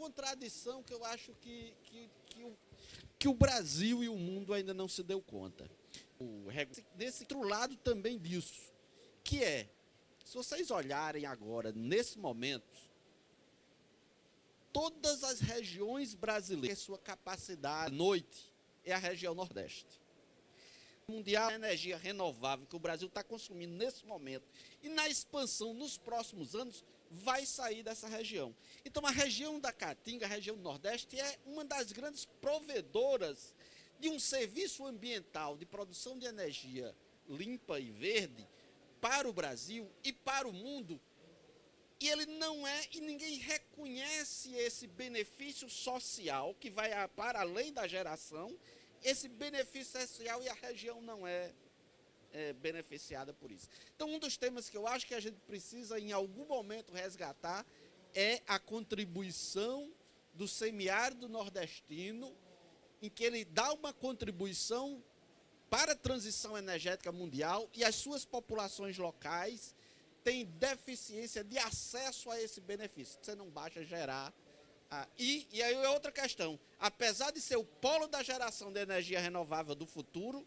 contradição que eu acho que o Brasil e o mundo ainda não se deu conta. Desse outro lado também disso, que é, se vocês olharem agora, nesse momento, todas as regiões brasileiras, sua capacidade à noite é a região Nordeste. Mundial, a energia renovável que o Brasil está consumindo nesse momento e na expansão nos próximos anos vai sair dessa região. Então a região da Caatinga, a região do Nordeste, é uma das grandes provedoras de um serviço ambiental de produção de energia limpa e verde para o Brasil e para o mundo. E ele não é, e ninguém reconhece esse benefício social que vai para além da geração, esse benefício social, e a região não é beneficiada por isso. Então, um dos temas que eu acho que a gente precisa, em algum momento, resgatar é a contribuição do semiárido nordestino, em que ele dá uma contribuição para a transição energética mundial e as suas populações locais têm deficiência de acesso a esse benefício. Você não basta gerar. E aí é outra questão, apesar de ser o polo da geração de energia renovável do futuro,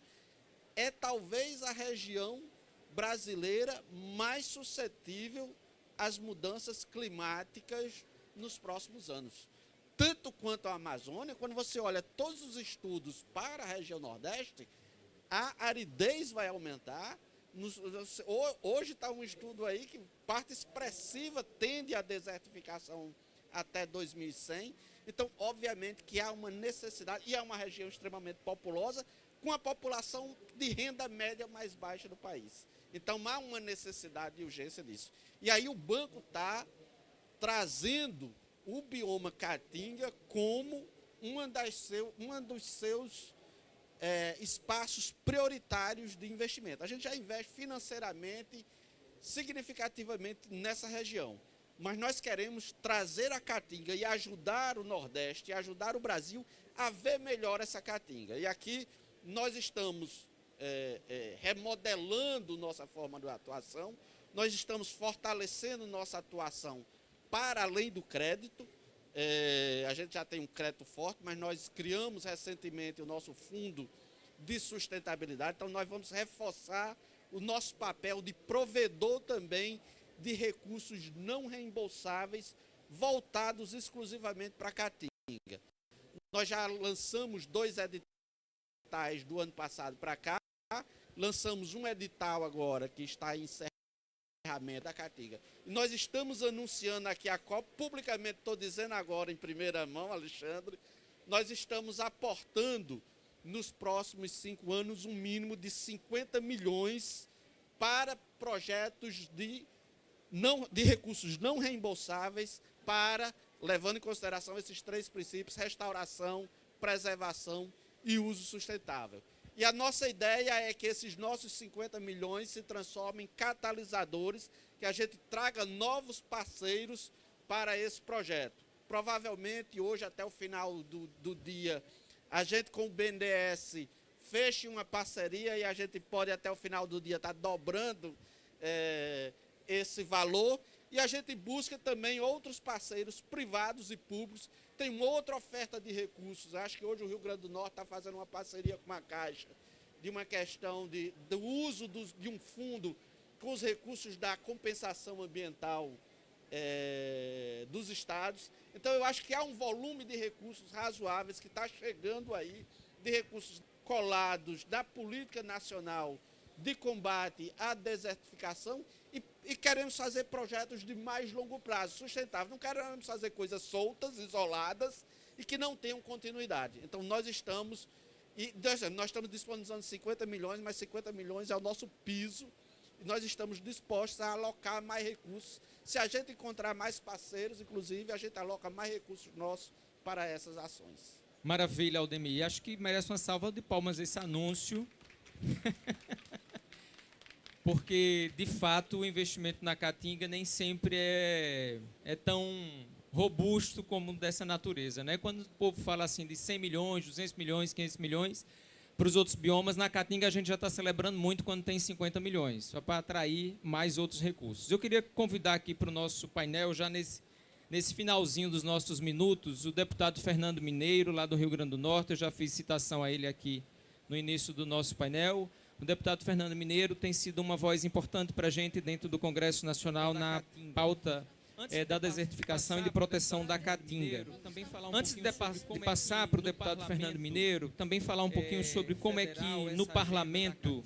é talvez a região brasileira mais suscetível às mudanças climáticas nos próximos anos. Tanto quanto a Amazônia, quando você olha todos os estudos para a região Nordeste, a aridez vai aumentar. Hoje está um estudo aí que parte expressiva tende à desertificação até 2100, então obviamente que há uma necessidade, e é uma região extremamente populosa, com a população de renda média mais baixa do país. Então há uma necessidade e urgência disso. E aí o banco está trazendo o bioma Caatinga como um dos seus espaços prioritários de investimento. A gente já investe financeiramente, significativamente nessa região. Mas nós queremos trazer a Caatinga e ajudar o Nordeste, e ajudar o Brasil a ver melhor essa Caatinga. E aqui nós estamos remodelando nossa forma de atuação, nós estamos fortalecendo nossa atuação para além do crédito. A gente já tem um crédito forte, mas nós criamos recentemente o nosso fundo de sustentabilidade, então nós vamos reforçar o nosso papel de provedor também de recursos não reembolsáveis voltados exclusivamente para a Caatinga. Nós já lançamos 2 editais do ano passado para cá, lançamos um edital agora que está em encerramento da Caatinga. E nós estamos anunciando aqui a COP, publicamente estou dizendo agora em primeira mão, Alexandre, nós estamos aportando nos próximos 5 anos um mínimo de 50 milhões para projetos de recursos não reembolsáveis, levando em consideração esses 3 princípios: restauração, preservação e uso sustentável. E a nossa ideia é que esses nossos 50 milhões se transformem em catalisadores, que a gente traga novos parceiros para esse projeto. Provavelmente hoje, até o final do dia, a gente com o BNDES feche uma parceria e a gente pode até o final do dia estar dobrando esse valor, e a gente busca também outros parceiros privados e públicos. Tem uma outra oferta de recursos. Acho que hoje o Rio Grande do Norte está fazendo uma parceria com a Caixa de uma questão do uso de um fundo com os recursos da compensação ambiental dos estados. Então eu acho que há um volume de recursos razoáveis que está chegando aí, de recursos colados da política nacional de combate à desertificação, e queremos fazer projetos de mais longo prazo, sustentáveis. Não queremos fazer coisas soltas, isoladas e que não tenham continuidade. Então nós estamos disponibilizando 50 milhões, mas 50 milhões é o nosso piso, e nós estamos dispostos a alocar mais recursos. Se a gente encontrar mais parceiros, inclusive, a gente aloca mais recursos nossos para essas ações. Maravilha, Aldemir. Acho que merece uma salva de palmas esse anúncio. Porque, de fato, o investimento na Caatinga nem sempre é tão robusto como dessa natureza, né? Quando o povo fala assim de 100 milhões, 200 milhões, 500 milhões, para os outros biomas, na Caatinga a gente já está celebrando muito quando tem 50 milhões, só para atrair mais outros recursos. Eu queria convidar aqui para o nosso painel, já nesse finalzinho dos nossos minutos, o deputado Fernando Mineiro, lá do Rio Grande do Norte, eu já fiz citação a ele aqui no início do nosso painel. O deputado Fernando Mineiro tem sido uma voz importante para a gente dentro do Congresso Nacional na pauta da desertificação e de proteção da Caatinga. Antes de passar para o deputado Fernando Mineiro, também falar um pouquinho sobre como é que no Parlamento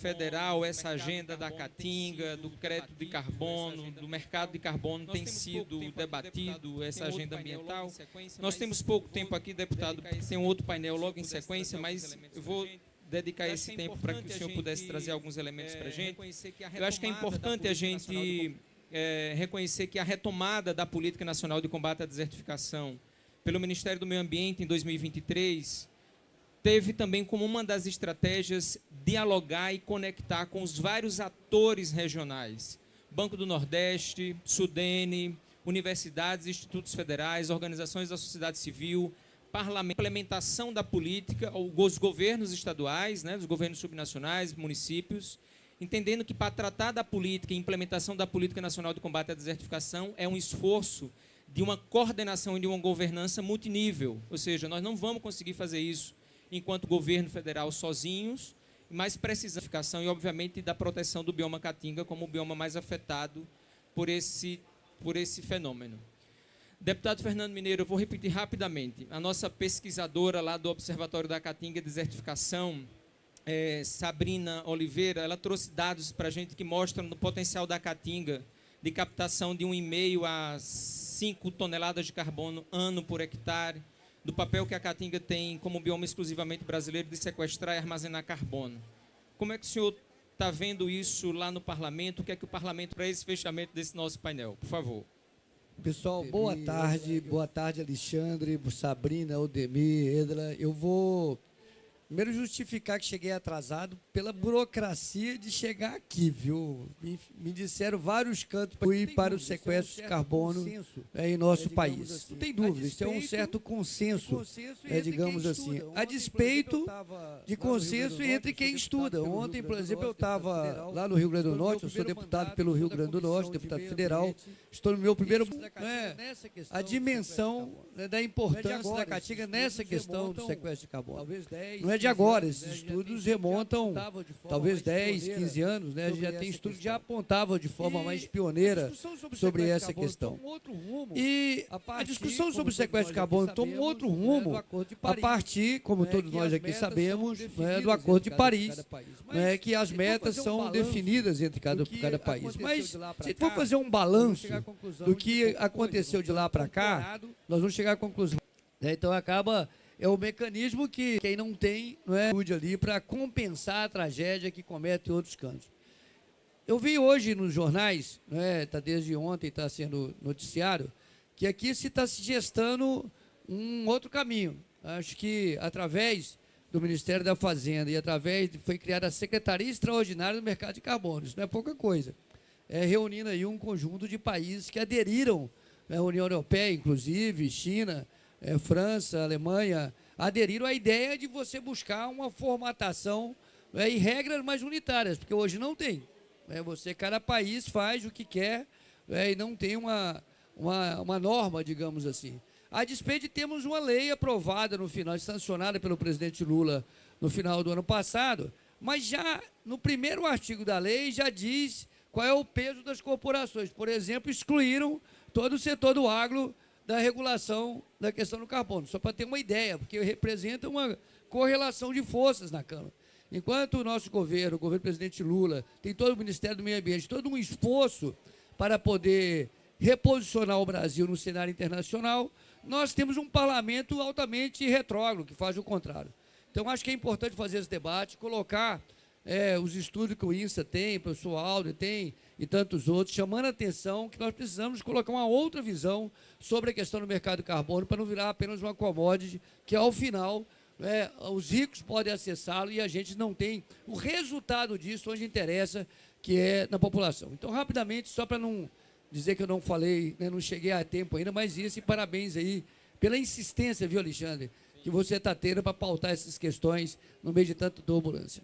federal essa agenda da Caatinga, do crédito de carbono, do mercado de carbono tem sido debatido, essa agenda ambiental. Nós temos pouco tempo aqui, deputado, tem um outro painel logo em sequência, mas eu vou dedicar esse tempo para que o senhor pudesse trazer alguns elementos para a gente. Eu acho que é importante a gente reconhecer que a retomada da Política Nacional de Combate à Desertificação pelo Ministério do Meio Ambiente em 2023 teve também como uma das estratégias dialogar e conectar com os vários atores regionais. Banco do Nordeste, Sudene, universidades, institutos federais, organizações da sociedade civil, parlamento, implementação da política, os governos estaduais, né, os governos subnacionais, municípios, entendendo que para tratar da política e implementação da Política Nacional de Combate à Desertificação é um esforço de uma coordenação e de uma governança multinível, ou seja, nós não vamos conseguir fazer isso enquanto governo federal sozinhos, mas precisamos da desertificação e, obviamente, da proteção do bioma Caatinga como o bioma mais afetado por esse fenômeno. Deputado Fernando Mineiro, eu vou repetir rapidamente. A nossa pesquisadora lá do Observatório da Caatinga e Desertificação, Sabrina Oliveira, ela trouxe dados para a gente que mostram o potencial da Caatinga de captação de 1,5 a 5 toneladas de carbono ano por hectare, do papel que a Caatinga tem como bioma exclusivamente brasileiro de sequestrar e armazenar carbono. Como é que o senhor está vendo isso lá no Parlamento? O que é que o Parlamento para esse fechamento desse nosso painel? Por favor. Pessoal, boa tarde Alexandre, Sabrina, Odemir, Edra. Eu vou primeiro justificar que cheguei atrasado pela burocracia de chegar aqui, viu? Me disseram vários cantos para o sequestro de carbono em nosso país. Não tem dúvida, isso é um certo consenso, digamos assim. A despeito de consenso entre quem estuda. Ontem, por exemplo, eu estava lá no Rio Grande do Norte, eu sou deputado pelo Rio Grande do Norte, deputado federal, estou no meu primeiro... a dimensão da importância da Caatinga nessa questão do sequestro de carbono. Não é de agora, esses estudos remontam talvez 10, 15 anos, né? A gente já tem estudos que já apontavam de forma mais pioneira sobre essa questão. E a discussão sobre o sequestro de carbono toma um outro rumo a partir, como todos nós aqui sabemos, do Acordo de Paris, que as metas são definidas entre cada país. Mas se a gente for fazer um balanço do que aconteceu de lá para cá, nós vamos chegar à conclusão. Então acaba... É o mecanismo que quem não tem ajude ali para compensar a tragédia que comete em outros cantos. Eu vi hoje nos jornais, tá desde ontem está sendo noticiário, que aqui se está se gestando um outro caminho. Acho que através do Ministério da Fazenda e foi criada a Secretaria Extraordinária do Mercado de Carbono. Isso não é pouca coisa. Reunindo aí um conjunto de países que aderiram, a União Europeia, inclusive, China, França, Alemanha, aderiram à ideia de você buscar uma formatação e regras mais unitárias, porque hoje não tem. Cada país faz o que quer e não tem uma norma, digamos assim. A despeito de termos uma lei aprovada no final, sancionada pelo presidente Lula no final do ano passado, mas já no primeiro artigo da lei já diz qual é o peso das corporações. Por exemplo, excluíram todo o setor do agro da regulação da questão do carbono, só para ter uma ideia, porque representa uma correlação de forças na Câmara. Enquanto o nosso governo, o governo do presidente Lula, tem todo o Ministério do Meio Ambiente, todo um esforço para poder reposicionar o Brasil no cenário internacional, nós temos um parlamento altamente retrógrado, que faz o contrário. Então, acho que é importante fazer esse debate, colocar os estudos que o INSA tem, o professor Aldo tem, e tantos outros, chamando a atenção que nós precisamos colocar uma outra visão sobre a questão do mercado de carbono para não virar apenas uma commodity que, ao final, os ricos podem acessá-lo e a gente não tem o resultado disso onde interessa, que é na população. Então, rapidamente, só para não dizer que eu não falei, não cheguei a tempo ainda, mas isso, e parabéns aí pela insistência, viu, Alexandre, que você está tendo para pautar essas questões no meio de tanta turbulência.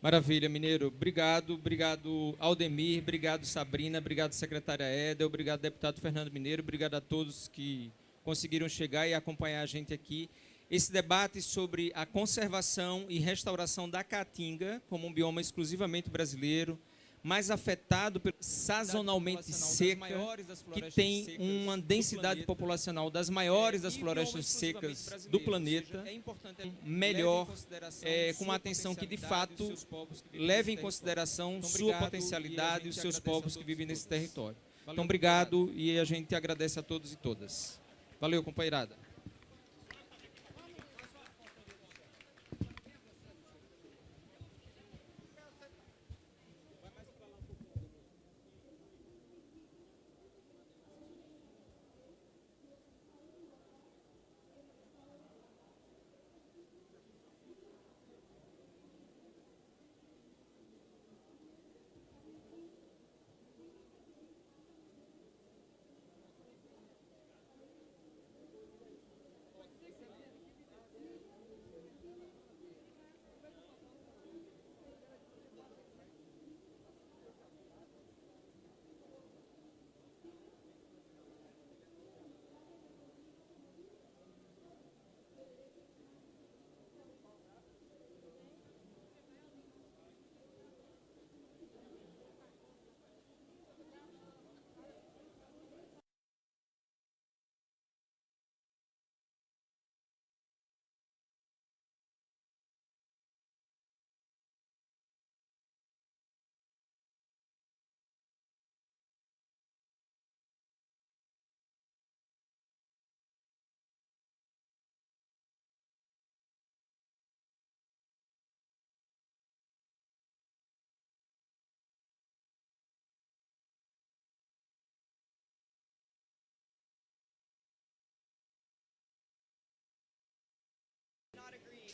Maravilha, Mineiro. Obrigado, obrigado Aldemir, obrigado Sabrina, obrigado secretária Eda, obrigado deputado Fernando Mineiro, obrigado a todos que conseguiram chegar e acompanhar a gente aqui. Esse debate sobre a conservação e restauração da Caatinga como um bioma exclusivamente brasileiro, mais afetado sazonalmente seca, que tem uma densidade populacional das maiores das florestas secas do planeta, melhor, com uma atenção que, de fato, leve em consideração sua potencialidade e os seus povos que vivem nesse território. Então, obrigado e a gente agradece a todos e todas. Valeu, companheirada.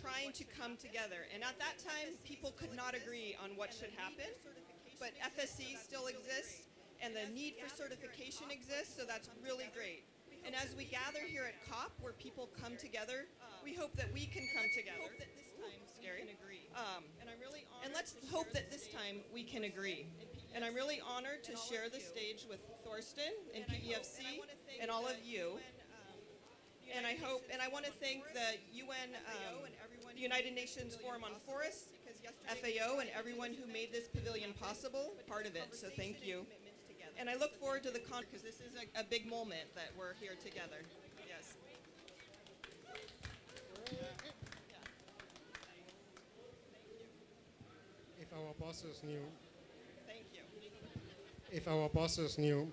Trying to come together, and at that time people could not agree on what should happen, but FSC still exists and the need for certification exists, so that's really great. And as we gather here at COP, where people come together, we hope that we can come together. Scary. And let's hope that this time we can agree. And I'm really honored to share the stage with Thorsten and PEFC and all of you. And I want to thank the UN, the United Nations Forum on Forests, FAO, and everyone who made this pavilion possible, part of it, so thank you. And I look forward to the con, because this is a big moment that we're here together. Yes. If our bosses knew. Thank you. If our bosses knew.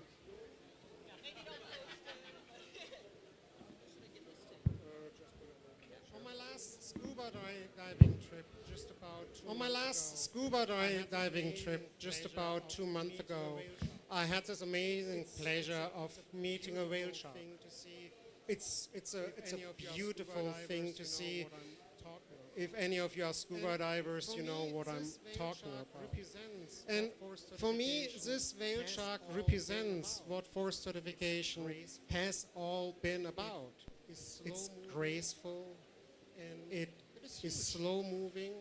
On my last scuba diving trip, just about 2 months ago, I had this amazing pleasure of meeting a whale shark. It's a beautiful thing to see. If any of you are scuba divers, you know what I'm talking about. And for me, this whale shark represents what forest certification has all been about. It's graceful, and it is slow moving,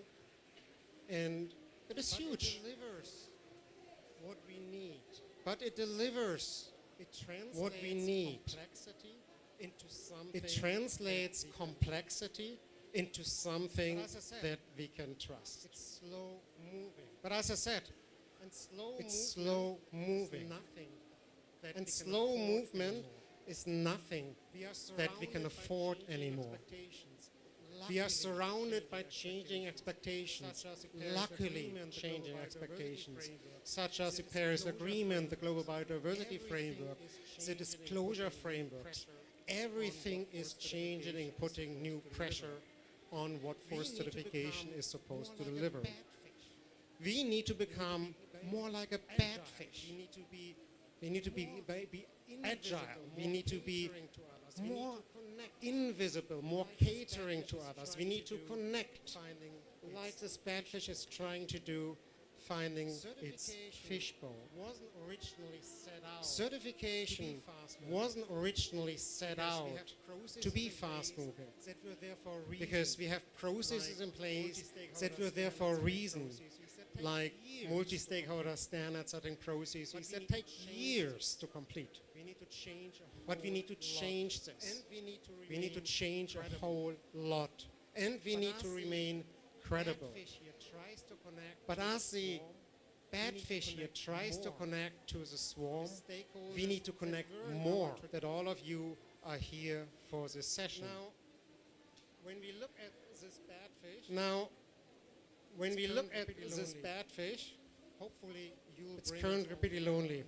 and it is huge. It delivers what we need. But it delivers what we need. It translates complexity into something that we can trust. It's slow moving. But as I said, it's slow moving. And slow movement is nothing that we can afford anymore. We are surrounded by changing expectations, luckily changing expectations, such as the Paris Agreement, the Global Biodiversity Framework, the disclosure frameworks. Everything is changing and putting new pressure on what forest certification is supposed to deliver. We need to become more like a bad fish. We need to be agile. We need to be more invisible, more catering to others. We need to connect, like this bad fish is trying to do, finding its fishbowl. Certification wasn't originally set out to be fast-moving, because we have processes in place that were there for a reason. like multi-stakeholder standard setting processes that take years to complete. But we need to change this. We need to change a whole lot. And we need to remain credible. But as the bad fish here tries to connect to the swarm, we need to connect more, that all of you are here for this session. Now, when we look at this bad fish, hopefully it's currently pretty lonely.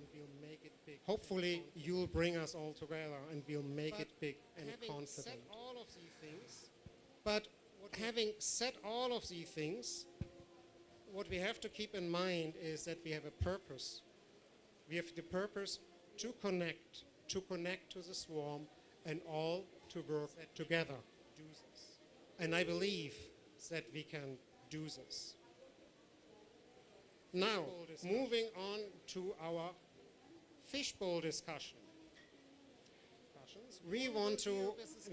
Hopefully you'll bring us all together and we'll make it big and confident. But having said all of these things, what we have to keep in mind is that we have a purpose. We have the purpose to connect to the swarm and all to work together. And I believe that we can do this. Now, moving on to our fishbowl discussion. We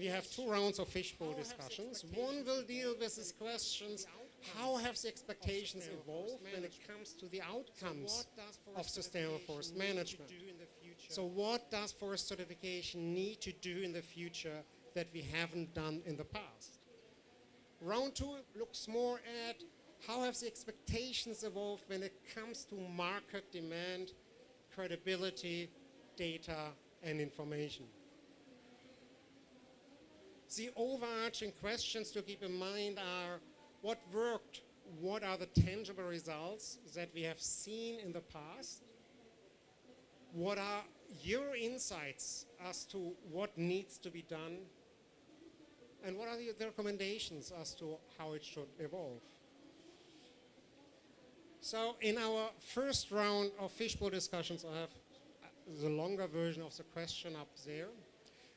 have 2 rounds of fishbowl discussions. One will deal with these questions: how have the expectations evolved when it comes to the outcomes of sustainable forest management? So what does forest certification need to do in the future that we haven't done in the past? Round 2 looks more at how have the expectations evolved when it comes to market demand, credibility, data, and information. The overarching questions to keep in mind are: what worked? What are the tangible results that we have seen in the past? What are your insights as to what needs to be done? And what are the recommendations as to how it should evolve? So in our first round of fishbowl discussions, I have the longer version of the question up there.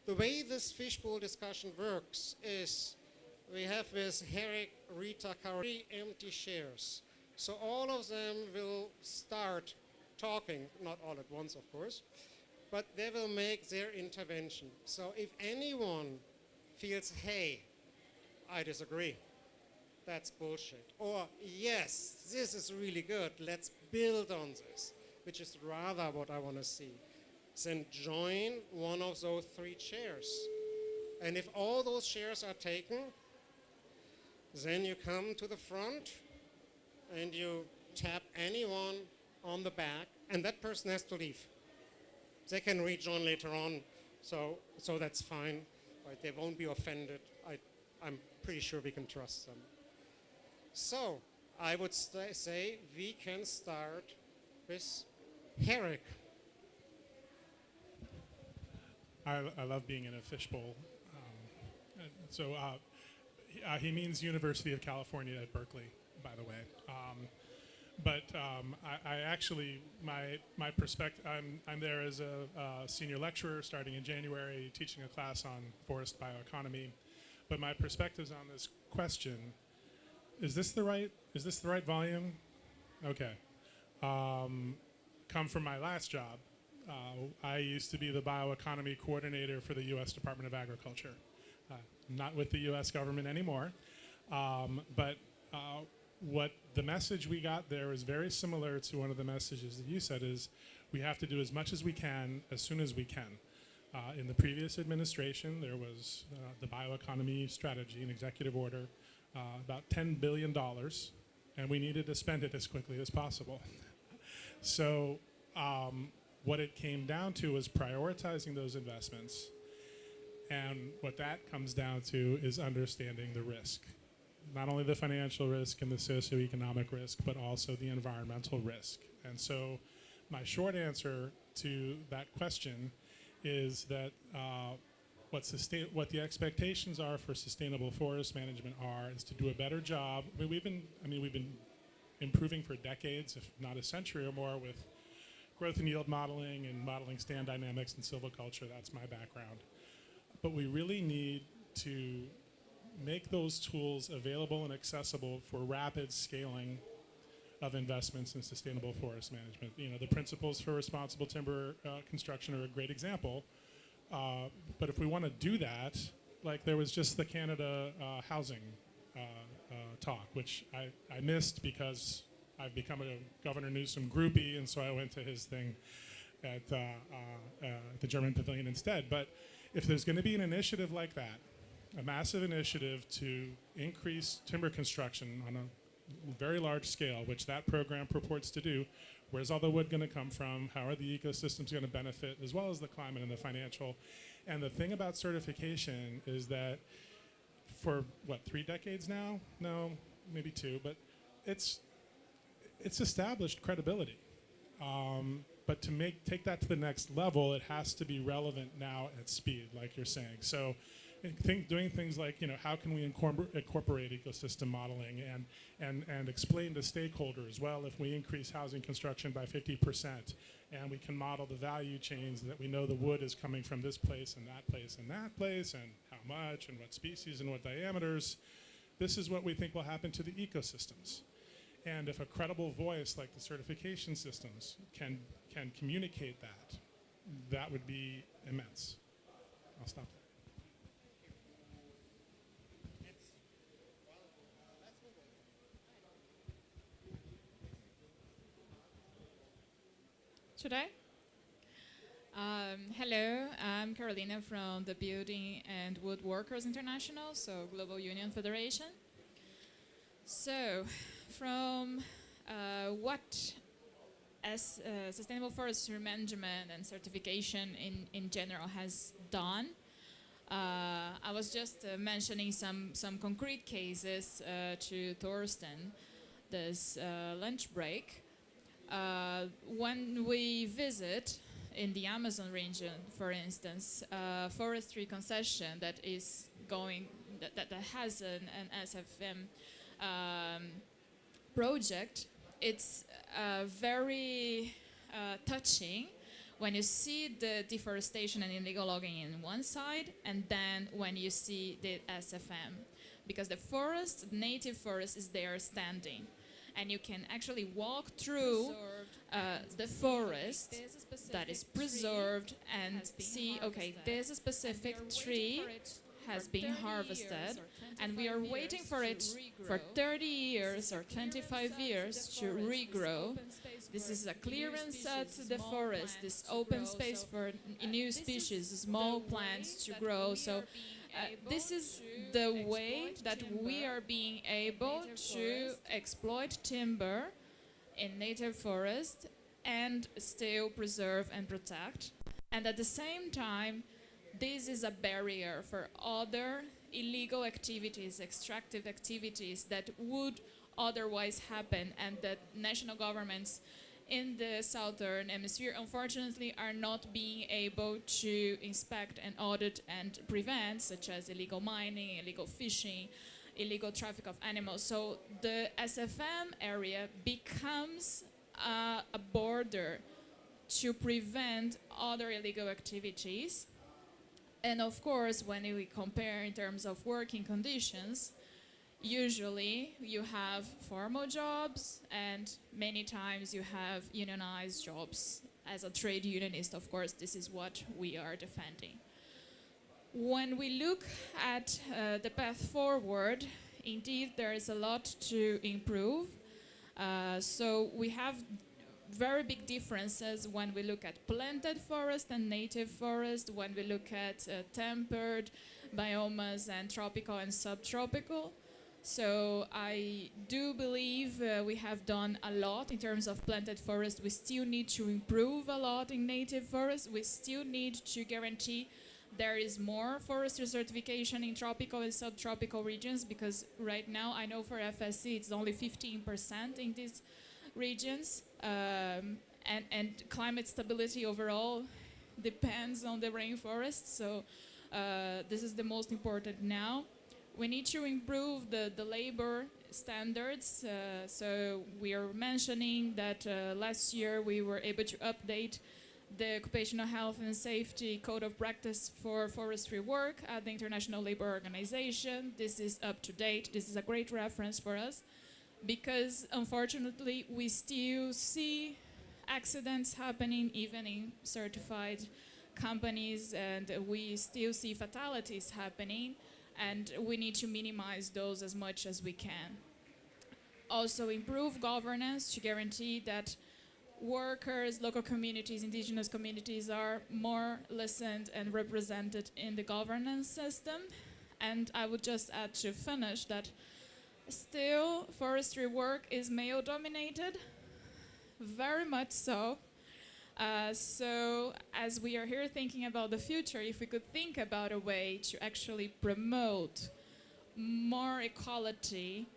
The way this fishbowl discussion works is we have with Herrick, Rita, Carol, 3 empty chairs. So all of them will start talking, not all at once, of course, but they will make their intervention. So if anyone feels, hey, I disagree, that's bullshit, or yes, this is really good, let's build on this, which is rather what I want to see, then join one of those 3 chairs. And if all those chairs are taken, then you come to the front and you tap anyone on the back, and that person has to leave. They can rejoin later on, so that's fine. Right? They won't be offended. I'm pretty sure we can trust them. So I would say we can start with Herrick. I love being in a fishbowl. He means University of California at Berkeley, by the way. I actually, my perspective, I'm there as a senior lecturer starting in January, teaching a class on forest bioeconomy. But my perspectives on this question, is this the right volume? Okay. Come from my last job. I used to be the bioeconomy coordinator for the U.S. Department of Agriculture. Not with the U.S. government anymore, what the message we got there is very similar to one of the messages that you said, is we have to do as much as we can as soon as we can. In the previous administration, there was the bioeconomy strategy, an executive order, about $10 billion, and we needed to spend it as quickly as possible. So what it came down to was prioritizing those investments. And what that comes down to is understanding the risk. Not only the financial risk and the socioeconomic risk, but also the environmental risk. And so my short answer to that question is that what the expectations are for sustainable forest management is to do a better job. We've been improving for decades, if not a century or more, with growth and yield modeling and modeling stand dynamics and silviculture. That's my background. But we really need to make those tools available and accessible for rapid scaling of investments in sustainable forest management. You know, the principles for responsible timber construction are a great example. But if we want to do that, like there was just the Canada housing talk, which I missed because I've become a Governor Newsom groupie, and so I went to his thing at the German Pavilion instead. But if there's going to be an initiative like that, a massive initiative to increase timber construction on a very large scale, which that program purports to do, where's all the wood going to come from? How are the ecosystems going to benefit, as well as the climate and the financial? And the thing about certification is that for, 3 decades now? No, maybe 2, but it's established credibility. But to take that to the next level, it has to be relevant now at speed, like you're saying. So doing things like, how can we incorporate ecosystem modeling and explain to stakeholders, well, if we increase housing construction by 50% and we can model the value chains that we know the wood is coming from this place and that place and that place and how much and what species and what diameters, this is what we think will happen to the ecosystems. And if a credible voice like the certification systems can communicate that, that would be immense. I'll stop there. Should I? Hello, I'm Carolina from the Building and Woodworkers International, so Global Union Federation. So, from what as sustainable forestry management and certification in general has done, I was just mentioning some concrete cases to Thorsten this lunch break. When we visit in the Amazon region, for instance, forestry concession that is going, that has an SFM project, it's very touching when you see the deforestation and illegal logging in one side, and then when you see the SFM, because the forest, native forest, is there standing. And you can actually walk through the forest that is preserved and see, okay, there's a specific tree has been harvested, and we are waiting for it for 30 years or 25 years to regrow. This is a clearance to the forest, this open space for new species, small plants to grow. So this is the way that we are being able to exploit timber in native forest and still preserve and protect. And at the same time, this is a barrier for other illegal activities, extractive activities that would otherwise happen, and that national governments in the southern hemisphere, unfortunately, are not being able to inspect and audit and prevent, such as illegal mining, illegal fishing, illegal traffic of animals. So the SFM area becomes a border to prevent other illegal activities. And of course, when we compare in terms of working conditions, usually you have formal jobs, and many times you have unionized jobs. As a trade unionist, of course, this is what we are defending. When we look at the path forward, indeed there is a lot to improve. So we have very big differences when we look at planted forest and native forest, when we look at tempered biomas and tropical and subtropical. So I do believe we have done a lot in terms of planted forest. We still need to improve a lot in native forest. We still need to guarantee there is more forestry certification in tropical and subtropical regions, because right now I know for FSC it's only 15% in these regions, and climate stability overall depends on the rainforest. So this is the most important now. We need to improve the labor standards. So we are mentioning that last year we were able to update the Occupational Health and Safety Code of Practice for Forestry Work at the International Labour Organization. This is up to date. This is a great reference for us, because unfortunately we still see accidents happening even in certified companies, and we still see fatalities happening, and we need to minimize those as much as we can. also improve governance to guarantee that workers, local communities, indigenous communities are more listened and represented in the governance system. And I would just add to finish that still forestry work is male dominated, very much so. So as we are here thinking about the future, if we could think about a way to actually promote more equality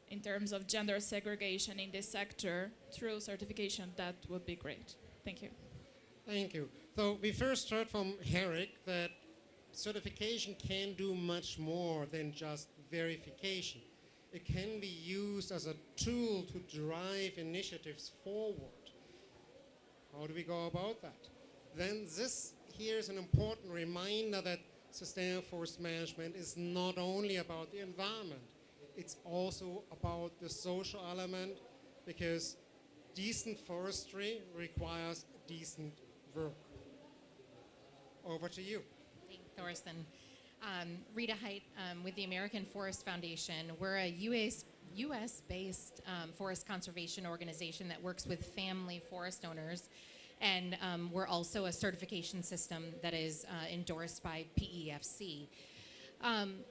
in terms of gender segregation in this sector through certification, that would be great. Thank you. Thank you. So we first heard from Herrick that certification can do much more than just verification. It can be used as a tool to drive initiatives forward. How do we go about that? Then this here is an important reminder that sustainable forest management is not only about the environment, it's also about the social element, because decent forestry requires decent work. Over to you. Thank you, Thorsten. Rita Height with the American Forest Foundation. We're a US-based forest conservation organization that works with family forest owners. And we're also a certification system that is endorsed by PEFC.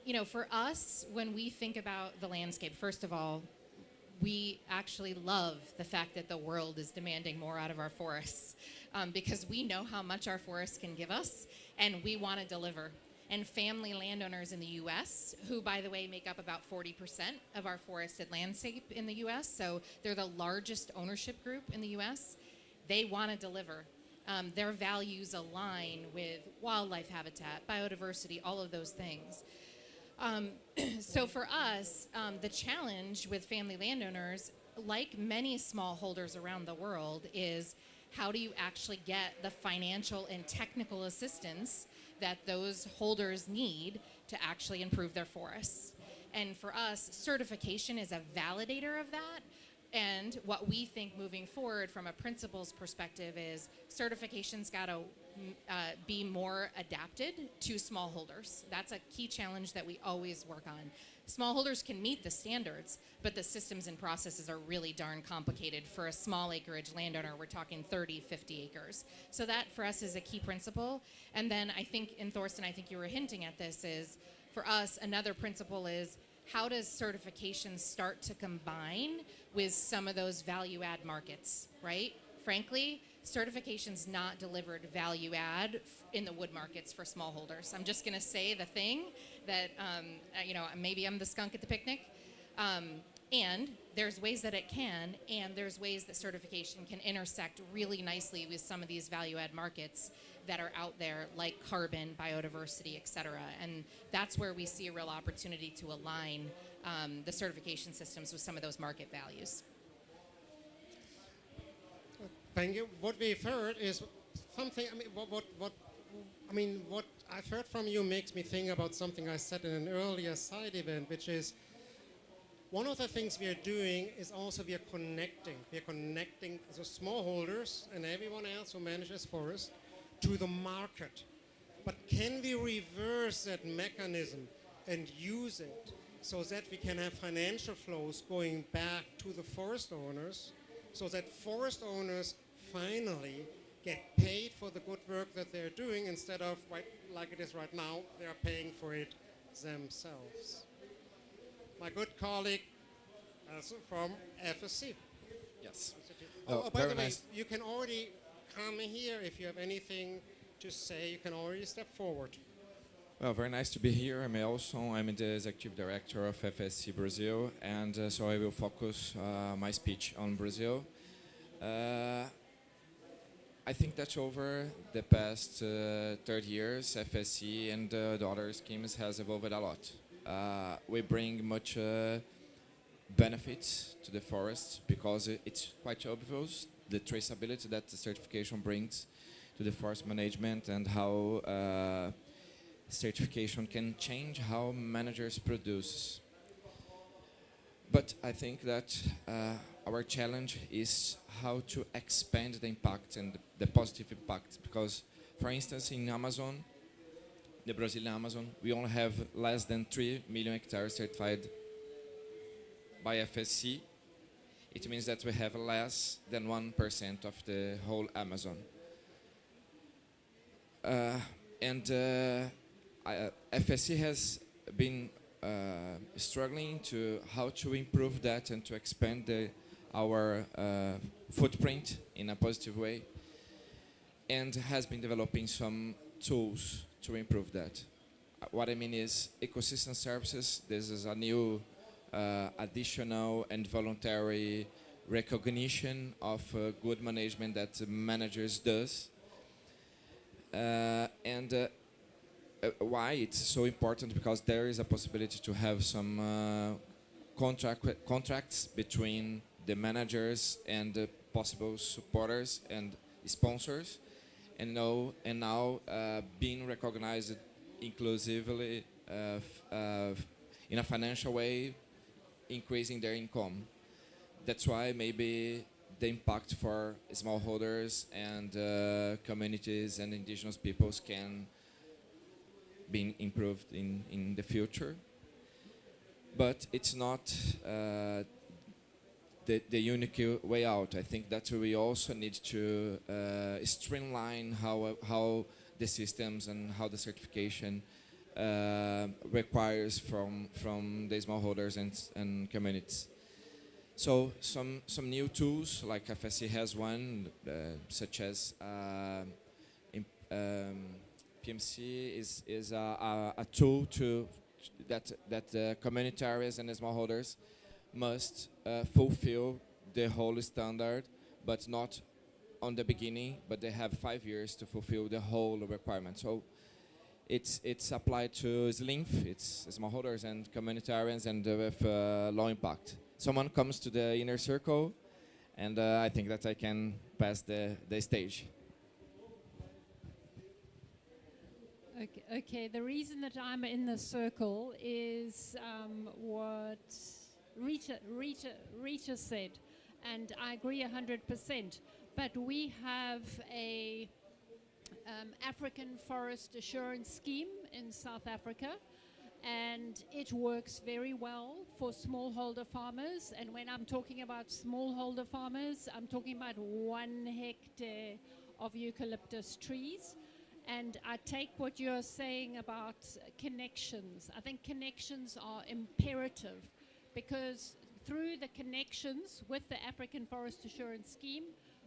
You know, for us, when we think about the landscape, first of all, we actually love the fact that the world is demanding more out of our forests because we know how much our forests can give us, and we want to deliver. And family landowners in the U.S., who, by the way, make up about 40% of our forested landscape in the U.S., so they're the largest ownership group in the U.S., they want to deliver. Their values align with wildlife habitat, biodiversity, all of those things. So for us, the challenge with family landowners, like many smallholders around the world, is how do you actually get the financial and technical assistance that those holders need to actually improve their forests? And for us, certification is a validator of that. And what we think moving forward from a principles perspective is certification's got to be more adapted to smallholders. That's a key challenge that we always work on. Smallholders can meet the standards, but the systems and processes are really darn complicated. For a small acreage landowner, we're talking 30, 50 acres. So that for us is a key principle. And then I think, and Thorsten, I think you were hinting at this, is for us, another principle is how does certification start to combine with some of those value add markets, right? Frankly, certification's not delivered value add in the wood markets for smallholders. I'm just gonna say the thing that, you know, maybe I'm the skunk at the picnic. And there's ways that it can, and there's ways that certification can intersect really nicely with some of these value add markets that are out there, like carbon, biodiversity, et cetera. And that's where we see a real opportunity to align the certification systems with some of those market values. Thank you. What we've heard is something, I mean, what I've heard from you makes me think about something I said in an earlier side event, which is one of the things we are doing is also we are connecting. We are connecting the smallholders and everyone else who manages forest to the market. But can we reverse that mechanism and use it so that we can have financial flows going back to the forest owners, so that forest owners finally get paid for the good work that they're doing instead of, like it is right now, they're paying for it themselves. My good colleague from FSC. Yes. Oh, by the way, nice. you can already come here if you have anything to say. You can already step forward. Well, very nice to be here. I'm the executive director of FSC Brazil, and so I will focus my speech on Brazil. I think that over the past 30 years, FSC and the other schemes has evolved a lot. We bring much benefits to the forest because it's quite obvious the traceability that the certification brings to the forest management and how certification can change how managers produce. But I think that our challenge is how to expand the impact and the positive impact, because, for instance, in Amazon, the Brazilian Amazon, we only have less than 3 million hectares certified by FSC, it means that we have less than 1% of the whole Amazon. FSC has been struggling to how to improve that and to expand our footprint in a positive way, and has been developing some tools to improve that. What I mean is ecosystem services. This is a new additional and voluntary recognition of good management that managers does. Why it's so important? Because there is a possibility to have some contracts between the managers and the possible supporters and sponsors, and now being recognized inclusively in a financial way, increasing their income. That's why maybe the impact for smallholders and communities and indigenous peoples can be improved in the future. But it's not the unique way out. I think that we also need to streamline how the systems and how the certification requires from the smallholders and communities. So some new tools, like FSC has one, such as PMC is a tool that community areas and smallholders must fulfill the whole standard, but not on the beginning, but they have 5 years to fulfill the whole requirement. So it's applied to SLINF, it's smallholders and community areas, and with low impact. Someone comes to the inner circle, and I think that I can pass the stage. Okay, the reason that I'm in the circle is what Rita said, and I agree 100%. But we have a African Forest Assurance Scheme in South Africa, and it works very well for smallholder farmers. And when I'm talking about smallholder farmers, I'm talking about 1 hectare of eucalyptus trees. And I take what you're saying about connections. I think connections are imperative, because through the connections with the African Forest Assurance Scheme,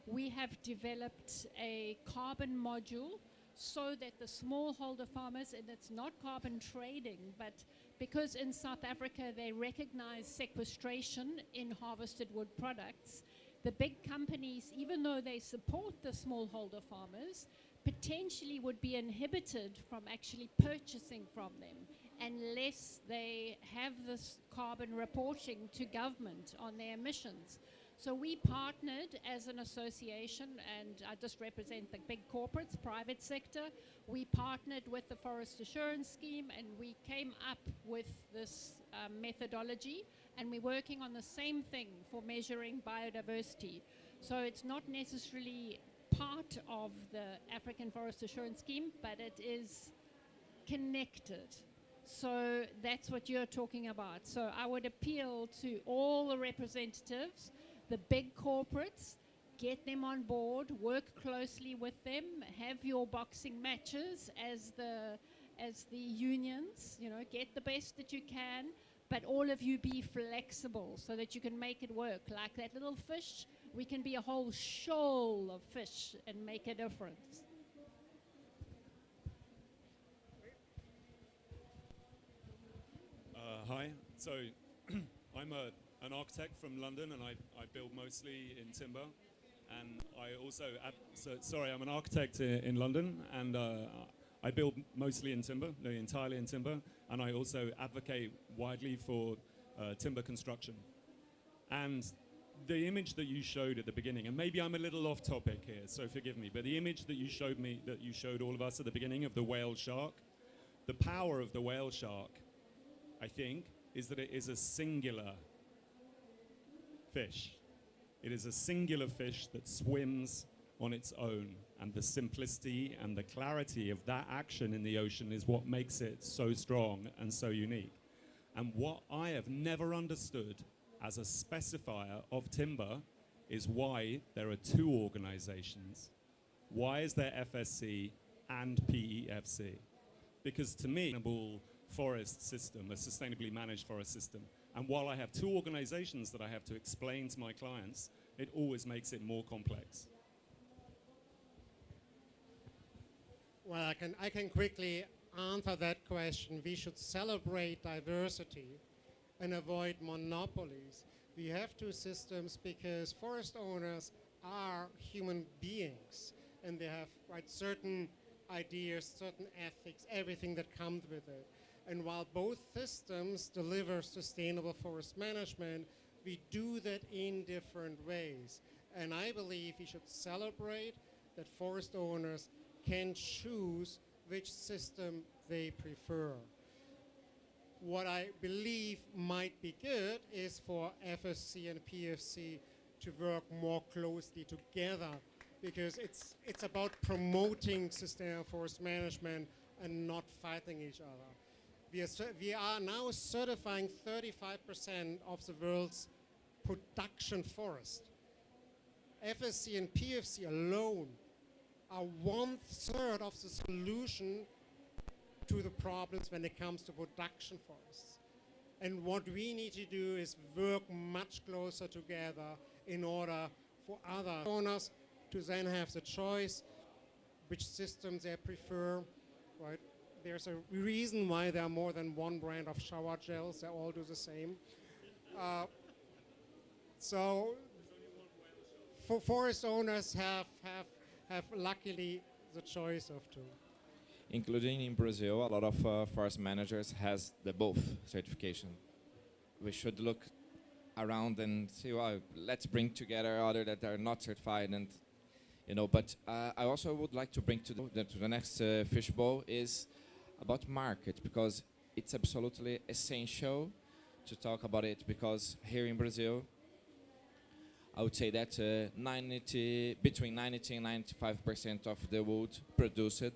we have developed a carbon module so that the smallholder farmers, and it's not carbon trading, but because in South Africa they recognize sequestration in harvested wood products, the big companies, even though they support the smallholder farmers, potentially would be inhibited from actually purchasing from them unless they have this carbon reporting to government on their emissions. So we partnered as an association, and I just represent the big corporates, private sector. We partnered with the Forest Assurance Scheme, and we came up with this methodology, and we're working on the same thing for measuring biodiversity. So it's not necessarily part of the African Forest Assurance Scheme, but it is connected. So that's what you're talking about. So I would appeal to all the representatives, the big corporates, get them on board, work closely with them, have your boxing matches as the unions, you know, get the best that you can, but all of you be flexible so that you can make it work. Like that little fish, we can be a whole shoal of fish and make a difference. Hi, so I'm an architect from London, and I build mostly in timber, and I also, I'm an architect in London, and I build mostly in timber, no, entirely in timber, and I also advocate widely for timber construction. And the image that you showed at the beginning, and maybe I'm a little off topic here, so forgive me, but the image that you showed me, that you showed all of us at the beginning of the whale shark, the power of the whale shark, I think, is that it is a singular fish. It is a singular fish that swims on its own, and the simplicity and the clarity of that action in the ocean is what makes it so strong and so unique. And what I have never understood as a specifier of timber is why there are two organizations. Why is there FSC and PEFC? Because to me, a sustainable forest system, a sustainably managed forest system, and while I have two organizations that I have to explain to my clients, it always makes it more complex. Well, I can quickly answer that question. We should celebrate diversity and avoid monopolies. We have two systems because forest owners are human beings, and they have certain ideas, certain ethics, everything that comes with it. And while both systems deliver sustainable forest management, we do that in different ways. And I believe we should celebrate that forest owners can choose which system they prefer. What I believe might be good is for FSC and PEFC to work more closely together, because it's about promoting sustainable forest management and not fighting each other. We are now certifying 35% of the world's production forest. FSC and PEFC alone are 1/3 of the solution to the problems when it comes to production forests. And what we need to do is work much closer together in order for other owners to then have the choice which systems they prefer, right? There's a reason why there are more than one brand of shower gels. They all do the same. So for forest owners have luckily the choice of two. Including in Brazil, a lot of forest managers has the both certification. We should look around and see, well, let's bring together other that are not certified, and but I also would like to bring to the next Fishbowl is about market, because it's absolutely essential to talk about it, because here in Brazil, I would say that between 90 and 95% of the wood produced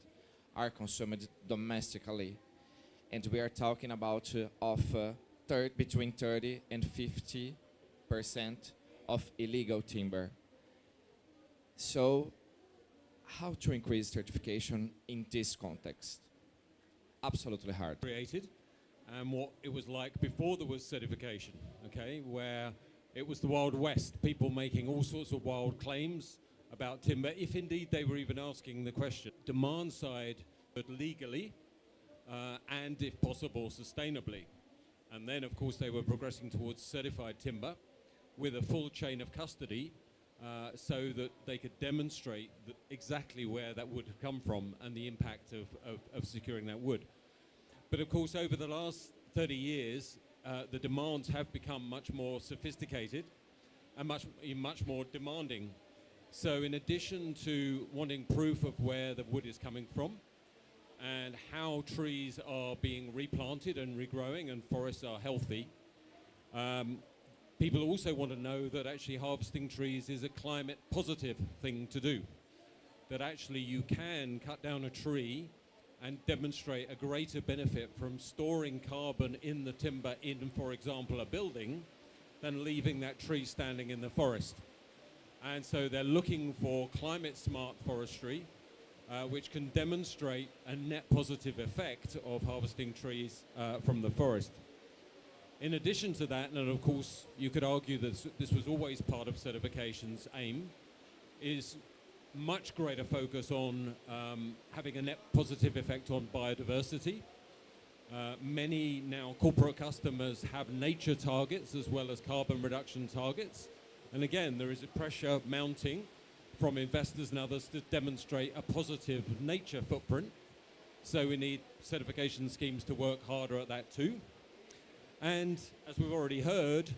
are consumed domestically, and we are talking about between 30 and 50% of illegal timber. So, how to increase certification in this context? Absolutely hard. Created, and what it was like before there was certification, okay, where it was the Wild West, people making all sorts of wild claims about timber, if indeed they were even asking the question. Demand side, but legally, and if possible, sustainably. And then, of course, they were progressing towards certified timber with a full chain of custody, so that they could demonstrate exactly where that wood had come from and the impact of securing that wood. But of course, over the last 30 years, the demands have become much more sophisticated and much more demanding. So in addition to wanting proof of where the wood is coming from and how trees are being replanted and regrowing and forests are healthy, people also want to know that actually harvesting trees is a climate positive thing to do. That actually you can cut down a tree and demonstrate a greater benefit from storing carbon in the timber in, for example, a building, than leaving that tree standing in the forest. And so they're looking for climate smart forestry, which can demonstrate a net positive effect of harvesting trees from the forest. In addition to that, and of course you could argue that this was always part of certification's aim, is much greater focus on having a net positive effect on biodiversity. Many now corporate customers have nature targets as well as carbon reduction targets. And again, there is a pressure mounting from investors and others to demonstrate a positive nature footprint. So we need certification schemes to work harder at that too. And as we've already heard,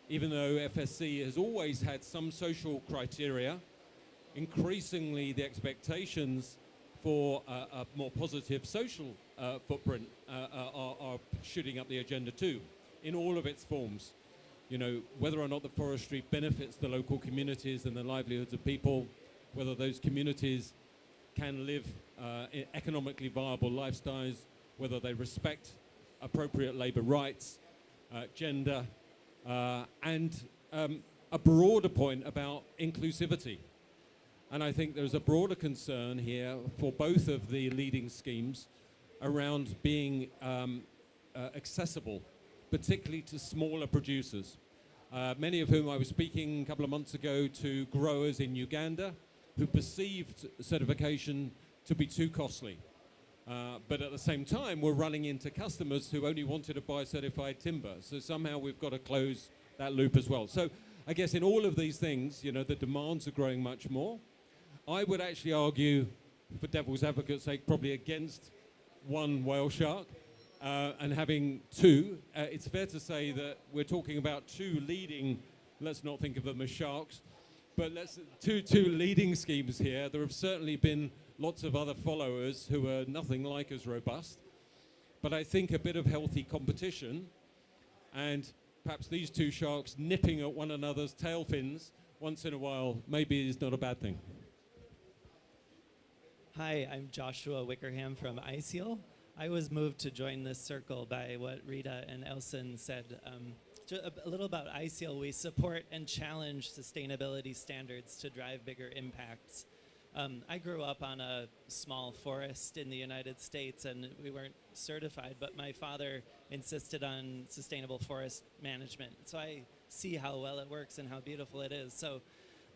even though FSC has always had some social criteria, increasingly the expectations for a more positive social footprint are shooting up the agenda too, in all of its forms. You know, whether or not the forestry benefits the local communities and the livelihoods of people, whether those communities can live in economically viable lifestyles, whether they respect appropriate labor rights, gender, and a broader point about inclusivity. And I think there's a broader concern here for both of the leading schemes around being accessible, particularly to smaller producers. Many of whom I was speaking a couple of months ago to growers in Uganda who perceived certification to be too costly. But at the same time, we're running into customers who only wanted to buy certified timber. So somehow we've got to close that loop as well. So I guess in all of these things, you know, the demands are growing much more. I would actually argue, for devil's advocate's sake, probably against one whale shark and having two. It's fair to say that we're talking about two leading, let's not think of them as sharks, but two leading schemes here. There have certainly been lots of other followers who are nothing like as robust. But I think a bit of healthy competition and perhaps these two sharks nipping at one another's tail fins once in a while maybe is not a bad thing. Hi, I'm Joshua Wickerham from ICEAL. I was moved to join this circle by what Rita and Elson said. A little about ICEAL. We support and challenge sustainability standards to drive bigger impacts. I grew up on a small forest in the United States and we weren't certified, but my father insisted on sustainable forest management. So I see how well it works and how beautiful it is. So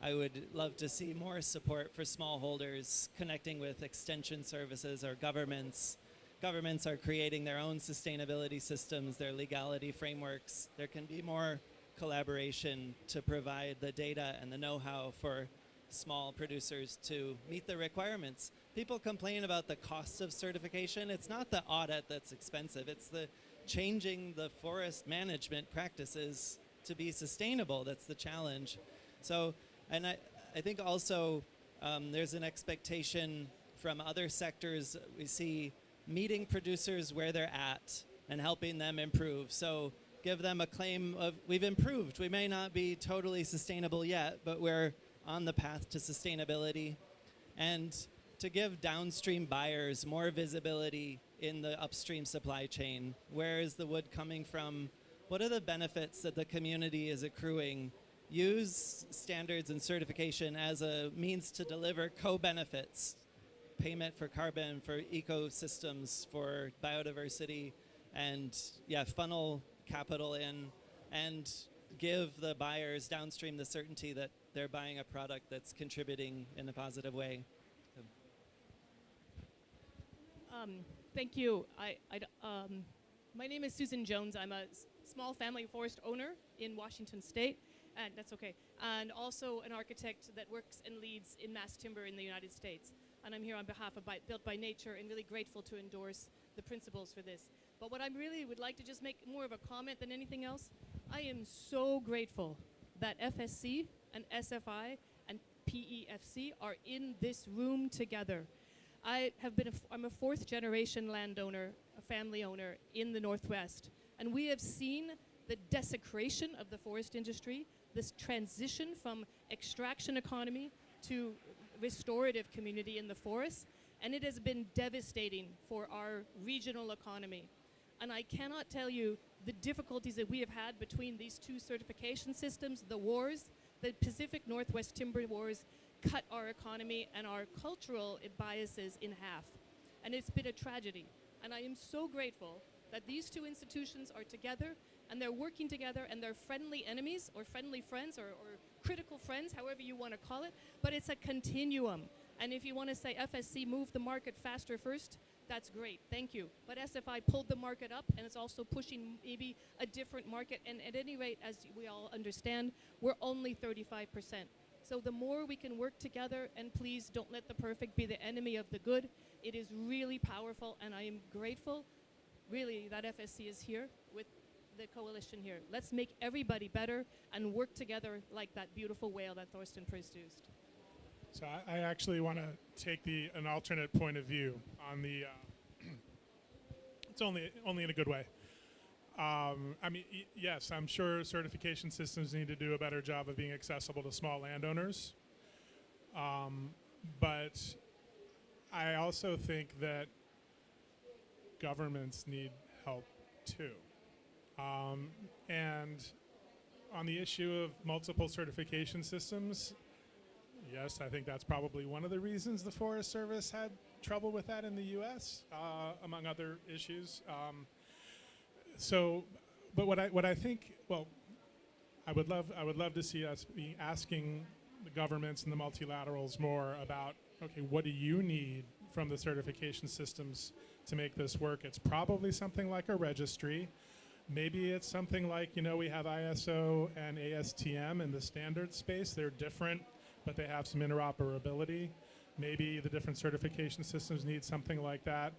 I would love to see more support for smallholders connecting with extension services or governments. Governments are creating their own sustainability systems, their legality frameworks. There can be more collaboration to provide the data and the know-how for small producers to meet the requirements. People complain about the cost of certification. It's not the audit that's expensive. It's the changing the forest management practices to be sustainable. That's the challenge. So, and I think also there's an expectation from other sectors. We see meeting producers where they're at and helping them improve. So give them a claim of we've improved. We may not be totally sustainable yet, but we're on the path to sustainability. And to give downstream buyers more visibility in the upstream supply chain. Where is the wood coming from? What are the benefits that the community is accruing? Use standards and certification as a means to deliver co-benefits. Payment for carbon, for ecosystems, for biodiversity, and funnel capital in and give the buyers downstream the certainty that they're buying a product that's contributing in a positive way. Thank you. My name is Susan Jones. I'm a small family forest owner in Washington State, and that's okay. And also an architect that works and leads in mass timber in the United States. And I'm here on behalf of Built by Nature and really grateful to endorse the principles for this. But what I really would like to just make more of a comment than anything else, I am so grateful that FSC and SFI and PEFC are in this room together. I'm a fourth generation landowner, a family owner in the Northwest, and we have seen the desecration of the forest industry, this transition from extraction economy to restorative community in the forest, and it has been devastating for our regional economy. And I cannot tell you the difficulties that we have had between these two certification systems, the wars, the Pacific Northwest Timber Wars cut our economy and our cultural biases in half. And it's been a tragedy. And I am so grateful that these two institutions are together and they're working together and they're friendly enemies or friendly friends or critical friends, however you want to call it, but it's a continuum. And if you want to say FSC moved the market faster first, that's great, thank you. But SFI pulled the market up and it's also pushing maybe a different market. And at any rate, as we all understand, we're only 35%. So the more we can work together, and please don't let the perfect be the enemy of the good, it is really powerful, and I am grateful, really, that FSC is here with the coalition here. Let's make everybody better and work together like that beautiful whale that Thorsten produced. So I actually want to take an alternate point of view on the, it's only in a good way. I mean, yes, I'm sure certification systems need to do a better job of being accessible to small landowners. But I also think that governments need help too. And on the issue of multiple certification systems, yes, I think that's probably one of the reasons the Forest Service had trouble with that in the U.S., among other issues. But what I think, well, I would love to see us be asking the governments and the multilaterals more about, okay, what do you need from the certification systems to make this work? It's probably something like a registry. Maybe it's something like, we have ISO and ASTM in the standard space. They're different, but they have some interoperability. Maybe the different certification systems need something like that.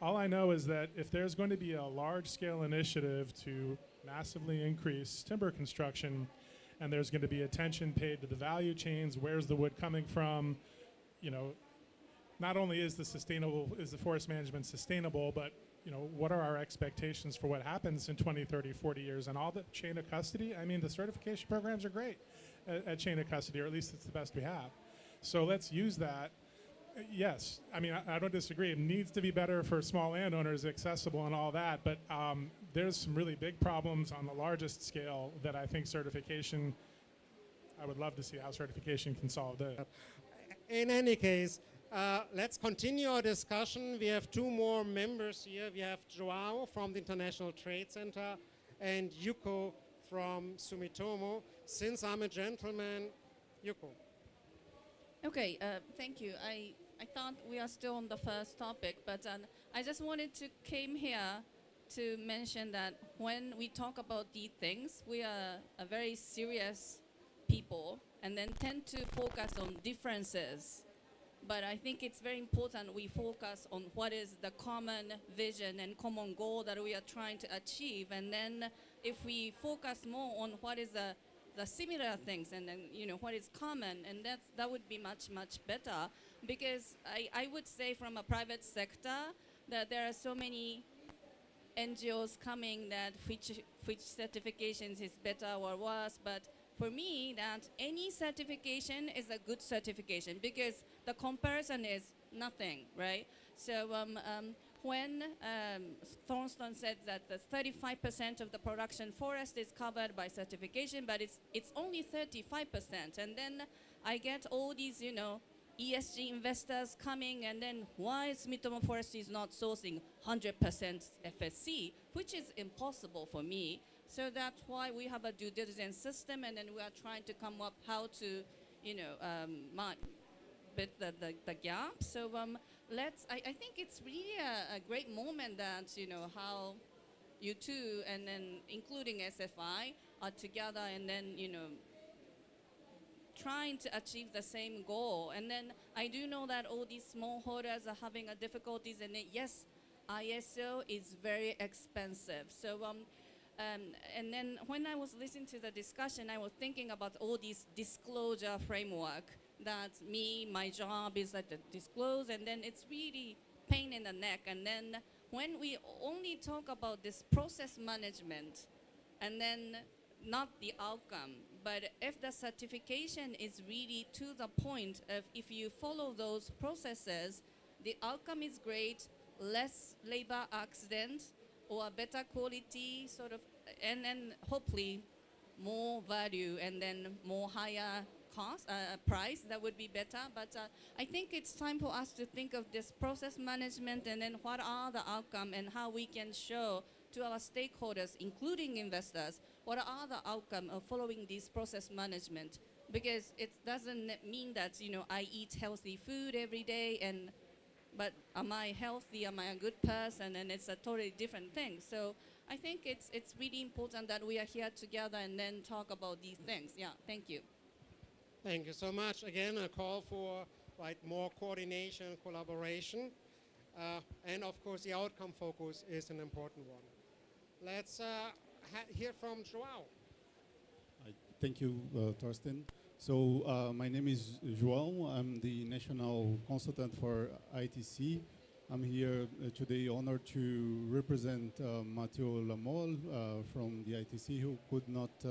All I know is that if there's going to be a large-scale initiative to massively increase timber construction, and there's going to be attention paid to the value chains, where's the wood coming from, not only is the forest management sustainable, but what are our expectations for what happens in 20, 30, 40 years? And all the chain of custody, I mean, the certification programs are great at chain of custody, or at least it's the best we have. So let's use that. Yes, I mean, I don't disagree. It needs to be better for small landowners, accessible and all that, but there's some really big problems on the largest scale that I think certification, I would love to see how certification can solve that. In any case, let's continue our discussion. We have two more members here. We have Joao from the International Trade Center and Yuko from Sumitomo. Since I'm a gentleman, Yuko. Okay, thank you. I thought we are still on the first topic, but I just wanted to came here to mention that when we talk about these things, we are a very serious people and then tend to focus on differences. But I think it's very important we focus on what is the common vision and common goal that we are trying to achieve. And then if we focus more on what is the similar things and then, what is common, and that would be much, much better. Because I would say from a private sector that there are so many NGOs coming that which certifications is better or worse, but for me that any certification is a good certification because the comparison is nothing, right? So when Thornton said that the 35% of the production forest is covered by certification, but it's only 35%, and then I get all these, ESG investors coming, and then why Sumitomo Forestry is not sourcing 100% FSC, which is impossible for me. So that's why we have a due diligence system, and then we are trying to come up how to, bit the gap. So I think it's really a great moment that, how you two, and then including SFI, are together, and then, trying to achieve the same goal. And then I do know that all these smallholders are having difficulties, and yes, ISO is very expensive. So, and then when I was listening to the discussion, I was thinking about all these disclosure framework that my job is to disclose, and then it's really pain in the neck. And then when we only talk about this process management, and then not the outcome, but if the certification is really to the point of if you follow those processes, the outcome is great, less labor accident, or better quality sort of, and then hopefully more value, and then more higher cost, price, that would be better. But I think it's time for us to think of this process management, and then what are the outcome, and how we can show to our stakeholders, including investors, what are the outcome of following this process management. Because it doesn't mean that, I eat healthy food every day, but am I healthy, am I a good person, and it's a totally different thing. So I think it's really important that we are here together and then talk about these things. Yeah, thank you. Thank you so much. Again, a call for more coordination, collaboration, and of course the outcome focus is an important one. Let's hear from Joao. Thank you, Thorsten. So my name is João. I'm the national consultant for ITC. I'm here today honored to represent Mathieu Lamol from the ITC, who could not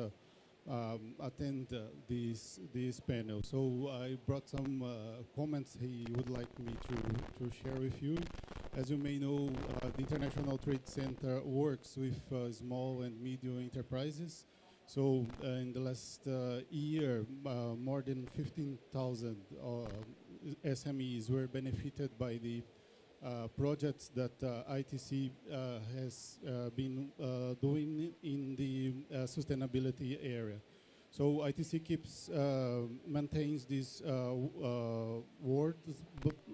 attend this panel. So I brought some comments he would like me to share with you. As you may know, the International Trade Center works with small and medium enterprises So in the last year, more than 15,000 SMEs were benefited by the projects that ITC has been doing in the sustainability area. So ITC maintains this world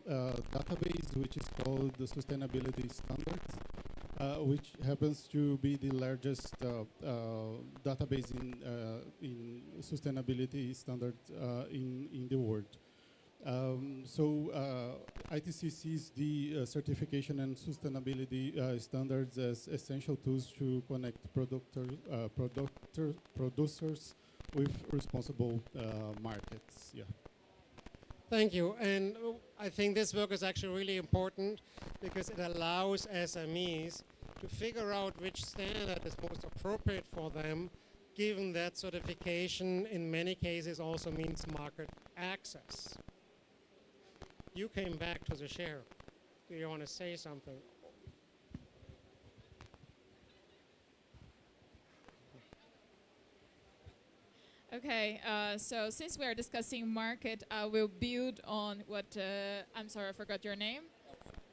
database, which is called the Sustainability Standards, which happens to be the largest database in sustainability standards in the world. ITC sees the certification and sustainability standards as essential tools to connect producers with responsible markets. Yeah. Thank you. And I think this work is actually really important because it allows SMEs to figure out which standard is most appropriate for them, given that certification in many cases also means market access. You came back to the chair. Do you want to say something? Okay, so since we are discussing market, I will build on what, I'm sorry, I forgot your name.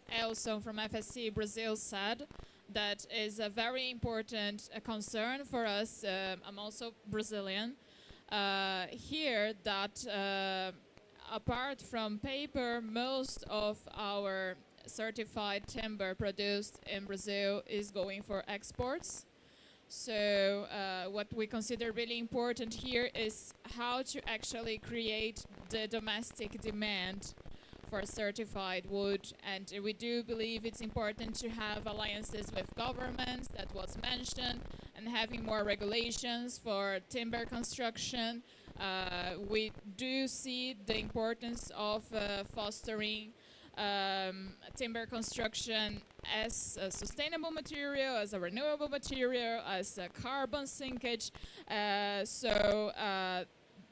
Elson from FSC Brazil said. That is a very important concern for us. I'm also Brazilian. Here that apart from paper, most of our certified timber produced in Brazil is going for exports. So what we consider really important here is how to actually create the domestic demand for certified wood, and we do believe it's important to have alliances with governments, that was mentioned, and having more regulations for timber construction. We do see the importance of fostering timber construction as a sustainable material, as a renewable material, as a carbon sinkage.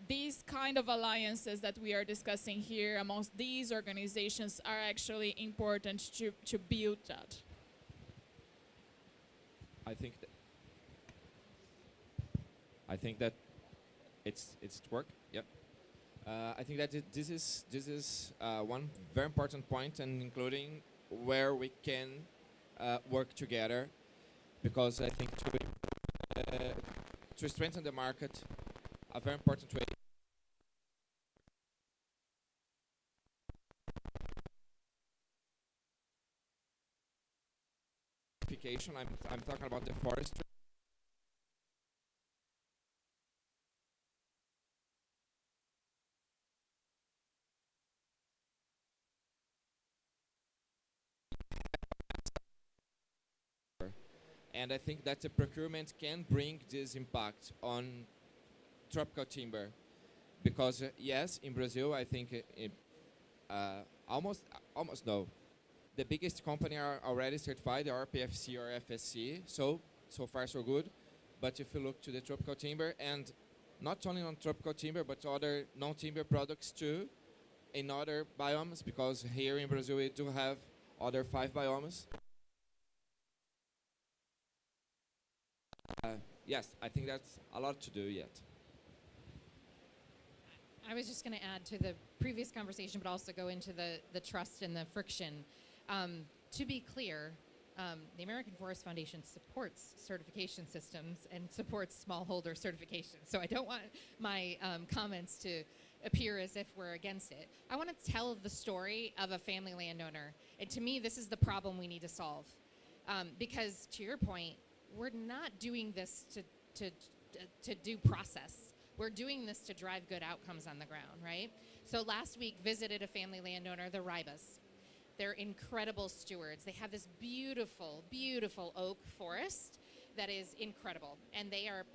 These kind of alliances that we are discussing here amongst these organizations are actually important to build that. I think that it's work. Yep. I think that this is one very important point, and including where we can work together, because I think to strengthen the market, a very important way. I'm talking about the forestry. And I think that the procurement can bring this impact on tropical timber, because yes, in Brazil, I think almost no. The biggest company are already certified, are PEFC or FSC, so far so good. But if you look to the tropical timber, and not only on tropical timber, but other non-timber products too, in other biomes, because here in Brazil we do have other 5 biomes. Yes, I think that's a lot to do yet. I was just going to add to the previous conversation, but also go into the trust and the friction. To be clear, the American Forest Foundation supports certification systems and supports smallholder certification. So I don't want my comments to appear as if we're against it. I want to tell the story of a family landowner. And to me, this is the problem we need to solve. Because to your point, we're not doing this to do process. We're doing this to drive good outcomes on the ground, right? So last week, visited a family landowner, the Ribas. They're incredible stewards. They have this beautiful, beautiful oak forest that is incredible. And they are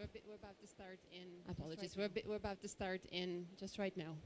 We're about to start in. Apologies. We're about to start in just right now.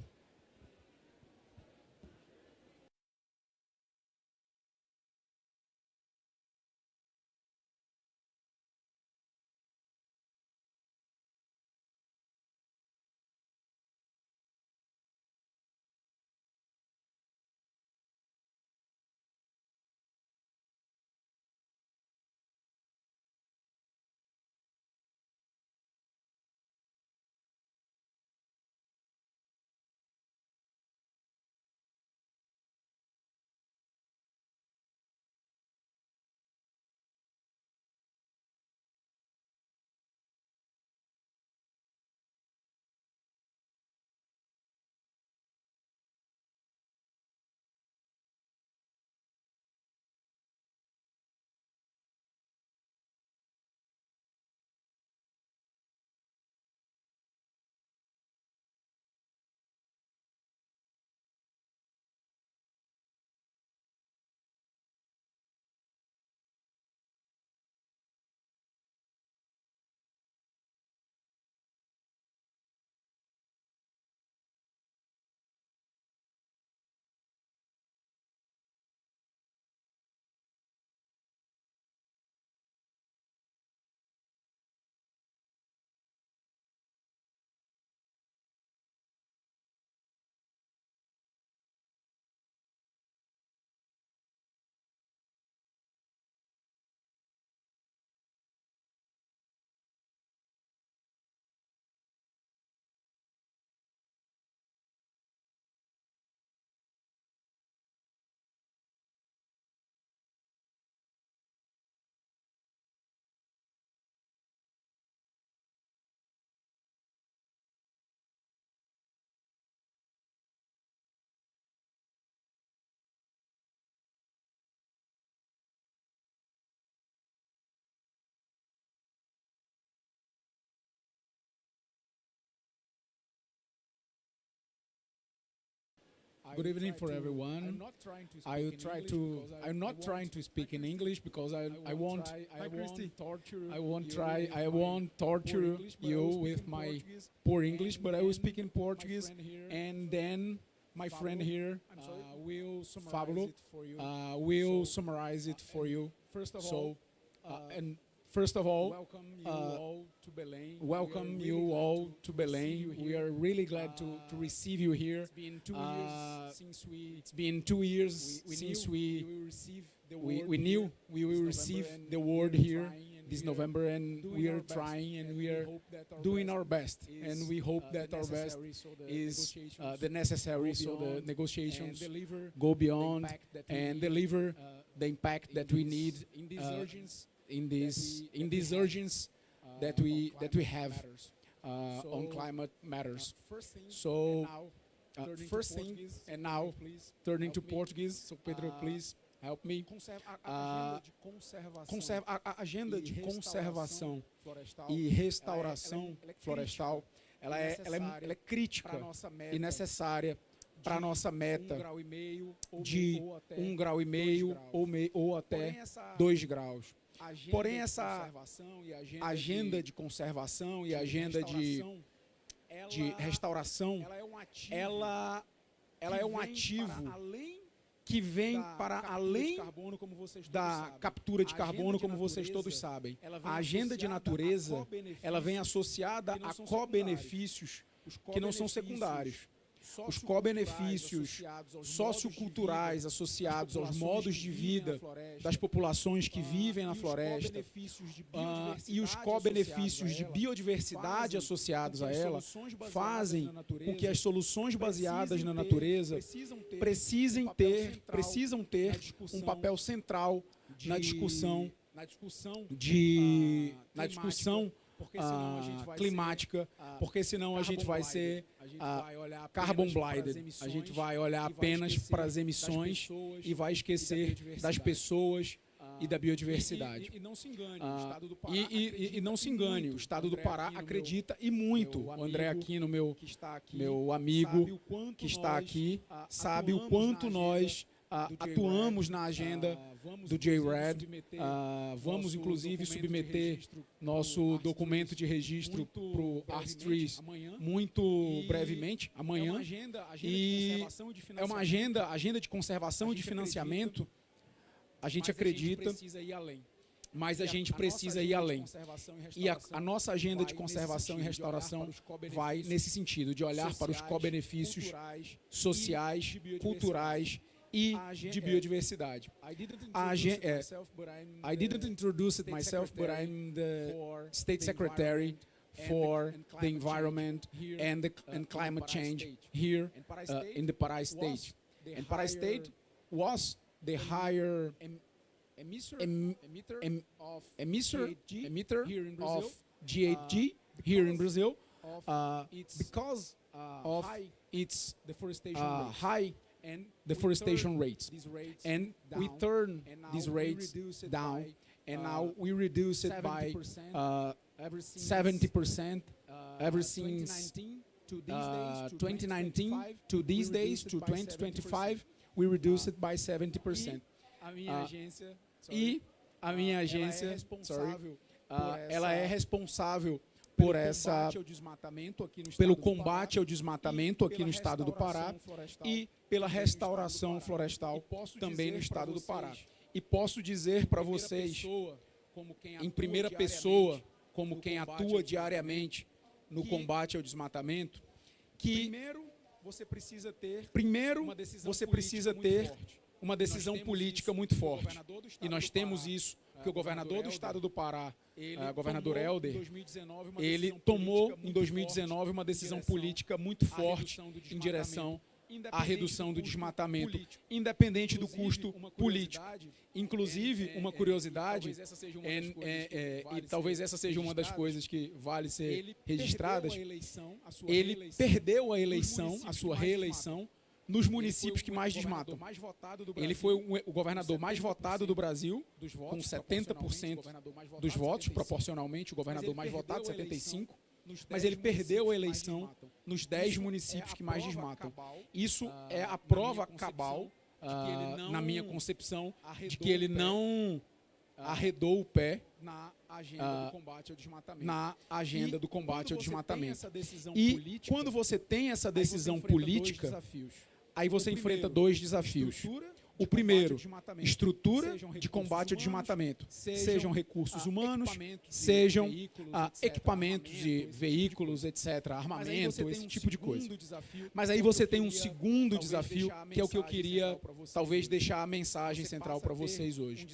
Good evening for everyone. I'm not trying to speak in English because I won't torture you with my poor English, but I will speak in Portuguese, and then my friend here, Pablo, will summarize it for you. First of all, welcome you all to Belém. We are really glad to receive you here. It's been 2 years since we knew we will receive the award here this November, and we are trying and we are doing our best. And we hope that our best is the necessary so the negotiations go beyond and deliver the impact that we need in this urgency that we have on climate matters. So first thing, and now turning to Portuguese, so Pedro, please help me. A agenda de conservação e restauração florestal, ela é crítica e necessária para a nossa meta de 1,5 grau ou até 2 graus. Porém, essa agenda de conservação e agenda de restauração, ela é um ativo que vem para além da captura de carbono, como vocês todos sabem. A agenda de natureza, ela vem associada a co-benefícios que não são secundários. Os co-benefícios socioculturais associados aos modos de vida das populações que vivem na floresta e os co-benefícios de biodiversidade associados a ela fazem com que as soluções baseadas na natureza precisam ter um papel central na discussão climática, porque senão a gente vai ser carbon blinded, a gente vai olhar apenas para as emissões e vai esquecer das pessoas e da biodiversidade. E não se engane, o Estado do Pará acredita e muito. O André Aquino, meu amigo que está aqui, sabe o quanto nós atuamos na agenda do JRED. Vamos, inclusive, submeter nosso documento de registro para o ARS3 muito brevemente, amanhã. E é uma agenda de conservação e de financiamento. A gente acredita, mas a gente precisa ir além. E a nossa agenda de conservação e restauração vai nesse sentido, de olhar para os co-benefícios sociais, culturais e de biodiversidade. I didn't introduce it myself, but I'm the State Secretary for the Environment and Climate Change here in the Pará State. And Pará State was the higher emitter of GHG here in Brazil because of its high deforestation rates. And we turn these rates down, and now we reduce it by 70% ever since 2019 to these days, to 2025, we reduce it by 70%. E a minha agência, ela é responsável por pelo combate ao desmatamento aqui no estado do Pará e pela restauração florestal também no estado do Pará. E posso dizer para vocês, em primeira pessoa, como quem atua diariamente no combate ao desmatamento, que primeiro você precisa ter uma decisão política muito forte. E nós temos isso, que o governador do estado do Pará, governador Helder, ele tomou em 2019 uma decisão política muito forte em direção à redução do desmatamento, independente do custo político. Inclusive, uma curiosidade, e talvez essa seja uma das coisas que vale ser registradas, ele perdeu a eleição, a sua reeleição, nos municípios que mais desmatam. Ele foi o governador mais votado do Brasil, com 70% dos votos, proporcionalmente, o governador mais votado, 75%, mas ele perdeu a eleição nos 10 municípios que mais desmatam. Isso é a prova cabal, na minha concepção, de que ele não arredou o pé na agenda do combate ao desmatamento. E quando você tem essa decisão política, aí você enfrenta dois desafios. O primeiro, estrutura de combate ao desmatamento. Sejam recursos humanos, sejam equipamentos e veículos, etc., armamento, esse tipo de coisa. Mas aí você tem um segundo desafio, que é o que eu queria, talvez, deixar a mensagem central para vocês hoje.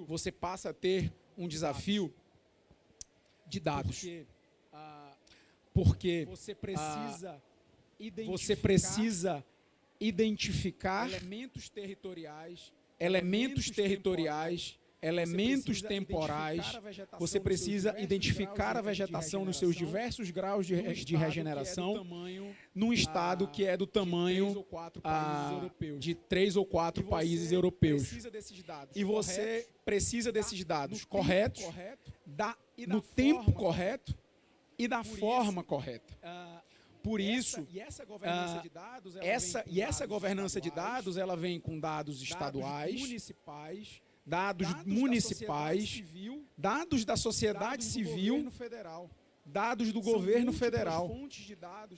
Você passa a ter um desafio de dados. Porque você precisa identificar elementos territoriais, elementos temporais. Você precisa identificar a vegetação nos seus diversos graus de regeneração num estado que é do tamanho de 3 ou 4 países europeus. E você precisa desses dados corretos, no tempo correto e da forma correta. Por isso, essa governança de dados, ela vem com dados estaduais, dados municipais, dados da sociedade civil, dados do governo federal.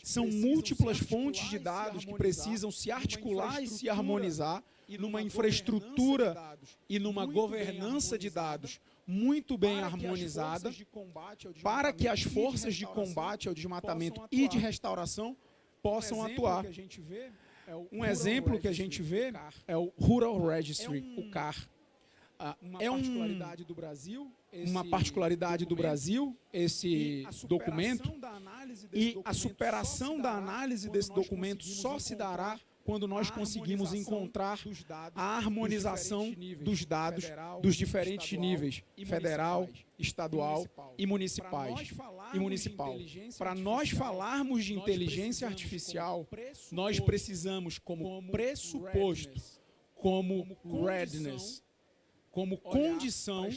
São múltiplas fontes de dados que precisam se articular e se harmonizar numa infraestrutura e numa governança de dados muito bem harmonizada, para que as forças de combate ao desmatamento e de restauração possam atuar. Um exemplo que a gente vê é o Rural Registry, o CAR. É uma particularidade do Brasil, esse documento, e a superação da análise desse documento só se dará quando nós conseguimos encontrar a harmonização dos dados dos diferentes níveis, federal, estadual e municipais. Para nós falarmos de inteligência artificial, nós precisamos, como pressuposto, como readiness, como condição,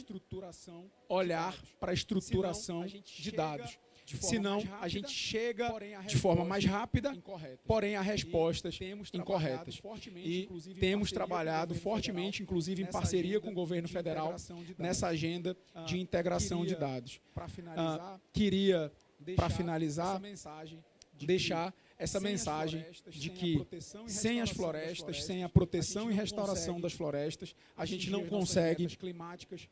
olhar para a estruturação de dados. senão a gente chega de forma mais rápida, porém a respostas incorretas. E temos trabalhado fortemente, inclusive em parceria com o governo federal, nessa agenda de integração de dados. Queria, para finalizar, deixar essa mensagem de que sem as florestas, sem a proteção e restauração das florestas, a gente não consegue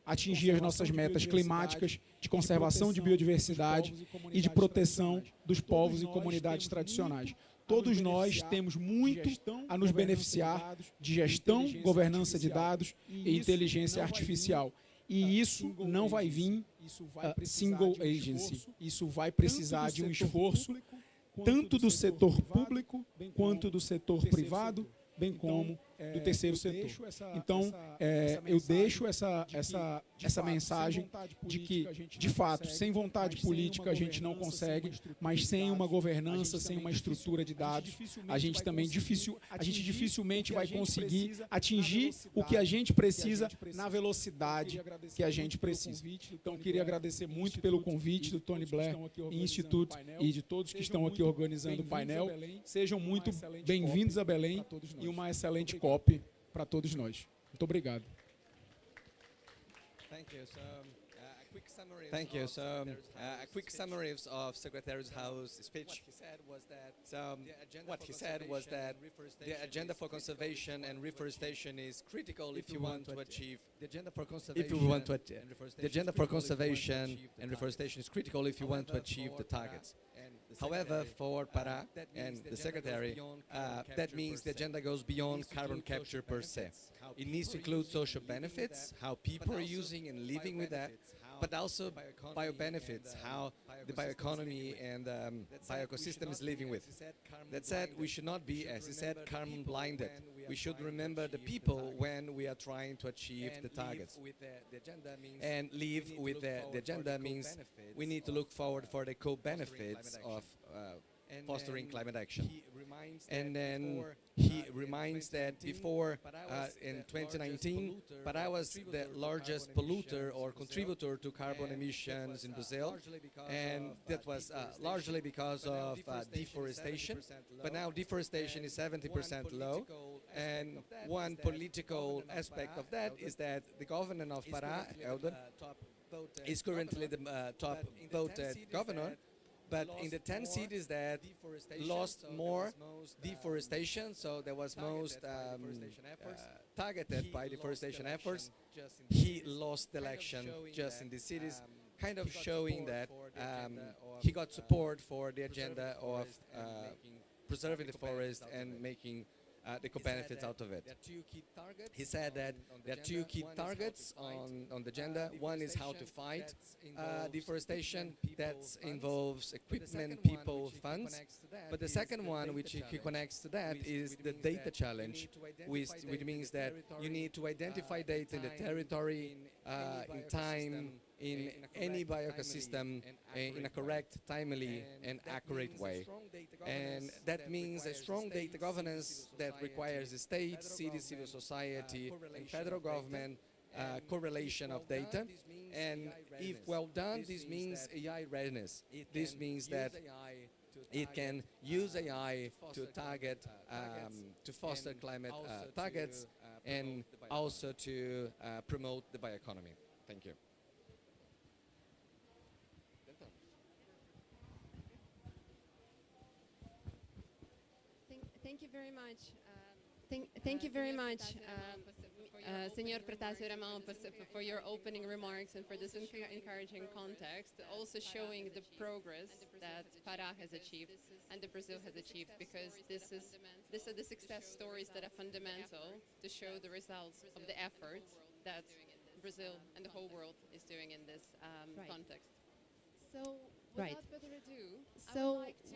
atingir as nossas metas climáticas de conservação de biodiversidade e de proteção dos povos e comunidades tradicionais. Todos nós temos muito a nos beneficiar de gestão, governança de dados e inteligência artificial. E isso não vai vir single agency. Isso vai precisar de um esforço tanto do setor público quanto do setor privado, bem como do terceiro setor. Então, eu deixo essa mensagem de que, de fato, sem vontade política a gente não consegue, mas sem uma governança, sem uma estrutura de dados, a gente dificilmente vai conseguir atingir o que a gente precisa na velocidade que a gente precisa. Então, queria agradecer muito pelo convite do Tony Blair Institute e de todos que estão aqui organizando o painel. Sejam muito bem-vindos a Belém e uma excelente COP para todos nós. Muito obrigado. Thank you. So, a quick summary of Secretary House's speech. What he said was that the agenda for conservation and reforestation is critical if you want to achieve. The agenda for conservation and reforestation is critical if you want to achieve the targets. However, for Pará and the Secretary, that means the agenda goes beyond carbon capture per se. It needs to include social benefits, how people are using and living with that, but also bio-benefits, how the bioeconomy and bioecosystem is living with. That said, we should not be, as he said, carbon-blinded. We should remember the people when we are trying to achieve the targets. And live with the agenda means we need to look forward for the co-benefits of fostering climate action. And then he reminds that before, in 2019, Pará was the largest polluter or contributor to carbon emissions in Brazil, and that was largely because of deforestation. But now deforestation is 70% low, and one political aspect of that is that the governor of Pará, Eldon, is currently the top voted governor. But in the 10 cities that lost more deforestation, so there was most targeted by deforestation efforts, he lost the election just in these cities, kind of showing that he got support for the agenda of preserving the forest and making the co-benefits out of it. He said that there are two key targets on the agenda. One is how to fight deforestation. That involves equipment, people, funds. But the second one, which he connects to that, is the data challenge, which means that you need to identify data in the territory, in time, in any bioecosystem, in a correct, timely, and accurate way. And that means a strong data governance that requires the state, city, civil society, and federal government correlation of data. And if well done, this means AI readiness. This means that it can use AI to target, to foster climate targets, and also to promote the bioeconomy. Thank you. Thank you very much. Thank you very much, Senor Pretacio Ramon, for your opening remarks and for this encouraging context, also showing the progress that Pará has achieved and that Brazil has achieved, because these are the success stories that are fundamental to show the results of the efforts that Brazil and the whole world is doing in this context. So,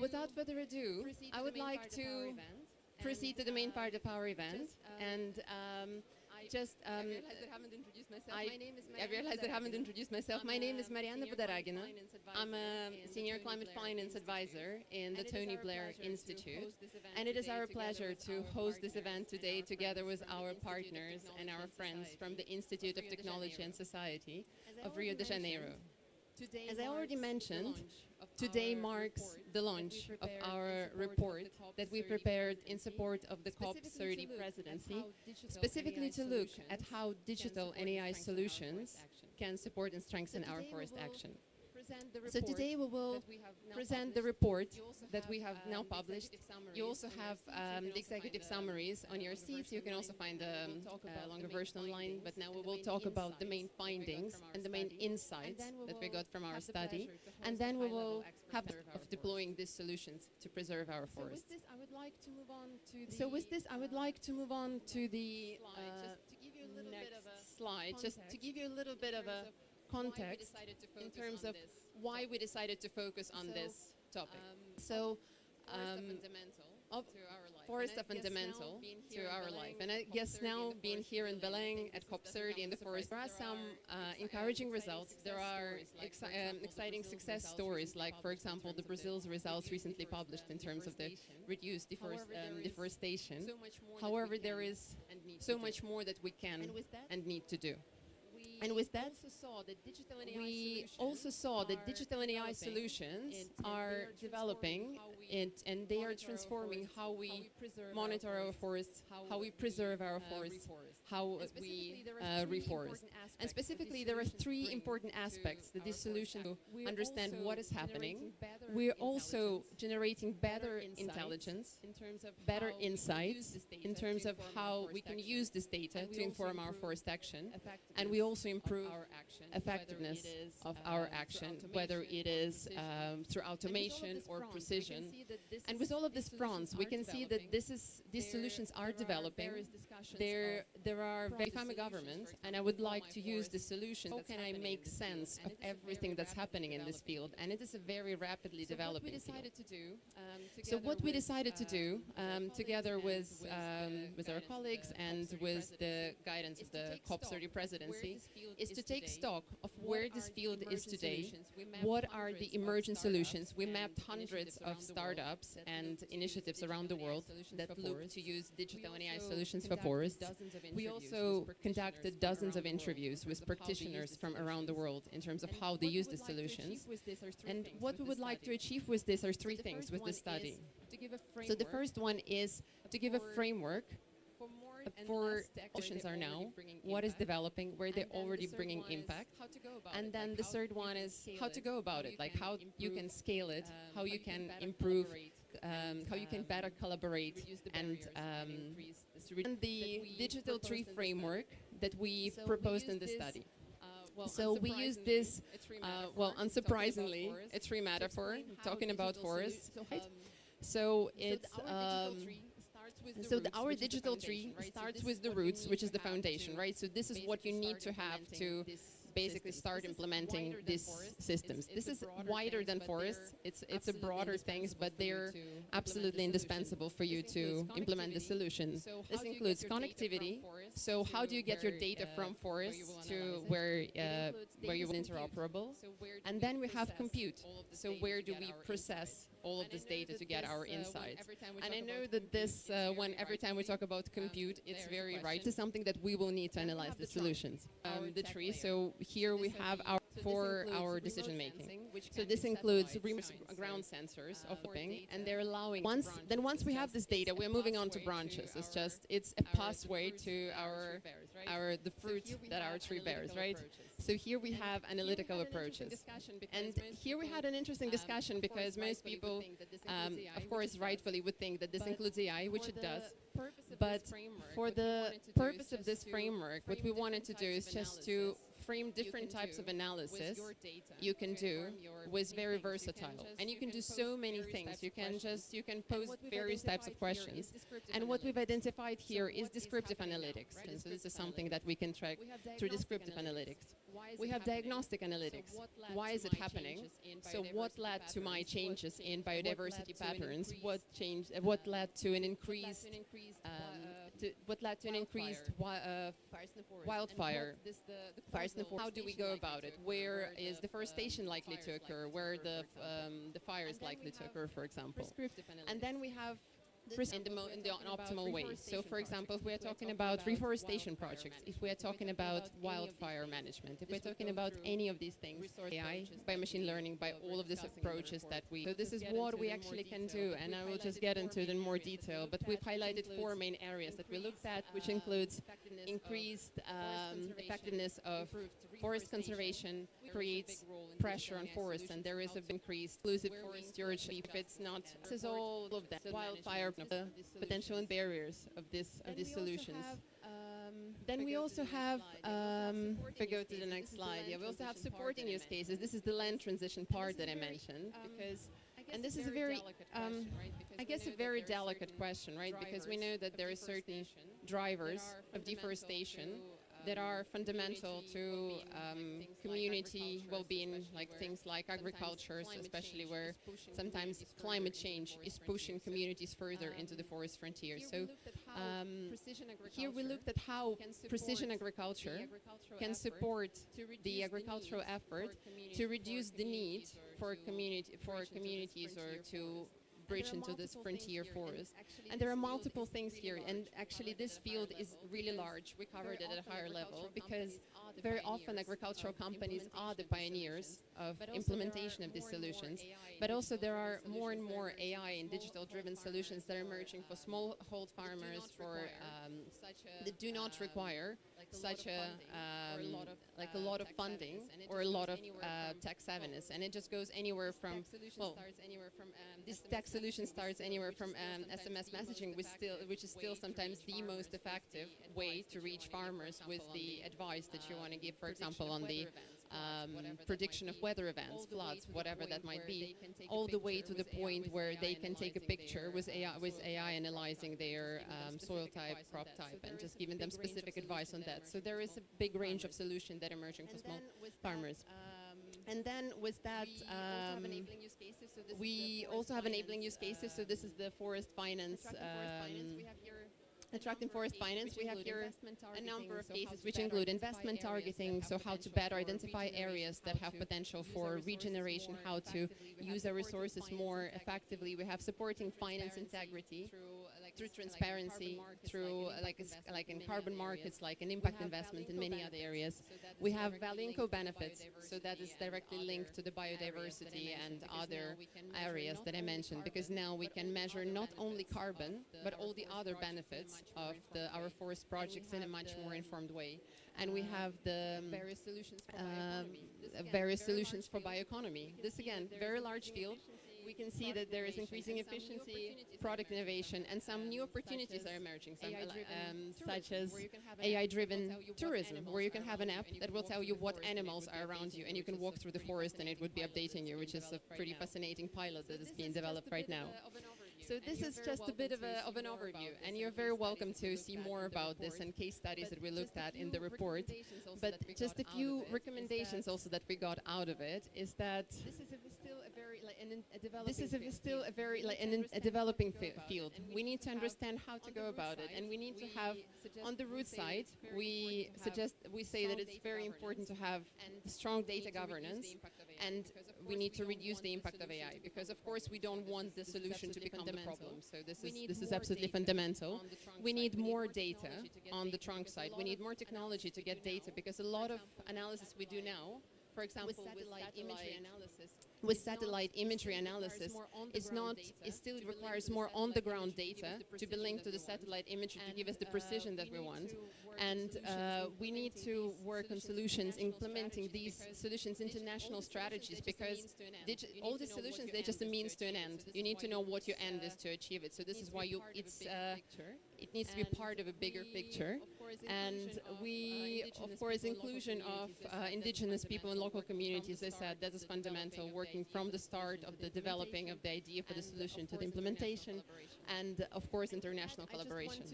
without further ado, I would like to proceed to the main part of our event. And I realized that I haven't introduced myself. My name is Mariana Budaragina. I'm a senior climate finance advisor in the Tony Blair Institute. And it is our pleasure to host this event today together with our partners and our friends from the Institute of Technology and Society of Rio de Janeiro. As I already mentioned, today marks the launch of our report that we prepared in support of the COP30 presidency, specifically to look at how digital and AI solutions can support and strengthen our forest action. So today we will present the report that we have now published. You also have the executive summaries on your seats. You can also find a longer version online, but now we will talk about the main findings and the main insights that we got from our study. And then we will have of deploying these solutions to preserve our forests. So with this, I would like to move on to the next slide, just to give you a little bit of a context in terms of why we decided to focus on this topic. Forests are fundamental to our life. And I guess now, being here in Belém at COP30 in the forest, there are some encouraging results. There are exciting success stories, like, for example, the Brazil's results recently published in terms of the reduced deforestation. However, there is so much more that we can and need to do. And with that, we also saw that digital and AI solutions are developing and they are transforming how we monitor our forests, how we preserve our forests, how we reforest. And specifically, there are three important aspects that this solution to understand what is happening. We're also generating better intelligence, better insights in terms of how we can use this data to inform our forest action. And we also improve effectiveness of our action, whether it is through automation or precision. And with all of these fronts, we can see that these solutions are developing. If I'm a government and I would like to use the solution, how can I make sense of everything that's happening in this field? And it is a very rapidly developing field. So what we decided to do, together with our colleagues and with the guidance of the COP30 presidency, is to take stock of where this field is today, what are the emergent solutions. We mapped hundreds of startups and initiatives around the world that look to use digital and AI solutions for forests. We also conducted dozens of interviews with practitioners from around the world in terms of how they use the solutions. And what we would like to achieve with this are three things with the study. So the first one is to give a framework for solutions are now, what is developing, where they're already bringing impact. And then the third one is how to go about it, like how you can scale it, how you can improve, how you can better collaborate, and the digital tree framework that we proposed in the study. So we use this, unsurprisingly, a tree metaphor, talking about forests. So it's our digital tree starts with the roots, which is the foundation, right? So this is what you need to have to basically start implementing these systems. This is wider than forests. It's a broader things, but they're absolutely indispensable for you to implement the solution. This includes connectivity. So how do you get your data from forests to where you want interoperable? And then we have compute. So where do we process all of this data to get our insights? And I know that this, every time we talk about compute, it's very right. This is something that we will need to analyze the solutions. The tree, so here we have our decision making. So this includes ground sensors of mapping, and they're allowing, once we have this data, we're moving on to branches. It's a pathway to the fruit that our tree bears, right? So here we have analytical approaches. And here we had an interesting discussion because most people, of course, rightfully would think that this includes AI, which it does. But for the purpose of this framework, what we wanted to do is just to frame different types of analysis you can do was very versatile. And you can do so many things. You can pose various types of questions. And what we've identified here is descriptive analytics. And so this is something that we can track through descriptive analytics. We have diagnostic analytics. Why is it happening? So what led to my changes in biodiversity patterns? What led to an increased wildfire? How do we go about it? Where is deforestation likely to occur? Where the fire is likely to occur, for example? And then we have in the optimal way. So, for example, if we are talking about reforestation projects, if we are talking about wildfire management, if we're talking about any of these things, AI, by machine learning, by all of these approaches that we... So this is what we actually can do, and I will just get into it in more detail, but we've highlighted 4 main areas that we looked at, which includes increased effectiveness of forest conservation, creates pressure on forests, and there is an increased exclusive forest stewardship. If it's not, this is all of that. Wildfire, the potential and barriers of these solutions. Then we also have, if I go to the next slide, yeah, we also have supporting use cases. This is the land transition part that I mentioned, because, and this is a very, I guess, a very delicate question, right? Because we know that there are certain drivers of deforestation that are fundamental to community well-being, like things like agriculture, especially where sometimes climate change is pushing communities further into the forest frontier. So here we looked at how precision agriculture can support the agricultural effort to reduce the need for communities or to bridge into this frontier forest. And there are multiple things here, and actually this field is really large. We covered it at a higher level because very often agricultural companies are the pioneers of implementation of these solutions, but also there are more and more AI and digital driven solutions that are emerging for smallhold farmers that do not require such a lot of funding or a lot of tech savviness, and it just goes anywhere from this tech solution starts anywhere from SMS messaging, which is still sometimes the most effective way to reach farmers with the advice that you want to give, for example, on the prediction of weather events, floods, whatever that might be, all the way to the point where they can take a picture with AI analyzing their soil type, crop type, and just giving them specific advice on that. So there is a big range of solutions that are emerging for small farmers. And then with that, we also have enabling use cases. So this is the forest finance. Attracting forest finance, we have here a number of cases which include investment targeting, so how to better identify areas that have potential for regeneration, how to use our resources more effectively. We have supporting finance integrity through transparency, through like in carbon markets, like in impact investment in many other areas. We have value and co-benefits, so that is directly linked to the biodiversity and other areas that I mentioned, because now we can measure not only carbon, but all the other benefits of our forest projects in a much more informed way. And we have the various solutions for bioeconomy. This, again, very large field. We can see that there is increasing efficiency, product innovation, and some new opportunities are emerging, such as AI-driven tourism, where you can have an app that will tell you what animals are around you, and you can walk through the forest and it would be updating you, which is a pretty fascinating pilot that is being developed right now. So this is just a bit of an overview, and you're very welcome to see more about this and case studies that we looked at in the report. But just a few recommendations also that we got out of it is that this is still a very developing field. We need to understand how to go about it, and we need to have on the root side. We say that it's very important to have strong data governance, and we need to reduce the impact of AI, because of course we don't want the solution to become the problem. So this is absolutely fundamental. We need more data on the trunk side. We need more technology to get data, because a lot of analysis we do now, for example, with satellite imagery analysis, it still requires more on-the-ground data to be linked to the satellite imagery to give us the precision that we want. And we need to work on solutions, implementing these solutions into national strategies, because all these solutions, they're just a means to an end. You need to know what your end is to achieve it. So this is why it needs to be part of a bigger picture. And of course, inclusion of indigenous people and local communities, as I said, that is fundamental, working from the start of the developing of the idea for the solution to the implementation, and of course, international collaboration.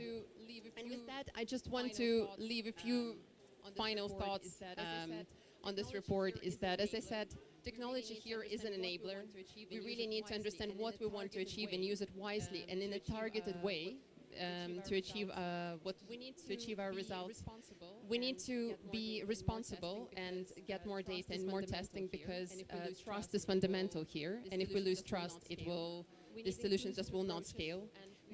And with that, I just want to leave a few final thoughts on this report, is that, as I said, technology here is an enabler. We really need to understand what we want to achieve and use it wisely and in a targeted way. To achieve our results, we need to be responsible and get more data and more testing, because trust is fundamental here. And if we lose trust, these solutions just will not scale.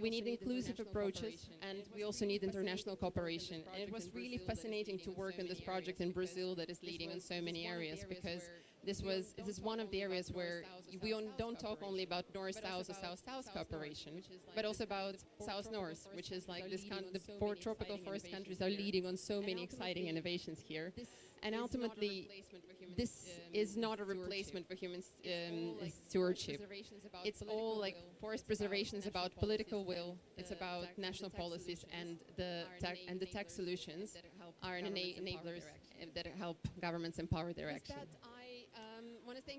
we need inclusive approaches, and we also need international cooperation. And it was really fascinating to work on this project in Brazil that is leading in so many areas, because this is one of the areas where we don't talk only about north-south or south-south cooperation, but also about south-north, which is like this the 4 tropical forest countries are leading on so many exciting innovations here. And ultimately, this is not a replacement for human stewardship. It's all like forest preservation is about political will. It's about national policies, and the tech solutions are enablers that help governments empower their action.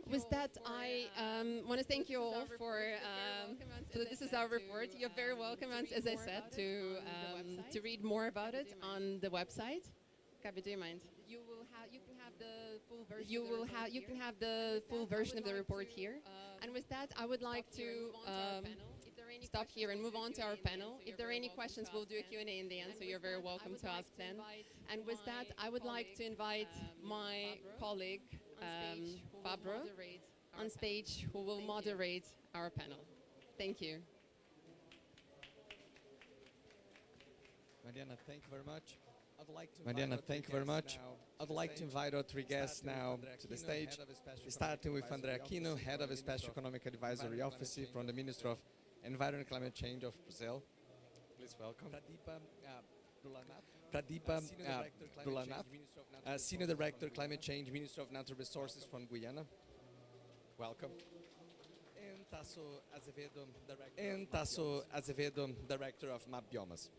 With that, I want to thank you all for. So this is our report. You're very welcome, as I said, to read more about it on the website. Gabi, do you mind? You can have the full version. You can have the full version of the report here. And with that, I would like to stop here and move on to our panel. If there are any questions, we'll do a Q&A in the end, so you're very welcome to ask then. And with that, I would like to invite my colleague, Fabro, on stage, who will moderate our panel. Thank you. Mariana, thank you very much. Mariana, thank you very much. I'd like to invite our 3 guests now to the stage, starting with André Aquino, Head of the Special Economic Advisory Office from the Ministry of Environment and Climate Change of Brazil. Please welcome. Pradeepa Dulanath, Senior Director, Climate Change, Ministry of Natural Resources from Guyana. Welcome. And Tasso Azevedo, Director of MAP Biomas.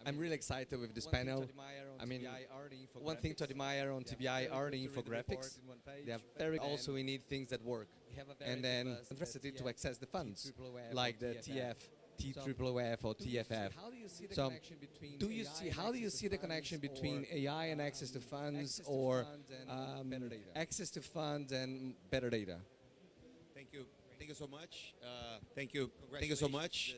I'm really excited with this panel. I mean, one thing to admire on TBI are the infographics. They are very also we need things that work. And then university to access the funds, like the TFF or TFF. So, how do you see the connection between AI and access to funds, or access to funds and better data? Thank you. Thank you so much. Thank you so much.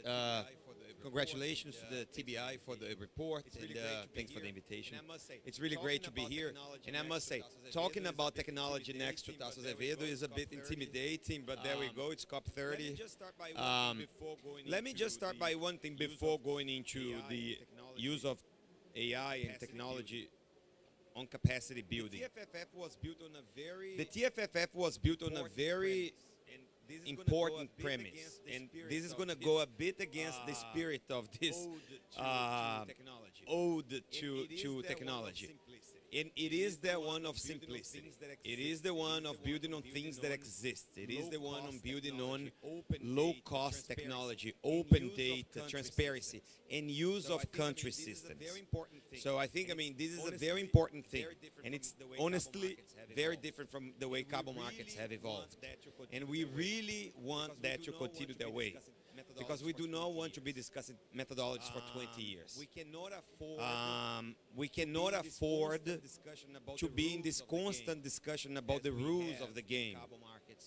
Congratulations to the TBI for the report, and thanks for the invitation. It's really great to be here. And I must say, talking about technology next to Tasso Azevedo is a bit intimidating, but there we go, it's COP30. Let me just start by one thing before going into the use of AI and technology on capacity building. The TFF was built on a very important premise, and this is going to go a bit against the spirit of this ode to technology. And it is the one of simplicity. It is the one of building on things that exist. It is the one on building on low-cost technology, open data, transparency, and use of country systems. So I think, this is a very important thing. And it's honestly very different from the way carbon markets have evolved. And we really want that to continue that way, because we do not want to be discussing methodologies for 20 years. We cannot afford to be in this constant discussion about the rules of the game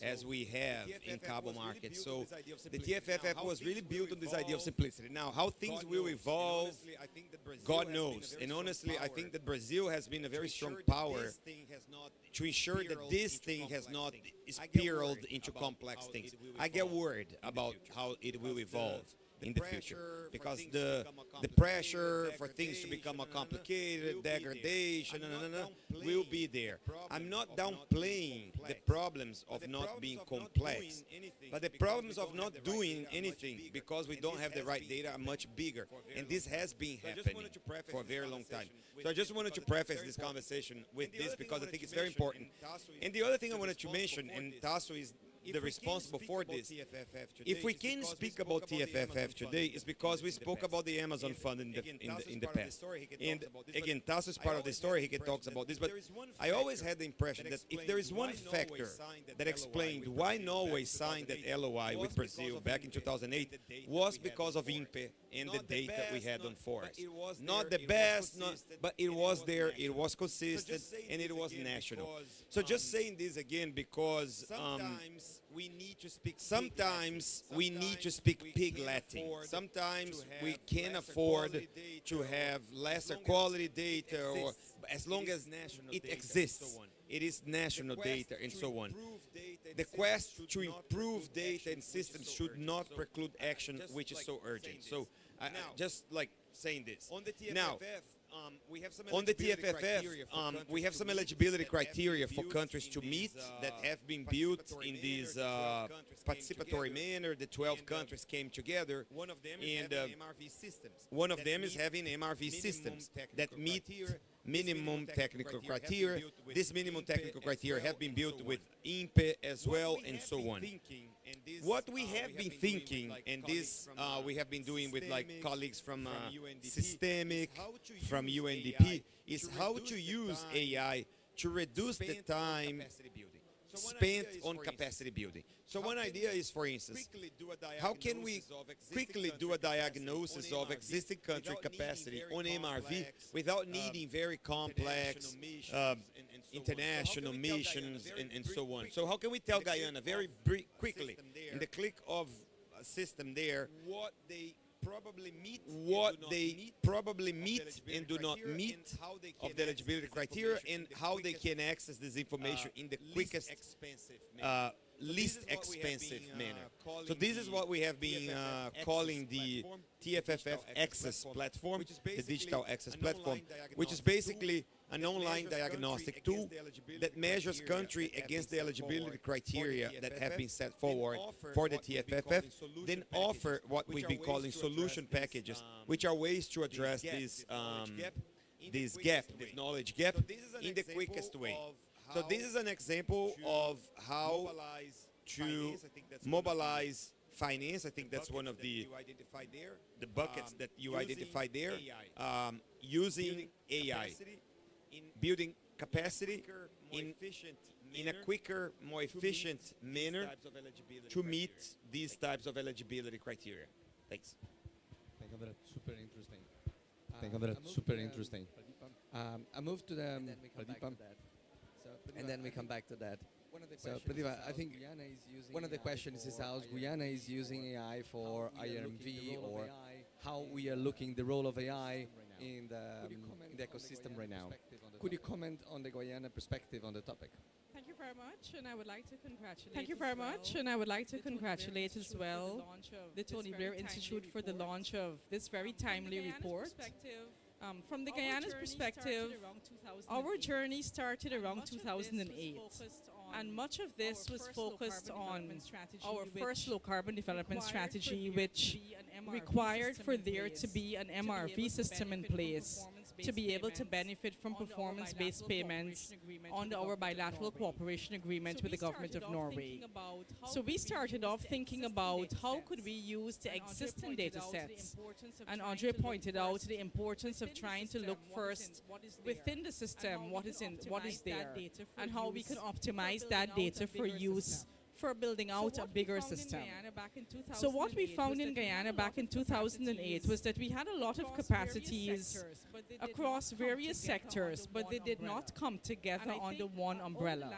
as we have in carbon markets. So the TFF was really built on this idea of simplicity. Now, how things will evolve, God knows. And honestly, I think that Brazil has been a very strong power to ensure that this thing has not spiraled into complex things. I get worried about how it will evolve in the future, because the pressure for things to become more complicated, degradation, will be there. I'm not downplaying the problems of not being complex, but the problems of not doing anything because we don't have the right data are much bigger, and this has been happening for a very long time. So I just wanted to preface this conversation with this, because I think it's very important. And the other thing I wanted to mention, and Tasso is the responsible for this. If we can speak about TFF today, it's because we spoke about the Amazon Fund in the past. And again, Tasso is part of the story, he can talk about this, but I always had the impression that if there is one factor that explained why Norway signed that LOI with Brazil back in 2008, was because of INPE and the data we had on forests. Not the best, but it was there, it was consistent, and it was national. So just saying this again, because Sometimes we need to speak pig Latin. Sometimes we can afford to have lesser quality data, or as long as it exists. It is national data and so on. The quest to improve data and systems should not preclude action, which is so urgent. So, just like saying this. Now, on the TFFF, we have some eligibility criteria for countries to meet that have been built in this participatory manner. The 12 countries came together, and one of them is having MRV systems that meet minimum technical criteria. This minimum technical criteria have been built with INPE as well, and so on. What we have been thinking, and this we have been doing with like colleagues from Systemic, from UNDP, is how to use AI to reduce the time spent on capacity building. So one idea is, for instance, how can we quickly do a diagnosis of existing country capacity on MRV without needing very complex international missions and so on? So how can we tell Guyana very quickly, in the click of a system there, what they probably meet and do not meet of the eligibility criteria, and how they can access this information in the quickest, least expensive manner. So this is what we have been calling the TFFF Access Platform, the Digital Access Platform, which is basically an online diagnostic tool that measures country against the eligibility criteria that have been set forward for the TFFF, then offer what we've been calling solution packages, which are ways to address this gap, this knowledge gap, in the quickest way. So this is an example of how to mobilize finance. I think that's one of the buckets that you identified there, using AI. Building capacity in a quicker, more efficient manner to meet these types of eligibility criteria. Thanks. Thank you very much. Super interesting. Thank you very much. Super interesting. I moved to the and then we come back to that. So, Pratibha, I think one of the questions is how Guyana is using AI for IRMV, or how we are looking the role of AI in the ecosystem right now. Could you comment on the Guyana perspective on the topic? Thank you very much, and I would like to congratulate. Thank you very much, and I would like to congratulate as well the Tony Blair Institute for the launch of this very timely report. From the Guyana's perspective, our journey started around 2008. And much of this was focused on our first low-carbon development strategy, which required for there to be an MRV system in place to be able to benefit from performance-based payments under our bilateral cooperation agreement with the government of Norway. So we started off thinking about how could we use the existing data sets. And Andre pointed out the importance of trying to look first within the system what is there, and how we can optimize that data for use for building out a bigger system. So what we found in Guyana back in 2008 was that we had a lot of capacities across various sectors, but they did not come together under one umbrella.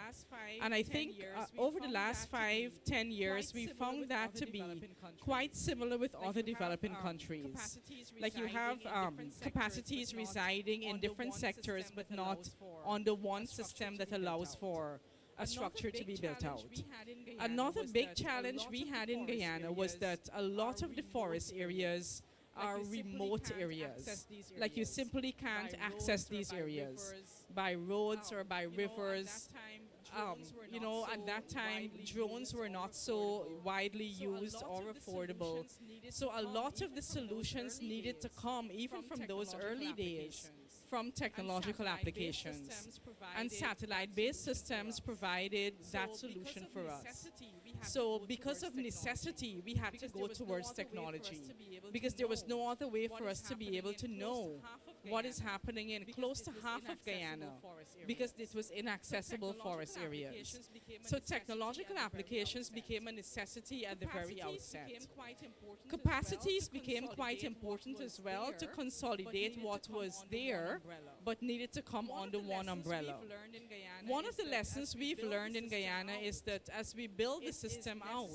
And I think over the last 5-10 years, we found that to be quite similar with other developing countries. Like you have capacities residing in different sectors, but not under one system that allows for a structure to be built out. Another big challenge we had in Guyana was that a lot of the forest areas are remote areas. Like you simply can't access these areas by roads or by rivers. You know, at that time, drones were not so widely used or affordable. So a lot of the solutions needed to come, even from those early days, from technological applications. And satellite-based systems provided that solution for us. So because of necessity, we had to go towards technology, because there was no other way for us to be able to know what is happening in close to half of Guyana, because it was inaccessible forest areas. So technological applications became a necessity at the very outset. Capacities became quite important as well to consolidate what was there, but needed to come under one umbrella. One of the lessons we've learned in Guyana is that as we build the system out,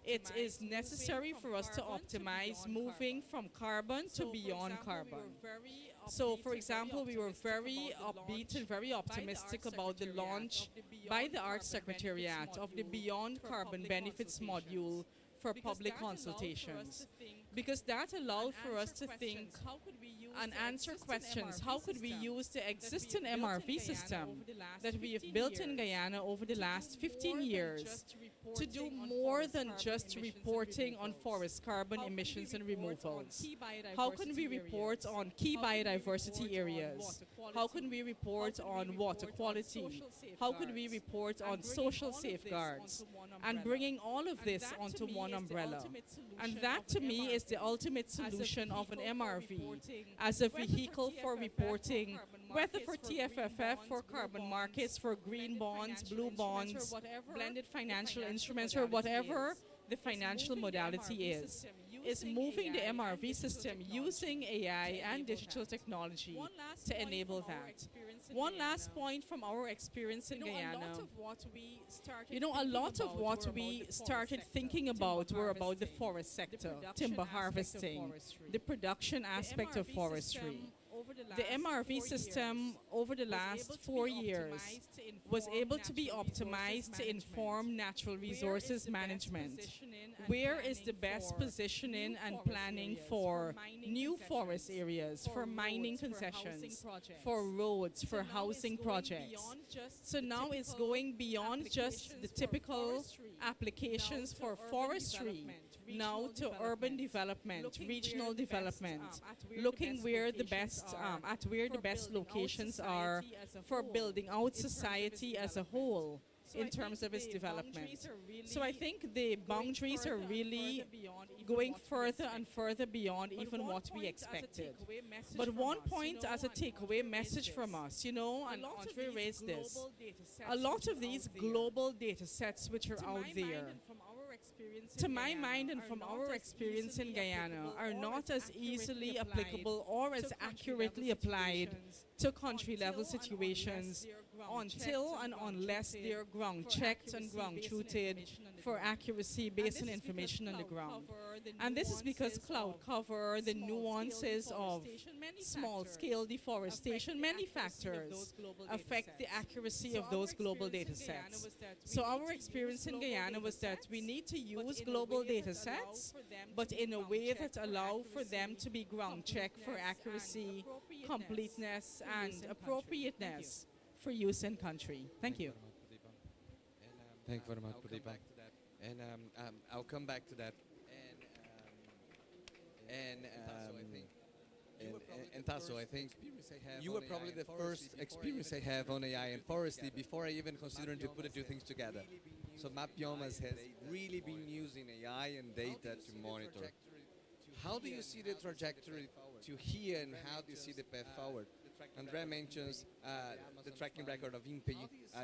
it is necessary for us to optimize moving from carbon to beyond carbon. So, for example, we were very upbeat and very optimistic about the launch by the Arts Secretariat of the Beyond Carbon Benefits module for public consultations, because that allowed for us to think and answer questions. How could we use the existing MRV system that we have built in Guyana over the last 15 years to do more than just reporting on forest carbon emissions and removals? How can we report on key biodiversity areas? How can we report on water quality? How could we report on social safeguards? And bringing all of this onto one umbrella. And that, to me, is the ultimate solution of an MRV as a vehicle for reporting, whether for TFFF, for carbon markets, for green bonds, blue bonds, blended financial instruments, or whatever the financial modality is moving the MRV system using AI and digital technology to enable that. One last point from our experience in Guyana. A lot of what we started thinking about were about the forest sector, timber harvesting, the production aspect of forestry. The MRV system over the last 4 years was able to be optimized to inform natural resources management. Where is the best positioning and planning for new forest areas, for mining concessions, for roads, for housing projects? So now it's going beyond just the typical applications for forestry, now to urban development, regional development, looking where the best locations are for building out society as a whole in terms of its development. So I think the boundaries are really going further and further beyond even what we expected. But one point as a takeaway message from us, and Andre raised this, a lot of these global data sets which are out there, to my mind and from our experience in Guyana, are not as easily applicable or as accurately applied to country-level situations until and unless they're ground-checked and ground-truthed for accuracy based on information on the ground. And this is because cloud cover, the nuances of small-scale deforestation, many factors affect the accuracy of those global data sets. So our experience in Guyana was that we need to use global data sets, but in a way that allow for them to be ground-checked for accuracy, completeness, and appropriateness for use in country. Thank you. Thank you very much, Pradeepa. And I'll come back to that. And Tasso, I think you were probably the first experience I have on AI and forestry before I even considered to put the two things together. So Map Biomas has really been using AI and data to monitor. How do you see the trajectory to here, and how do you see the path forward? Andrea mentions the tracking record of INPE,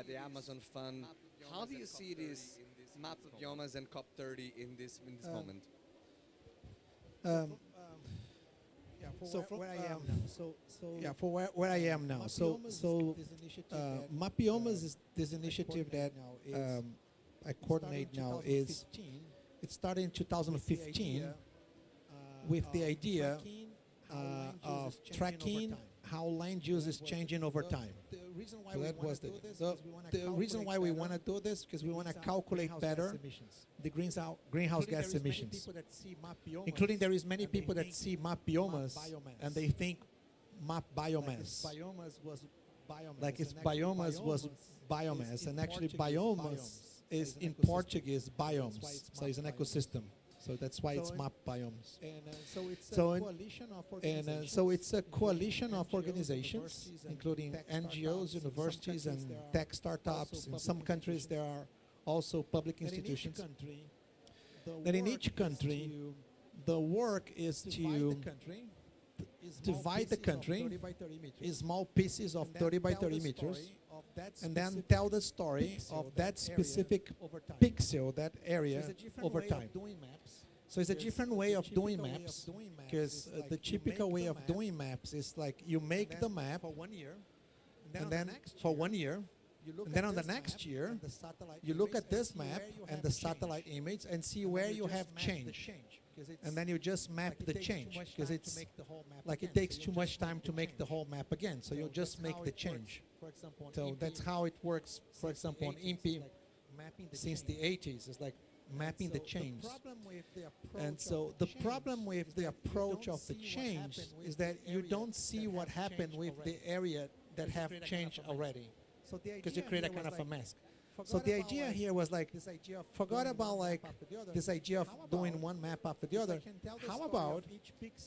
the Amazon Fund. How do you see this Map Biomas and COP30 in this moment? Where I am now. Map Biomas is this initiative that I coordinate now. It started in 2015 with the idea of tracking how land use is changing over time. So that was the reason why we want to do this, because we want to calculate better the greenhouse gas emissions. Including there is many people that see map biomas and they think map biomass. Like it's biomas was biomass, and actually biomas is in Portuguese biomes, so it's an ecosystem. So that's why it's map biomes. So it's a coalition of organizations, including NGOs, universities, and tech startups. In some countries, there are also public institutions. That in each country, the work is to divide the country in small pieces of 30 by 30 meters, and then tell the story of that specific pixel, that area, over time. So it's a different way of doing maps, because the typical way of doing maps is like you make the map for 1 year, and then for 1 year, and then on the next year, you look at this map and the satellite image and see where you have change. And then you just map the change, because it's like it takes too much time to make the whole map again. So you just make the change. So that's how it works, for example, on INPE since the 80s. It's like mapping the change. And so the problem with the approach of the change is that you don't see what happened with the area that have changed already, because you create a kind of a mask. So the idea here was like, forgot about like this idea of doing one map after the other. How about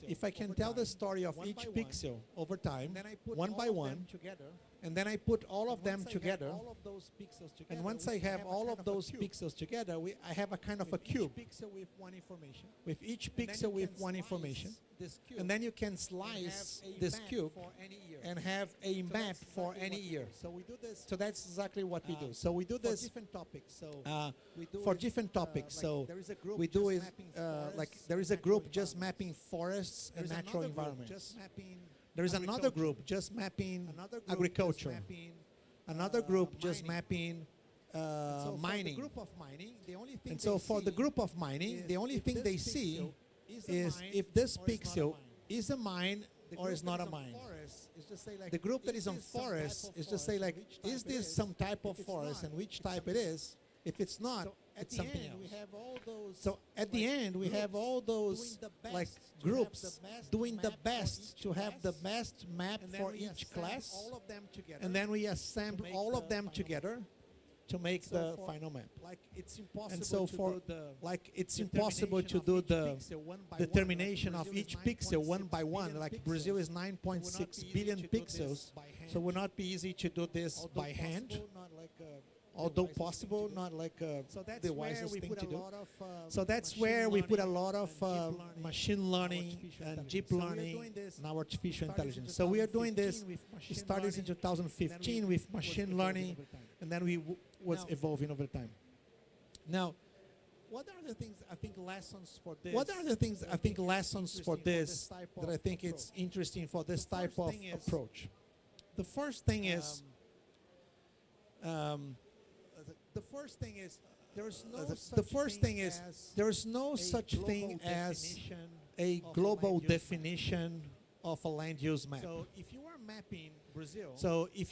if I can tell the story of each pixel over time, one by one, and then I put all of them together, and once I have all of those pixels together, I have a kind of a cube with each pixel with one information, and then you can slice this cube and have a map for any year. So that's exactly what we do. So we do this for different topics. For different topics. So we do is like there is a group just mapping forests and natural environments. There is another group just mapping agriculture. Another group just mapping mining. And so for the group of mining, the only thing they see is if this pixel is a mine or is not a mine. The group that is on forest is just say like, is this some type of forest and which type it is? If it's not, it's something else. So at the end, we have all those like groups doing the best to have the best map for each class, and then we assemble all of them together to make the final map. And so for like it's impossible to do the determination of each pixel one by one. Like Brazil is 9.6 billion pixels, so it would not be easy to do this by hand. Although possible, not like the wisest thing to do. So that's where we put a lot of machine learning and deep learning and artificial intelligence. So we are doing this. We started in 2015 with machine learning, and then we was evolving over time. Now, what are the things I think lessons for this? What are the things I think lessons for this that I think it's interesting for this type of approach? The first thing is. The first thing is there's no such thing as a global definition of a land use map. So if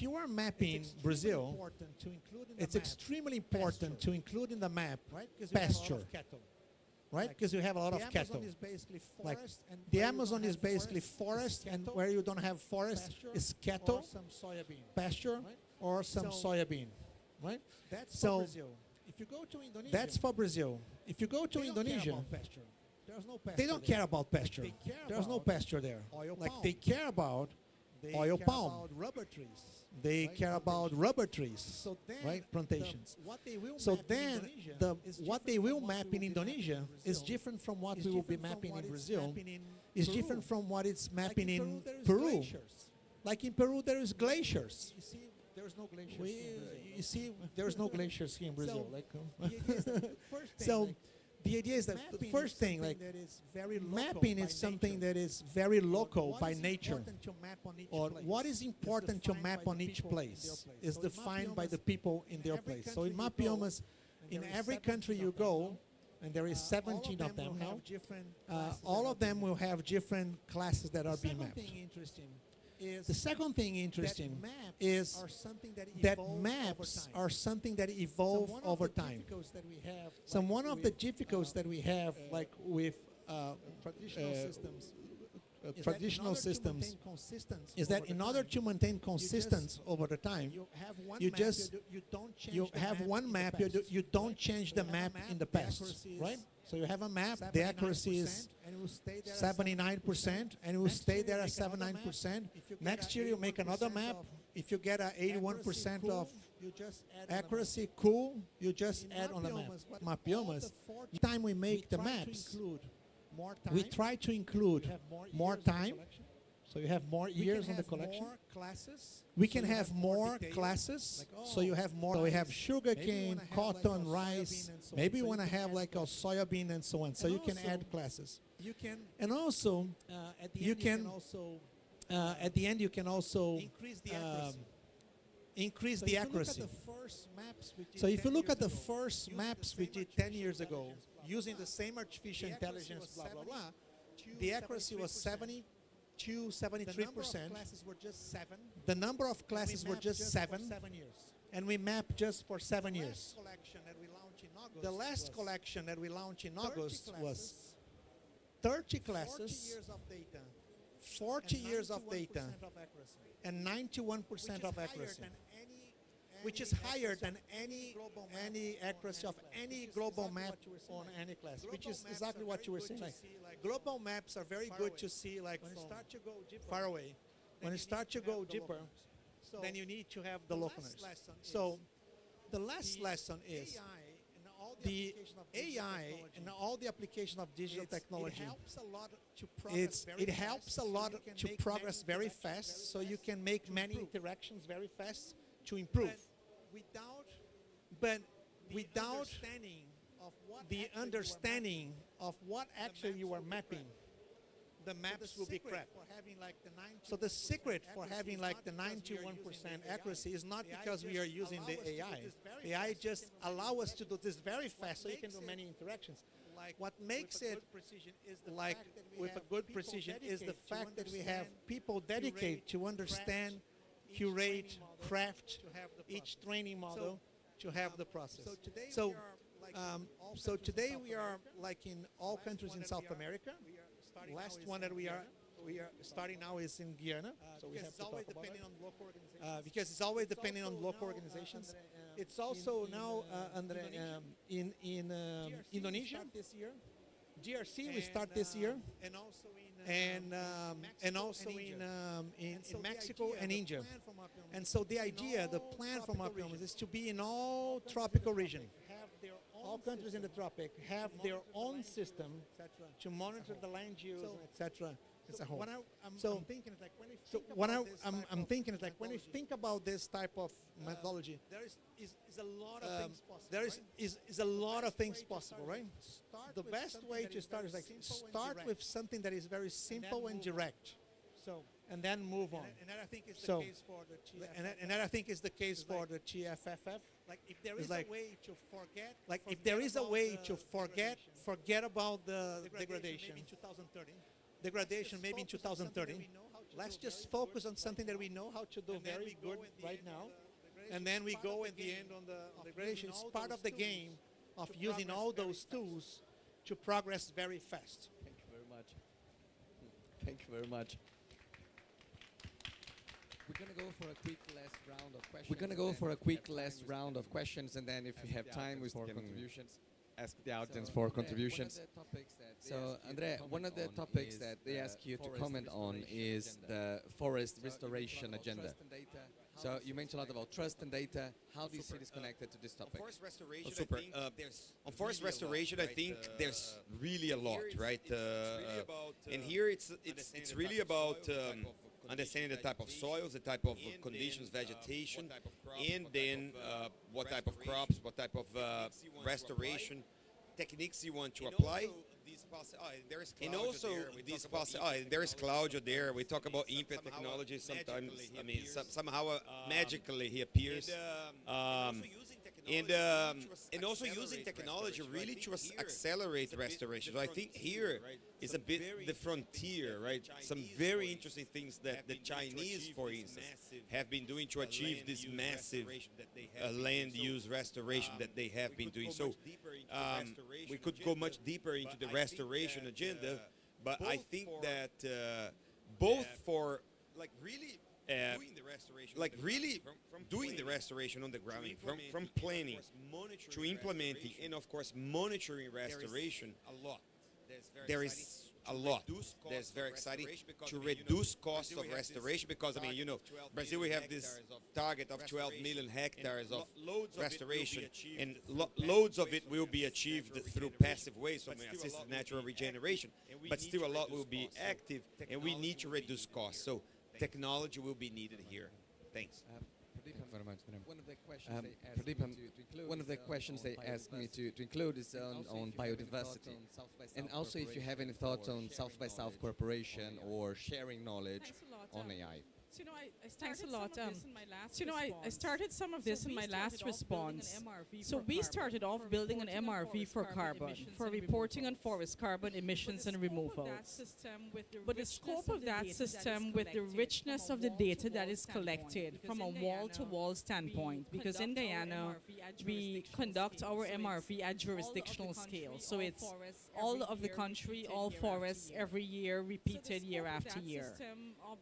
you are mapping Brazil, it's extremely important to include in the map pasture, right? Because you have a lot of cattle. Like the Amazon is basically forest, and where you don't have forest is cattle, pasture, or some soybean. Right? That's for Brazil. If you go to Indonesia, that's for Brazil. If you go to Indonesia, there's no pasture. They don't care about pasture. There's no pasture there. Like they care about oil palm, rubber trees. They care about rubber trees, right? Plantations. So then, what they will map in Indonesia is different from what we will be mapping in Brazil. Is different from what it's mapping in Peru. Like in Peru, there is glaciers. There's no glaciers. You see, there's no glaciers here in Brazil. So the idea is that the first thing, like mapping is something that is very local by nature. Or what is important to map on each place is defined by the people in their place. So in Mapiomas, in every country you go, and there is 17 of them now, all of them will have different classes that are being mapped. The second thing interesting is that maps are something that evolve over time. So one of the difficulties that we have, like with traditional systems, is that in order to maintain consistency over the time, you have one map, you don't change the map in the past, right? So you have a map, the accuracy is 79%, and it will stay there at 79%. Next year you make another map. If you get a 81% of accuracy, cool, you just add on the map. Mapiomas, each time we make the maps, we try to include more time, so you have more years on the collection. we can have more classes. So you have more. So we have sugarcane, cotton, rice. Maybe you want to have like a soybean and so on. So you can add classes. And also, you can at the end you can also increase the accuracy. So if you look at the first maps we did 10 years ago, using the same artificial intelligence, blah, blah, blah, the accuracy was 72, 73%. The number of classes were just 7. And we mapped just for 7 years. The last collection that we launched in August was 30 classes, 40 years of data, and 91% of accuracy, which is higher than any accuracy of any global map on any class, which is exactly what you were saying. Like, global maps are very good to see, like when you start to go far away. When you start to go deeper, then you need to have the localness. So the last lesson is the AI and all the application of digital technology. It helps a lot to progress very fast, so you can make many interactions very fast to improve. But without the understanding of what actually you are mapping, the maps will be crap. So the secret for having like the 91% accuracy is not because we are using the AI. AI just allow us to do this very fast, so you can do many interactions. What makes it like with a good precision is the fact that we have people dedicated to understand, curate, craft each training model to have the process. So today we are like in all countries in South America. Last one that we are starting now is in Guyana, so we have to talk about it. Because it's always depending on local organizations. It's also now in Indonesia this year. DRC we start this year, and also in Mexico and India. And so the idea, the plan from Mobilising is to be in all tropical region. All countries in the tropic have their own system to monitor the land use, etc. as a whole. So I'm thinking is like when you think about this type of methodology, there is a lot of things possible. There is a lot of things possible, right? The best way to start is like start with something that is very simple and direct. And then move on. And that I think is the case for the TFFF. And that I think is the case for the TFFF. Like if there is a way to forget, like if there is a way to forget about the degradation. Maybe in 2030. Degradation maybe in 2030. Let's just focus on something that we know how to do very good right now. And then we go at the end on the degradation. It's part of the game of using all those tools to progress very fast. Thank you very much. Thank you very much. We're going to go for a quick last round of questions. We're going to go for a quick last round of questions, and then if we have time, we can ask the audience for contributions. So, Andre, one of the topics that they ask you to comment on is the forest restoration agenda. So you mentioned a lot about trust and data. How do you see this connected to this topic? On forest restoration, on forest restoration, I think there's really a lot, right? And here it's really about understanding the type of soils, the type of conditions, vegetation, and then what type of crops, what type of restoration techniques you want to apply. And also, there is Claudio there. We talk about impact technology sometimes. I mean, somehow magically he appears. And also using technology really to accelerate restoration. So I think here is a bit the frontier, right? Some very interesting things that the Chinese, for instance, have been doing to achieve this massive land use restoration that they have been doing. So we could go much deeper into the restoration agenda, but I think that both for doing the restoration on the ground, from planning to implementing and of course monitoring restoration, there is a lot that's very exciting to reduce costs of restoration, because I mean, you know, Brazil, we have this target of 12 million hectares of restoration, and loads of it will be achieved through passive ways, so I mean, assisted natural regeneration, but still a lot will be active, and we need to reduce costs. So technology will be needed here. Thanks. Thank you very much. One of the questions they asked me to include is on biodiversity. And also if you have any thoughts on South by South cooperation or sharing knowledge on AI. Thanks a lot. I started some of this in my last response. So we started off building an MRV for carbon, for reporting on forest carbon emissions and removals. But the scope of that system with the richness of the data that is collected from a wall-to-wall standpoint, because in Guyana, we conduct our MRV at jurisdictional scale. So it's all of the country, all forests, every year, repeated year after year.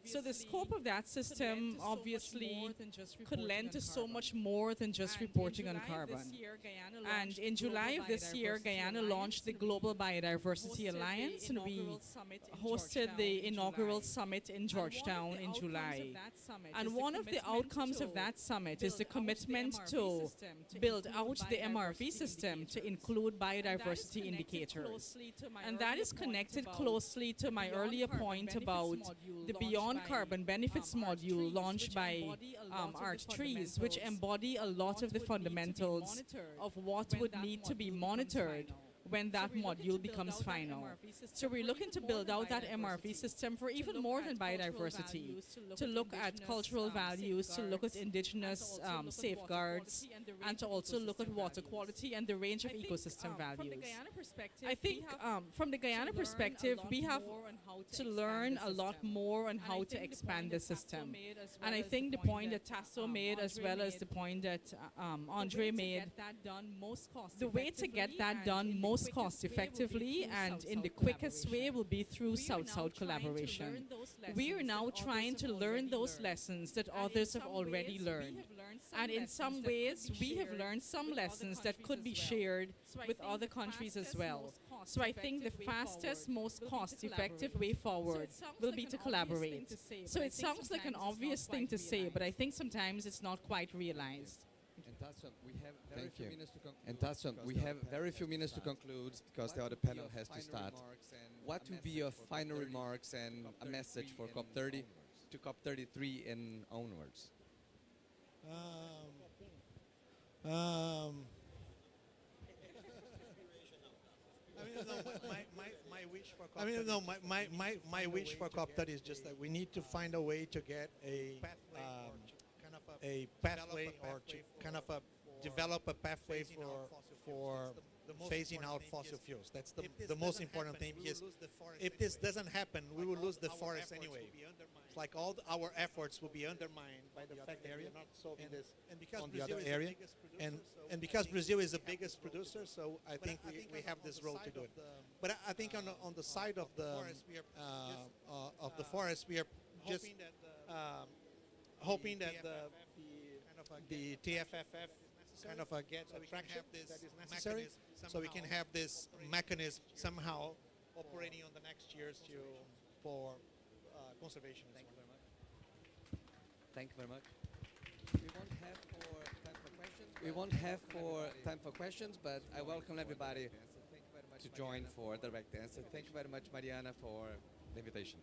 So the scope of that system obviously could lend to so much more than just reporting on carbon. And in July of this year, Guyana launched the Global Biodiversity Alliance, and we hosted the inaugural summit in Georgetown in July. And one of the outcomes of that summit is the commitment to build out the MRV system to include biodiversity indicators. And that is connected closely to my earlier point about the Beyond Carbon Benefits module launched by Arch Trees, which embody a lot of the fundamentals of what would need to be monitored when that module becomes final. So we're looking to build out that MRV system for even more than biodiversity, to look at cultural values, to look at indigenous safeguards, and to also look at water quality and the range of ecosystem values. I think from the Guyana perspective, we have to learn a lot more on how to expand the system. And I think the point that Tasso made, as well as the point that Andre made, the way to get that done most cost effectively and in the quickest way will be through South-South collaboration. We are now trying to learn those lessons that others have already learned. And in some ways, we have learned some lessons that could be shared with other countries as well. So I think the fastest, most cost-effective way forward will be to collaborate. So it sounds like an obvious thing to say, but I think sometimes it's not quite realized. And Tasso, we have very few minutes to conclude because the other panel has to start. What would be your final remarks and a message for COP30 to COP33 and onwards? My wish for COP30 is just that we need to find a way to get a pathway or to kind of develop a pathway for phasing out fossil fuels. That's the most important thing, because if this doesn't happen, we will lose the forest anyway. It's like all our efforts will be undermined by the fact that we are not solving this on the other area. And because Brazil is the biggest producer, so I think we have this role to do it. But I think on the side of the forest, we are just hoping that the TFFF kind of gets the traction that is necessary, so we can have this mechanism somehow operating on the next years for conservation. Thank you very much. We won't have time for questions, but I welcome everybody to join for direct answer. Thank you very much, Mariana, for the invitation.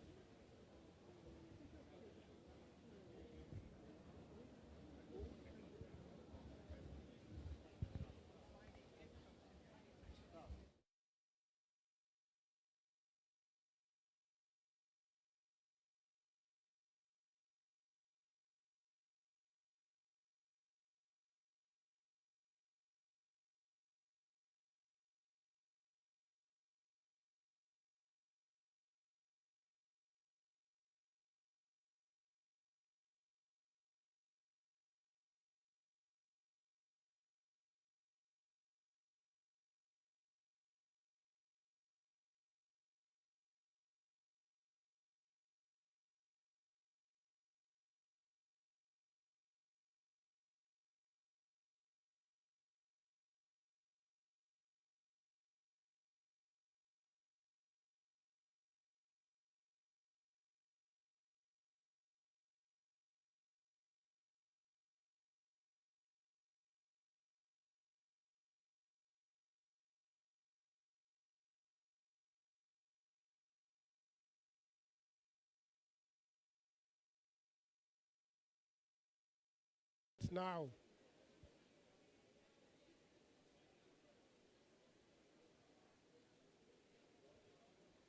now.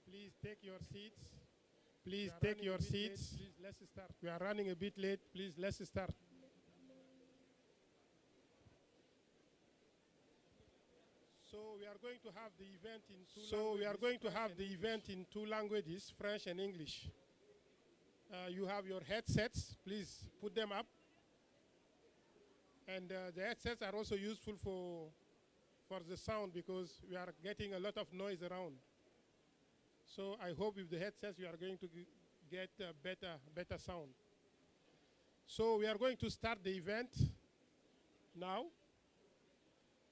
Please take your seats. Please take your seats. Please, let's start. We are running a bit late. Please, let's start. So we are going to have the event in two languages. We are going to have the event in two languages, French and English. You have your headsets. Please put them up. And the headsets are also useful for the sound because we are getting a lot of noise around. So I hope with the headsets you are going to get better sound. So we are going to start the event now.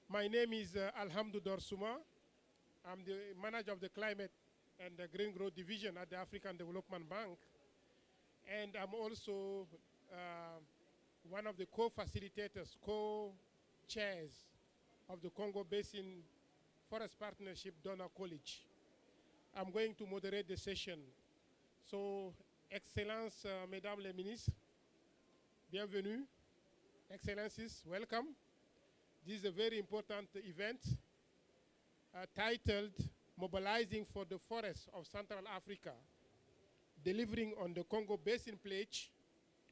My name is Alhamdou Dorsuma. I'm the manager of the Climate and the Green Growth Division at the African Development Bank. And I'm also one of the co-facilitators, co-chairs of the Congo Basin Forest Partnership Donor College. I'm going to moderate the session. So, Excellences, Mesdames les Ministres, bienvenue. Excellencies, welcome. This is a very important event titled Mobilizing for the Forests of Central Africa, delivering on the Congo Basin Pledge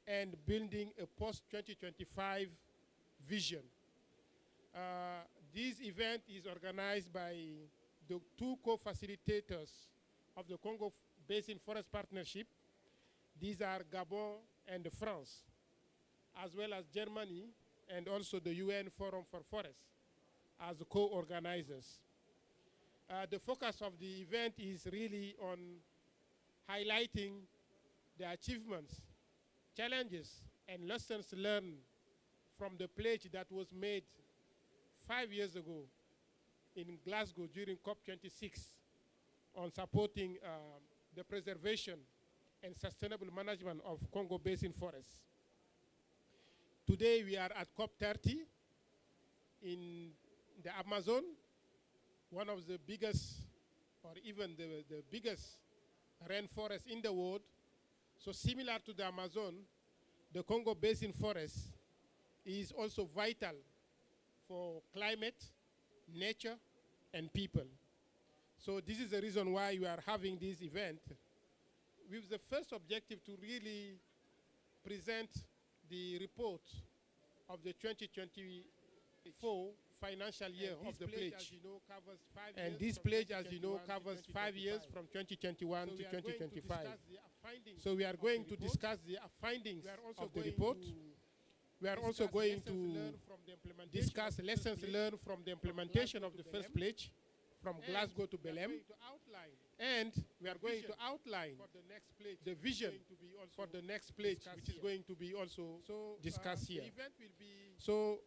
and building a post-2025 vision. This event is organized by the two co-facilitators of the Congo Basin Forest Partnership. These are Gabon and France, as well as Germany and also the UN Forum for Forests as co-organizers. The focus of the event is really on highlighting the achievements, challenges, and lessons learned from the pledge that was made 5 years ago in Glasgow during COP26 on supporting the preservation and sustainable management of Congo Basin forests. Today we are at COP30 in the Amazon, one of the biggest, or even the biggest rainforest in the world. So similar to the Amazon, the Congo Basin forest is also vital for climate, nature, and people. So this is the reason why we are having this event with the first objective to really present the report of the 2024 financial year of the pledge. And this pledge, as you know, covers 5 years from 2021 to 2025. So we are going to discuss the findings of the report. We are also going to discuss lessons learned from the implementation of the first pledge from Glasgow to Belém. And we are going to outline the vision for the next pledge, which is going to be also discussed here. So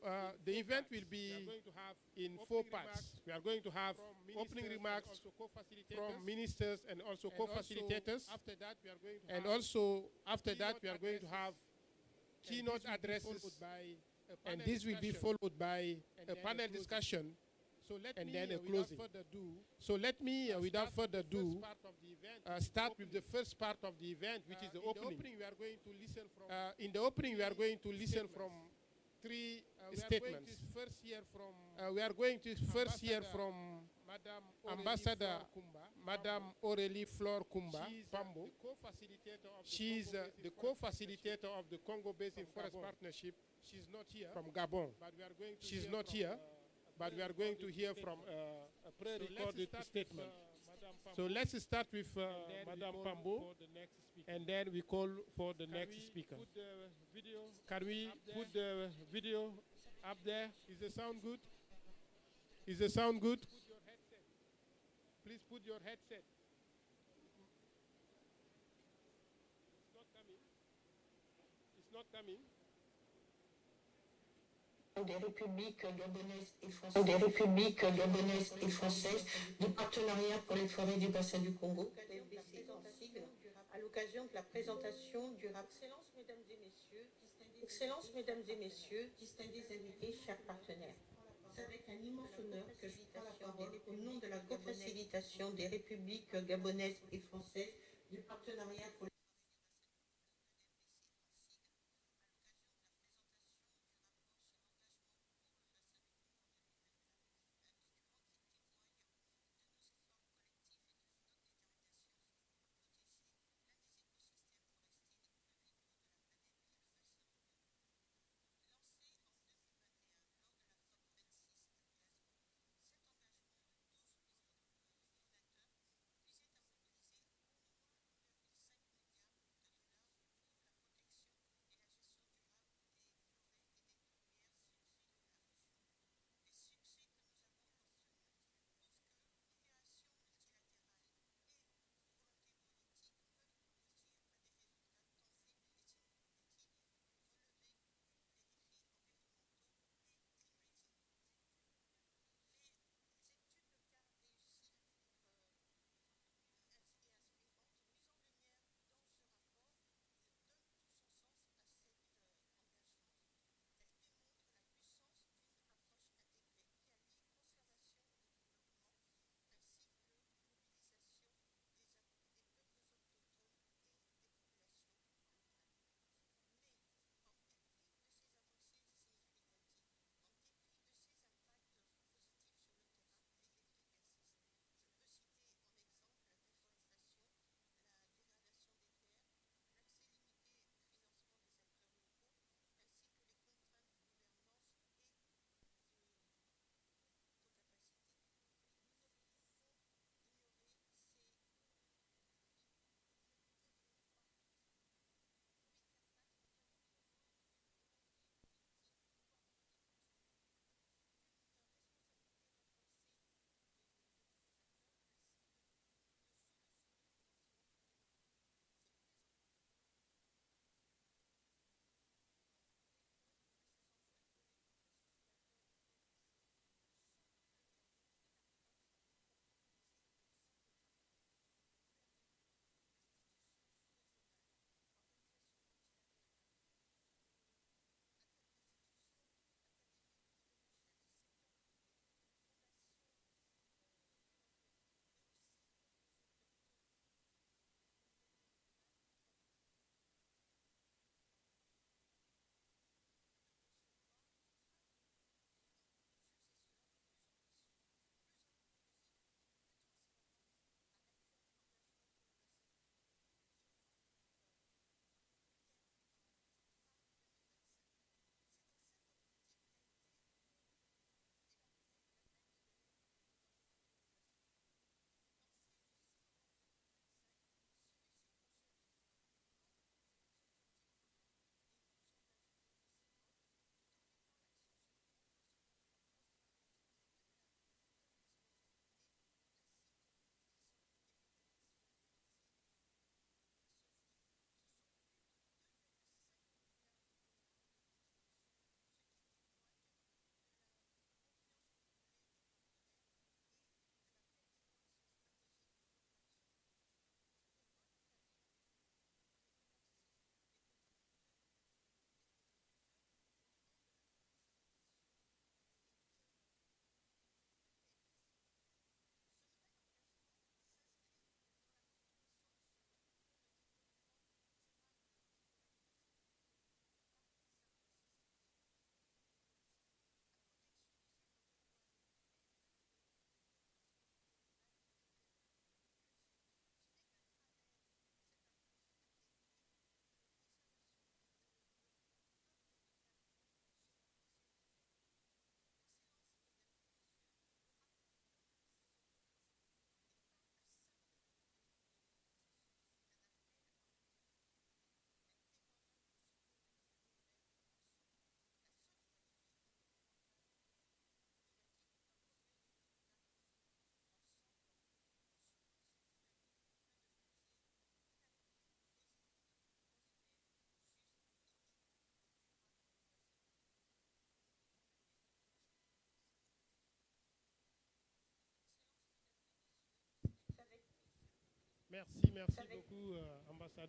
the event will be in 4 parts. We are going to have opening remarks from ministers and also co-facilitators. And also after that, we are going to have keynote addresses, and this will be followed by a panel discussion, and then a closing. So let me, without further ado, start with the first part of the event, which is the opening. In the opening, we are going to listen from 3 statements. We are going to first hear from Ambassador Madame Aurélie Flore Kumba Pambo. She is the co-facilitator of the Congo Basin Forest Partnership. She's not here from Gabon. She's not here, but we are going to hear from a pre-recorded statement. So let's start with Madame Pambo, and then we call for the next speaker. Can we put the video up there? Is the sound good? Is the sound good? Please put your headset. It's not coming. Des républiques gabonaises et françaises du partenariat pour les forêts du bassin du Congo. À l'occasion de la présentation du rapport. Excellences, Mesdames et Messieurs, distingués invités, chers partenaires. C'est avec un immense honneur que je prends la parole au nom de la co-facilitation des républiques gabonaises et françaises du partenariat pour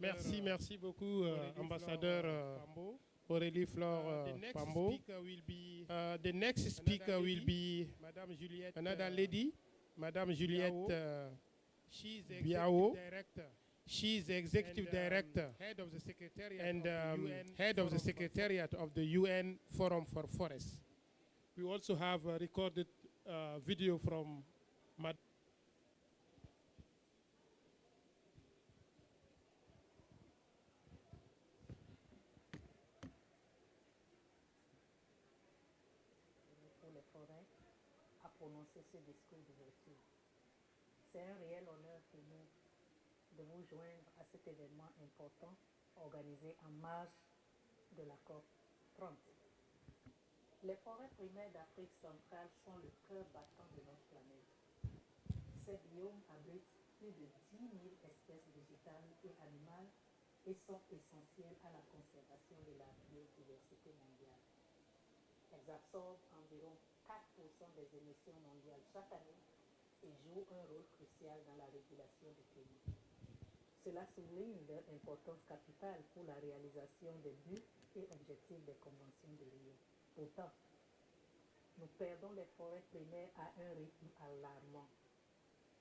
Merci beaucoup, ambassadeur Aurélie Flore Pambo. The next speaker will be another lady, Madame Juliette Biao. She is the executive director and head of the secretariat of the UN Forum for Forests. We also have a recorded video from Madame. Prononcer ce discours d'ouverture. C'est un réel honneur pour nous de vous joindre à cet événement important organisé en marge de la COP30. Les forêts primaires d'Afrique centrale sont le cœur battant de notre planète. Ces biomes abritent plus de 10 000 espèces végétales et animales et sont essentiels à la conservation de la biodiversité mondiale. Elles absorbent environ 4% des émissions mondiales chaque année et jouent un rôle crucial dans la régulation du climat. Cela souligne leur importance capitale pour la réalisation des buts et objectifs des conventions de Rio. Pourtant, nous perdons les forêts primaires à un rythme alarmant.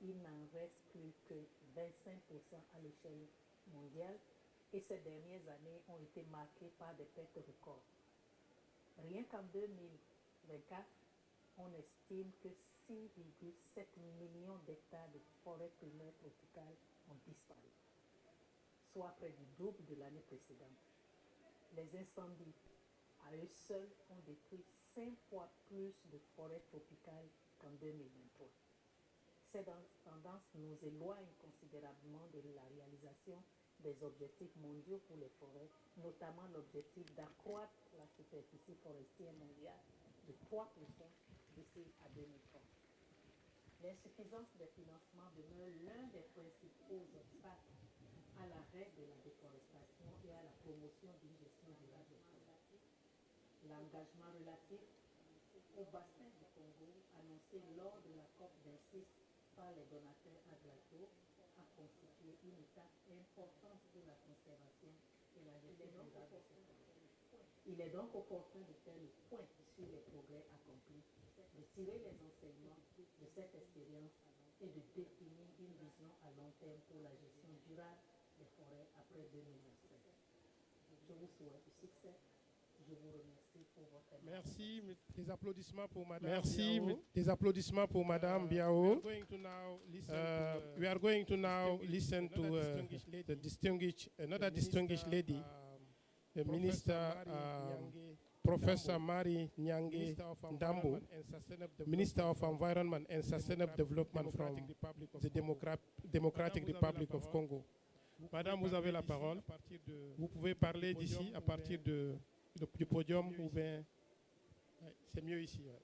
Il n'en reste plus que 25% à l'échelle mondiale et ces dernières années ont été marquées par des pertes records. Rien qu'en 2024, on estime que 6,7 millions d'hectares de forêts primaires tropicales ont disparu, soit près du double de l'année précédente. Les incendies, à eux seuls, ont détruit 5 fois plus de forêts tropicales qu'en 2023. Ces tendances nous éloignent considérablement de la réalisation des objectifs mondiaux pour les forêts, notamment l'objectif d'accroître la superficie forestière mondiale de 3% d'ici à 2030. L'insuffisance des financements demeure l'un des principaux obstacles à l'arrêt de la déforestation et à la promotion d'une gestion durable des forêts. L'engagement relatif au bassin du Congo, annoncé lors de la COP26 par les donateurs à Glasgow, a constitué une étape importante pour la conservation et la gestion durable de ces forêts. Il est donc opportun de faire le point sur les progrès accomplis, de tirer les enseignements de cette expérience et de définir une vision à long terme pour la gestion durable des forêts après 2025. Je vous souhaite du succès. Je vous remercie pour votre attention. Merci. Des applaudissements pour Madame Biao. Des applaudissements pour Madame Biao. We are going to now listen to another distinguished lady, the Minister Professor Mary Nyange Ndambo, Minister of Environment and Sustainable Development from the Democratic Republic of Congo. Madame, vous avez la parole. Vous pouvez parler d'ici à partir du podium ou bien c'est mieux ici. Ouais.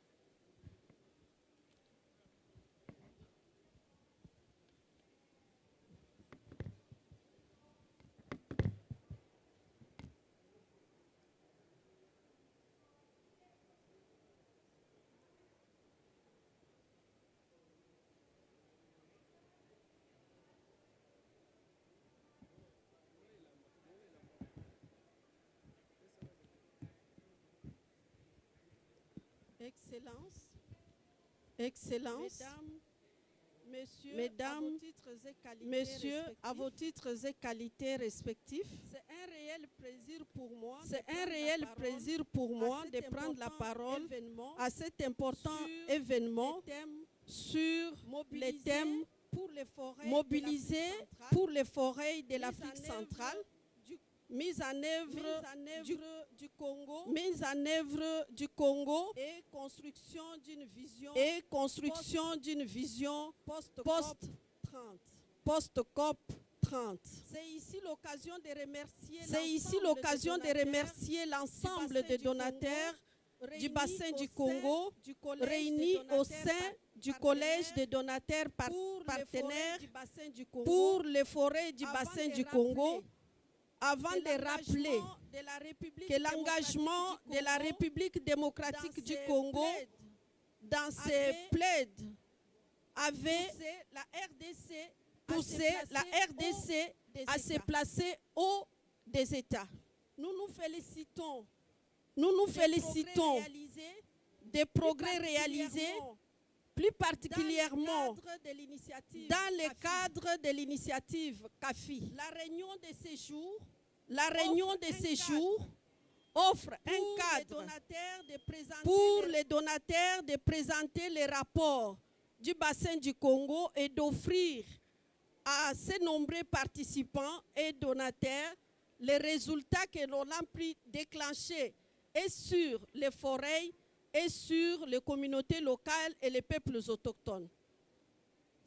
Excellences, Mesdames, Messieurs, à vos titres et qualités respectifs, c'est un réel plaisir pour moi de prendre la parole à cet important événement sur les thèmes mobilisés pour les forêts de l'Afrique centrale, mise en œuvre du Congo et construction d'une vision post-COP 30. C'est ici l'occasion de remercier l'ensemble des donateurs du bassin du Congo réunis au sein du collège des donateurs partenaires pour les forêts du bassin du Congo, avant de rappeler que l'engagement de la République démocratique du Congo dans ses plaides avait poussé la RDC à se placer haut des États. Nous nous félicitons des progrès réalisés, plus particulièrement dans le cadre de l'initiative CAFI. La réunion de ces jours offre un cadre pour les donataires de présenter les rapports du bassin du Congo et d'offrir à ces nombreux participants et donataires les résultats que l'on a pu déclencher et sur les forêts et sur les communautés locales et les peuples autochtones.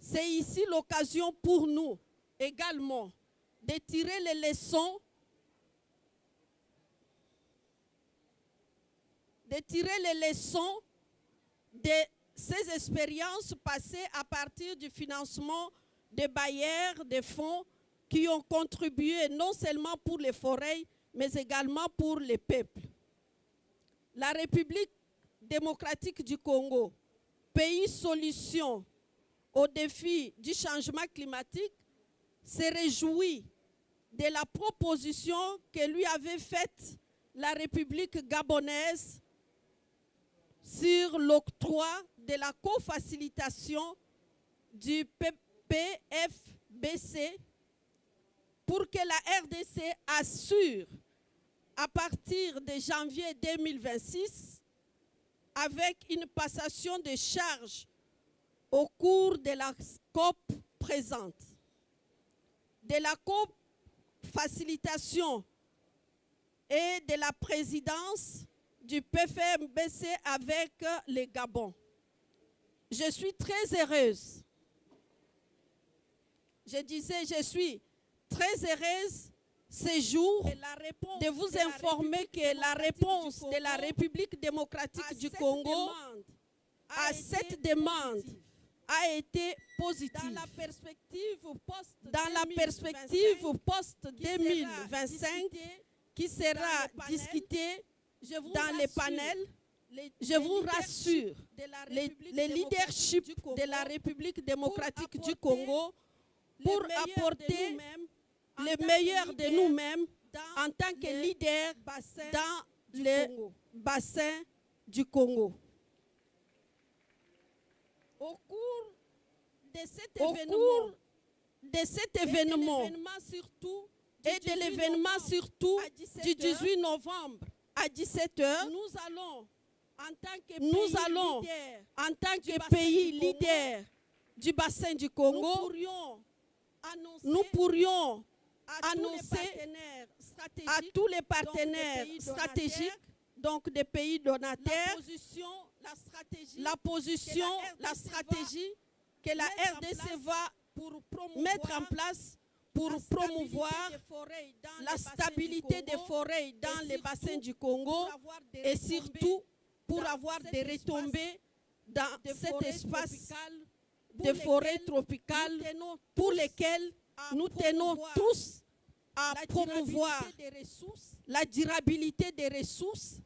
C'est ici l'occasion pour nous également de tirer les leçons de ces expériences passées à partir du financement des bailleurs, des fonds qui ont contribué non seulement pour les forêts, mais également pour les peuples. La République démocratique du Congo, pays solution aux défis du changement climatique, se réjouit de la proposition que lui avait faite la République gabonaise sur l'octroi de la cofacilitation du PEFC pour que la RDC assure à partir de janvier 2026 avec une passation de charges au cours de la COP présente. De la COP facilitation et de la présidence du PFMBC avec le Gabon. Je suis très heureuse. Je disais, je suis très heureuse ce jour de vous informer que la réponse de la République démocratique du Congo à cette demande a été positive. Dans la perspective post-2025 qui sera discutée dans les panels, je vous rassure, le leadership de la République démocratique du Congo pour apporter le meilleur de nous-mêmes en tant que leader dans le bassin du Congo. Au cours de cet événement et de l'événement surtout du 18 novembre à 17h, nous allons, en tant que pays leader du bassin du Congo, nous pourrions annoncer à tous les partenaires stratégiques, donc des pays donataires, la position, la stratégie que la RDC va mettre en place pour promouvoir la stabilité des forêts dans les bassins du Congo et surtout pour avoir des retombées dans cet espace de forêts tropicales pour lesquelles nous tenons tous à promouvoir la durabilité des ressources,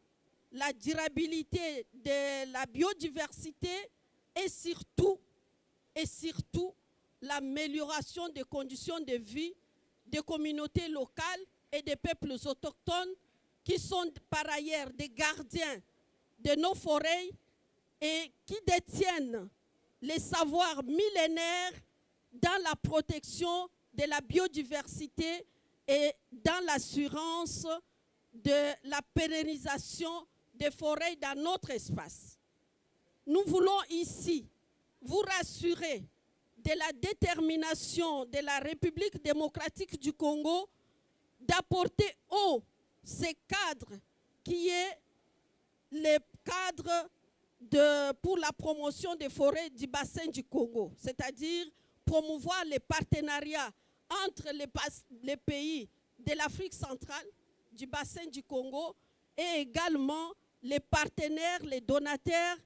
la durabilité de la biodiversité et surtout l'amélioration des conditions de vie des communautés locales et des peuples autochtones qui sont par ailleurs des gardiens de nos forêts et qui détiennent les savoirs millénaires dans la protection de la biodiversité et dans l'assurance de la pérennisation des forêts dans notre espace. Nous voulons ici vous rassurer de la détermination de la République démocratique du Congo d'apporter ce cadre qui est le cadre pour la promotion des forêts du bassin du Congo, c'est-à-dire promouvoir les partenariats entre les pays de l'Afrique centrale, du bassin du Congo, et également les partenaires, les donataires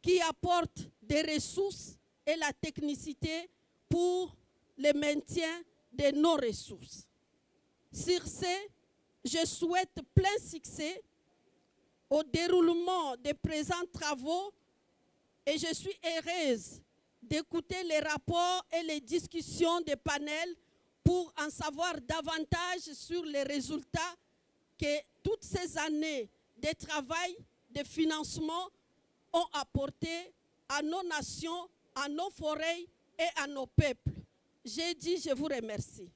qui apportent des ressources et la technicité pour le maintien de nos ressources. Sur ce, je souhaite plein succès au déroulement des présents travaux et je suis heureuse d'écouter les rapports et les discussions des panels pour en savoir davantage sur les résultats que toutes ces années de travail, de financement ont apporté à nos nations, à nos forêts et à nos peuples. J'ai dit, je vous remercie.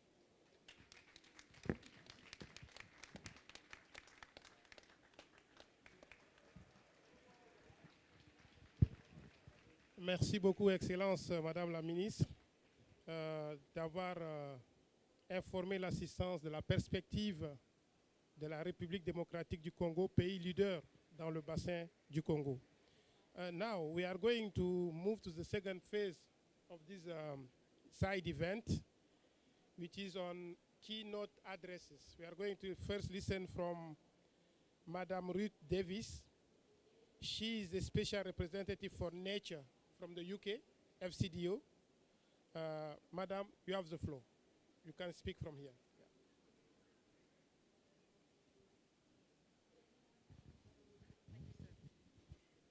Merci beaucoup, Excellence, Madame la Ministre, d'avoir informé l'assistance de la perspective de la République démocratique du Congo, pays leader dans le bassin du Congo. Now we are going to move to the second phase of this side event, which is on keynote addresses. We are going to first listen from Madame Ruth Davis. She is the special representative for nature from the UK, FCDO. Madam, you have the floor. You can speak from here.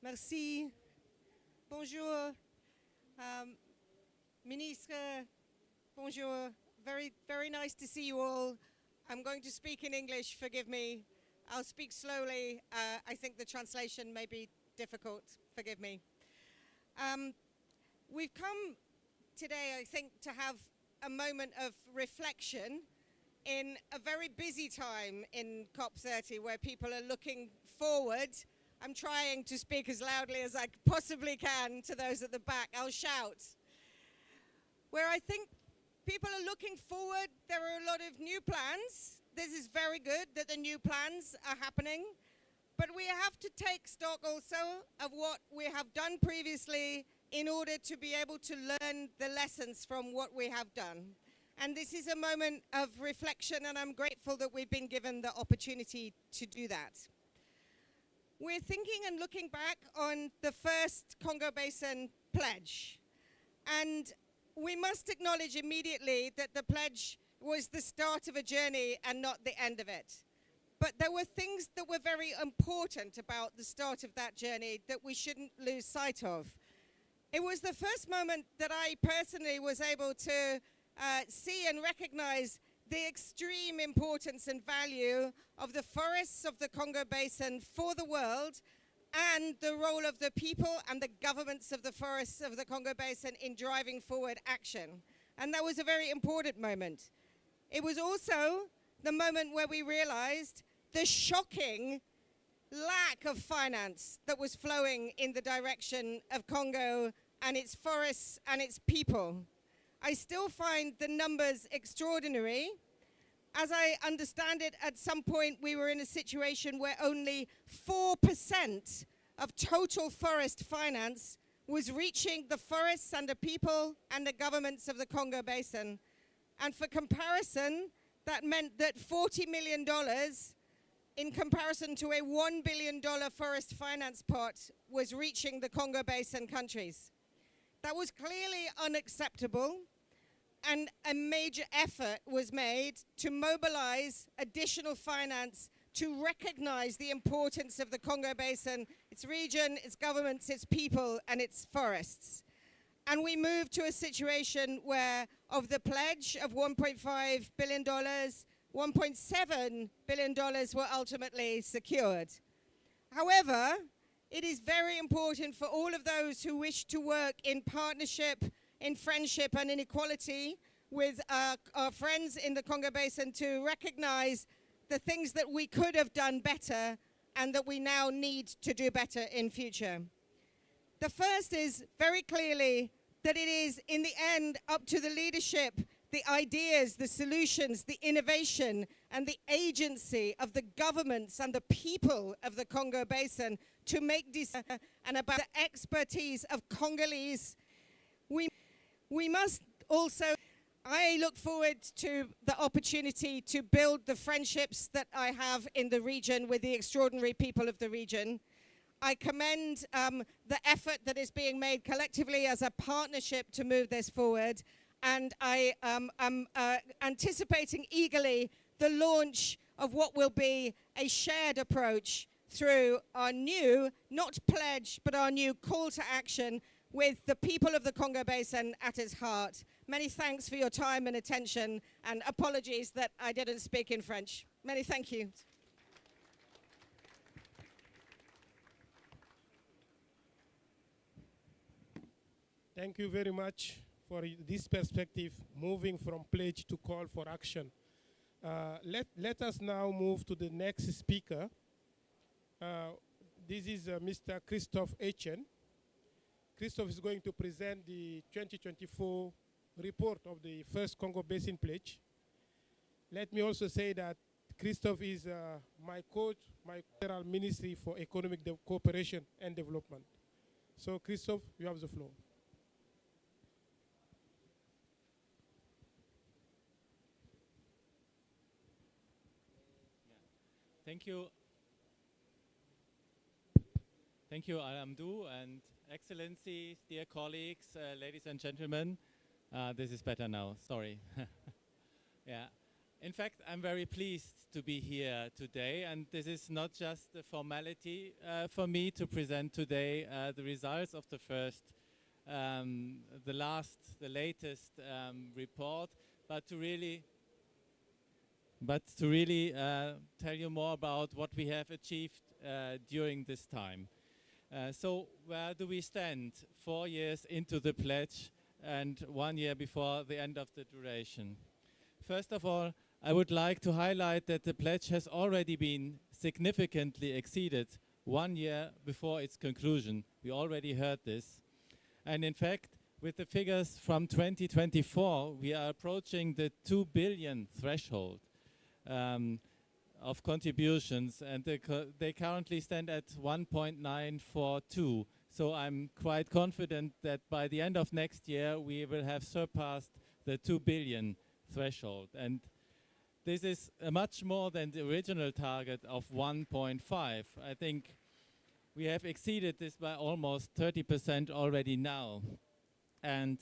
Merci. Bonjour, Ministre. Bonjour. Very nice to see you all. I'm going to speak in English, forgive me. I'll speak slowly. I think the translation may be difficult, forgive me. We've come today, I think, to have a moment of reflection in a very busy time in COP30 where people are looking forward. I'm trying to speak as loudly as I possibly can to those at the back. I'll shout. Where I think people are looking forward, there are a lot of new plans. This is very good that the new plans are happening. But we have to take stock also of what we have done previously in order to be able to learn the lessons from what we have done. And this is a moment of reflection, and I'm grateful that we've been given the opportunity to do that. We're thinking and looking back on the first Congo Basin pledge. And we must acknowledge immediately that the pledge was the start of a journey and not the end of it. But there were things that were very important about the start of that journey that we shouldn't lose sight of. It was the first moment that I personally was able to see and recognize the extreme importance and value of the forests of the Congo Basin for the world and the role of the people and the governments of the forests of the Congo Basin in driving forward action. And that was a very important moment. It was also the moment where we realized the shocking lack of finance that was flowing in the direction of Congo and its forests and its people. I still find the numbers extraordinary. As I understand it, at some point we were in a situation where only 4% of total forest finance was reaching the forests and the people and the governments of the Congo Basin. And for comparison, that meant that $40 million in comparison to a $1 billion forest finance pot was reaching the Congo Basin countries. That was clearly unacceptable, and a major effort was made to mobilize additional finance to recognize the importance of the Congo Basin, its region, its governments, its people, and its forests. And we moved to a situation where of the pledge of $1.5 billion, $1.7 billion were ultimately secured. However, it is very important for all of those who wish to work in partnership, in friendship, and in equality with our friends in the Congo Basin to recognize the things that we could have done better and that we now need to do better in future. The first is very clearly that it is, in the end, up to the leadership, the ideas, the solutions, the innovation, and the agency of the governments and the people of the Congo Basin to make decisions and about the expertise of Congolese. We must also, I look forward to the opportunity to build the friendships that I have in the region with the extraordinary people of the region. I commend the effort that is being made collectively as a partnership to move this forward. And I am anticipating eagerly the launch of what will be a shared approach through our new, not pledge, but our new call to action, with the people of the Congo Basin at its heart. Many thanks for your time and attention, and apologies that I didn't speak in French. Many thank you. Thank you very much for this perspective, moving from pledge to call for action. Let us now move to the next speaker. This is Mr. Christophe Etienne. Christophe is going to present the 2024 report of the first Congo Basin Pledge. Let me also say that Christophe is my coach, my Federal Ministry for Economic Cooperation and Development. So Christophe, you have the floor. Thank you. Thank you, Alamdou, and Excellencies, dear colleagues, ladies and gentlemen. This is better now, sorry. Yeah. In fact, I'm very pleased to be here today, and this is not just a formality for me to present today the results of the first, the latest report, but to really tell you more about what we have achieved during this time. So where do we stand 4 years into the pledge and 1 year before the end of the duration? First of all, I would like to highlight that the pledge has already been significantly exceeded 1 year before its conclusion. We already heard this. And in fact, with the figures from 2024, we are approaching the 2 billion threshold of contributions, and they currently stand at 1.942. So I'm quite confident that by the end of next year, we will have surpassed the 2 billion threshold. And this is much more than the original target of 1.5. I think we have exceeded this by almost 30% already now. And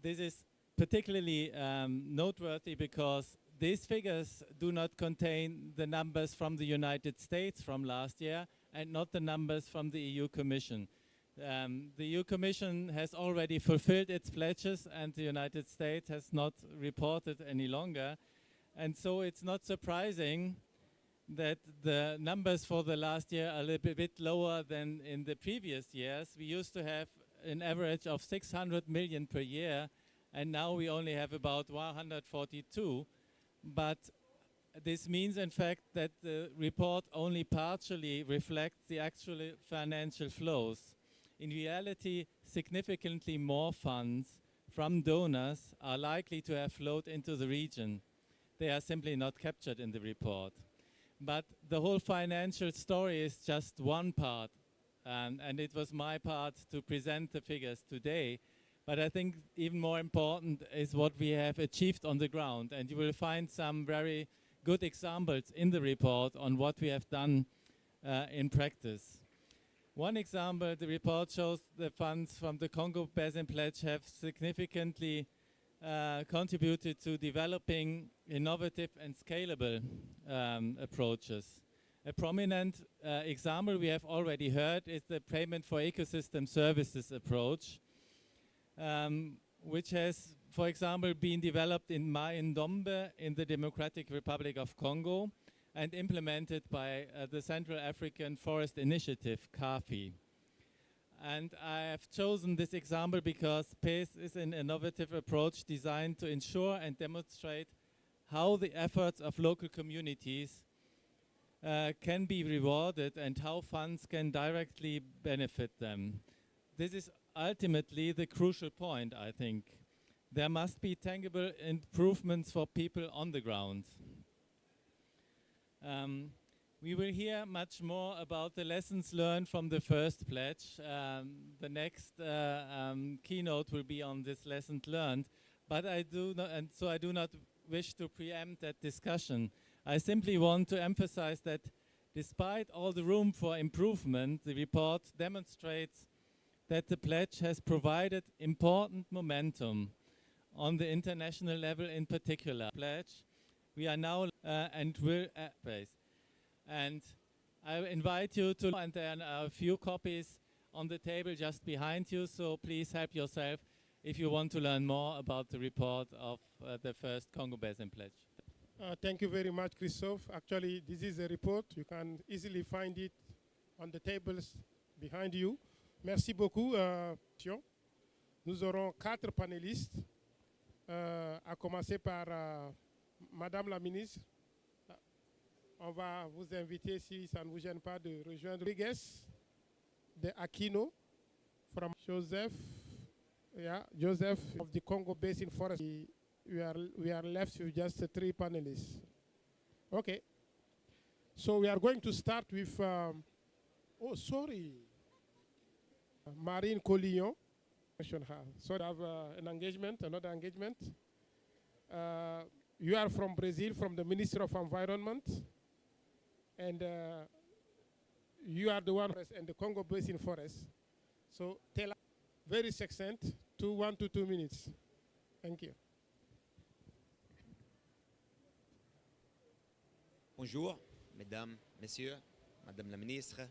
this is particularly noteworthy because these figures do not contain the numbers from the United States from last year and not the numbers from the EU Commission. The EU Commission has already fulfilled its pledges and the United States has not reported any longer. And so it's not surprising that the numbers for the last year are a little bit lower than in the previous years. We used to have an average of 600 million per year, and now we only have about 142. But this means, in fact, that the report only partially reflects the actual financial flows. In reality, significantly more funds from donors are likely to have flowed into the region. They are simply not captured in the report. But the whole financial story is just one part, and it was my part to present the figures today. But I think even more important is what we have achieved on the ground. And you will find some very good examples in the report on what we have done in practice. One example, the report shows the funds from the Congo Basin Pledge have significantly contributed to developing innovative and scalable approaches. A prominent example we have already heard is the payment for ecosystem services approach, which has, for example, been developed in Mai-Ndombe in the Democratic Republic of Congo and implemented by the Central African Forest Initiative, CAFI. And I have chosen this example because PACE is an innovative approach designed to ensure and demonstrate how the efforts of local communities can be rewarded and how funds can directly benefit them. This is ultimately the crucial point, I think. There must be tangible improvements for people on the ground. We will hear much more about the lessons learned from the first pledge. The next keynote will be on this lessons learned, but I do not wish to preempt that discussion. I simply want to emphasize that despite all the room for improvement, the report demonstrates that the pledge has provided important momentum on the international level in particular. Pledge, we are now and will face. And I invite you to, and there are a few copies on the table just behind you, so please help yourself if you want to learn more about the report of the first Congo Basin Pledge. Thank you very much, Christophe. Actually, this is a report. You can easily find it on the tables behind you. Merci beaucoup. Nous aurons 4 panélistes, à commencer par Madame la ministre. On va vous inviter, si ça ne vous gêne pas, de rejoindre Rodriguez de Aquino, from Joseph of the Congo Basin Forest. We are left with just 3 panelists. Okay. So we are going to start with, Marine Collillon. So I have another engagement. You are from Brazil, from the Ministry of Environment. And you are the one in the Congo Basin Forest. So tell us, very succinct, 1 to 2 minutes. Thank you. Bonjour, mesdames, messieurs, madame la ministre.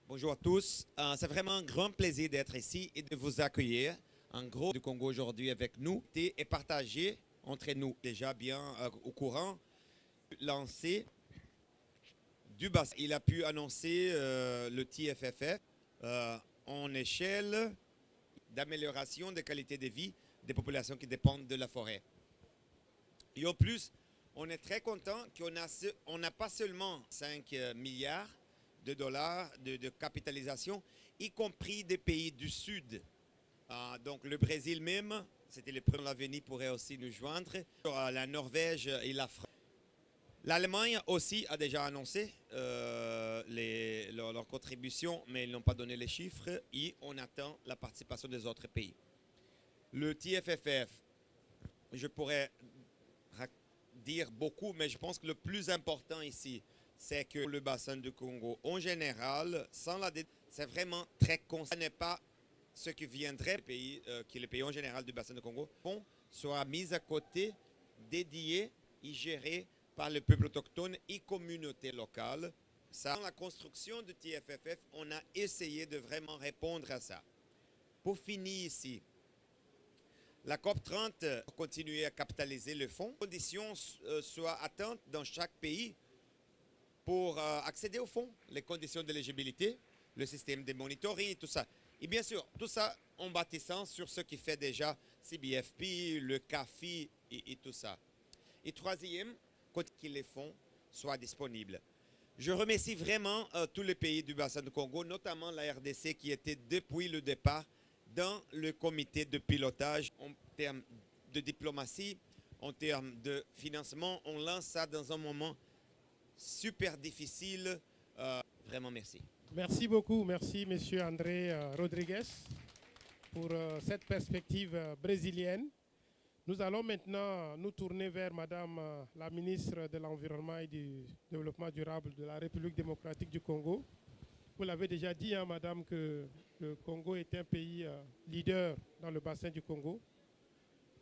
Bonjour à tous. C'est vraiment un grand plaisir d'être ici et de vous accueillir en gros du Congo aujourd'hui avec nous et partager entre nous déjà bien au courant lancer du bassin. Il a pu annoncer le TFFF en échelle d'amélioration de qualité de vie des populations qui dépendent de la forêt. Et en plus, on est très content qu'on n'a pas seulement 5 milliards de dollars de capitalisation, y compris des pays du Sud. Donc le Brésil même, c'était le premier, l'avenir pourrait aussi nous joindre. La Norvège et la France. L'Allemagne aussi a déjà annoncé leur contribution, mais ils n'ont pas donné les chiffres et on attend la participation des autres pays. Le TFFF, je pourrais dire beaucoup, mais je pense que le plus important ici, c'est que le bassin du Congo, en général, sans la c'est vraiment très constant. Ce n'est pas ce qui viendrait, qui est le pays en général du bassin du Congo, soit mis à côté, dédié et géré par le peuple autochtone et communauté locale. Dans la construction du TFFF, on a essayé de vraiment répondre à ça. Pour finir ici, la COP30 continue à capitaliser le fonds. Les conditions soient atteintes dans chaque pays pour accéder au fonds, les conditions d'éligibilité, le système de monitoring, tout ça. Et bien sûr, tout ça en bâtissant sur ce qui fait déjà CBFP, le CAFI et tout ça. Et troisième, que les fonds soient disponibles. Je remercie vraiment tous les pays du bassin du Congo, notamment la RDC qui était depuis le départ dans le comité de pilotage en termes de diplomatie, en termes de financement. On lance ça dans un moment super difficile. Vraiment merci. Merci beaucoup. Merci, Monsieur André Rodriguez, pour cette perspective brésilienne. Nous allons maintenant nous tourner vers Madame la ministre de l'Environnement et du Développement durable de la République démocratique du Congo. Vous l'avez déjà dit, hein, Madame, que le Congo est un pays leader dans le bassin du Congo.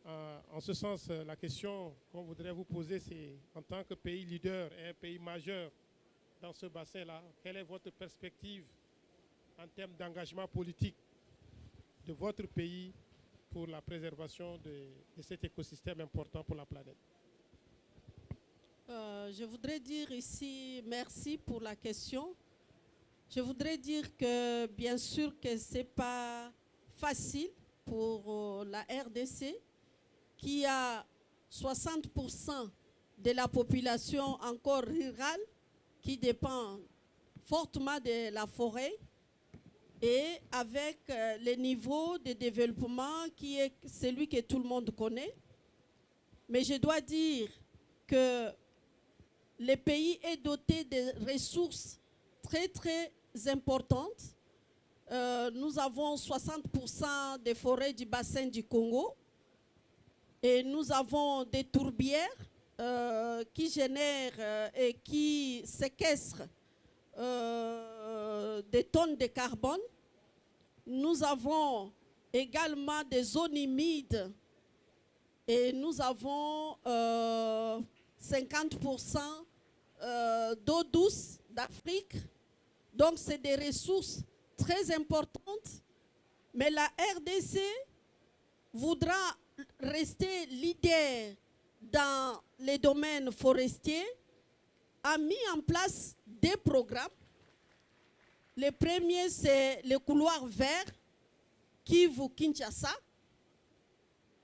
En ce sens, la question qu'on voudrait vous poser, c'est en tant que pays leader et un pays majeur dans ce bassin-là, quelle est votre perspective en termes d'engagement politique de votre pays pour la préservation de cet écosystème important pour la planète? Je voudrais dire ici merci pour la question. Je voudrais dire que bien sûr que ce n'est pas facile pour la RDC qui a 60% de la population encore rurale qui dépend fortement de la forêt et avec le niveau de développement qui est celui que tout le monde connaît. Mais je dois dire que le pays est doté de ressources très très importantes. Nous avons 60% des forêts du bassin du Congo et nous avons des tourbières qui génèrent et qui séquestrent des tonnes de carbone. Nous avons également des zones humides et nous avons 50% d'eau douce d'Afrique. Donc c'est des ressources très importante, mais la RDC voudra rester leader dans les domaines forestiers, a mis en place des programmes. Le premier, c'est le couloir vert Kivu-Kinshasa.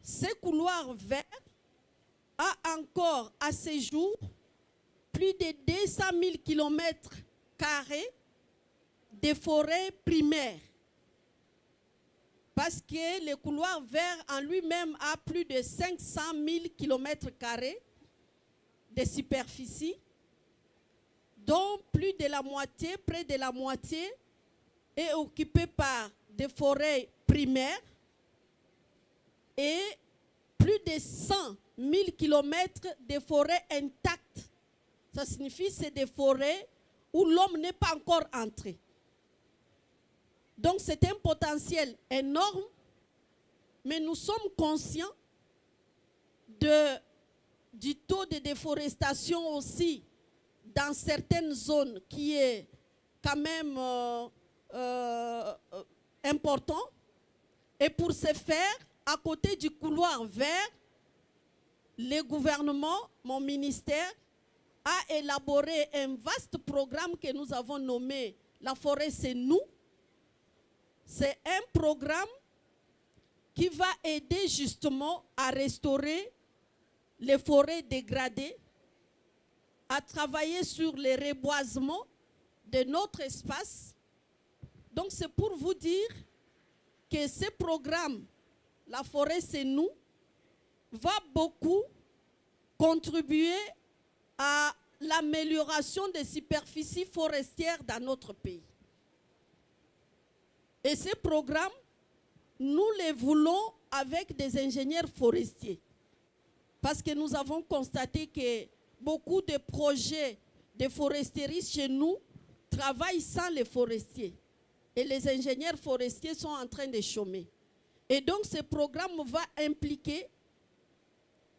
Ce couloir vert a encore à ce jour plus de 200 000 km² de forêts primaires. Parce que le couloir vert en lui-même a plus de 500 000 km² de superficie, dont plus de la moitié, près de la moitié, est occupée par des forêts primaires et plus de 100 000 km de forêts intactes. Ça signifie que c'est des forêts où l'homme n'est pas encore entré. Donc c'est un potentiel énorme, mais nous sommes conscients du taux de déforestation aussi dans certaines zones qui est quand même important. Et pour ce faire, à côté du couloir vert, le gouvernement, mon ministère, a élaboré un vaste programme que nous avons nommé « La forêt, c'est nous ». C'est un programme qui va aider justement à restaurer les forêts dégradées, à travailler sur le reboisement de notre espace. Donc c'est pour vous dire que ce programme, La forêt c'est nous, va beaucoup contribuer à l'amélioration des superficies forestières dans notre pays. Et ces programmes, nous les voulons avec des ingénieurs forestiers. Parce que nous avons constaté que beaucoup de projets de foresterie chez nous travaillent sans les forestiers. Et les ingénieurs forestiers sont en train de chômer. Et donc ce programme va impliquer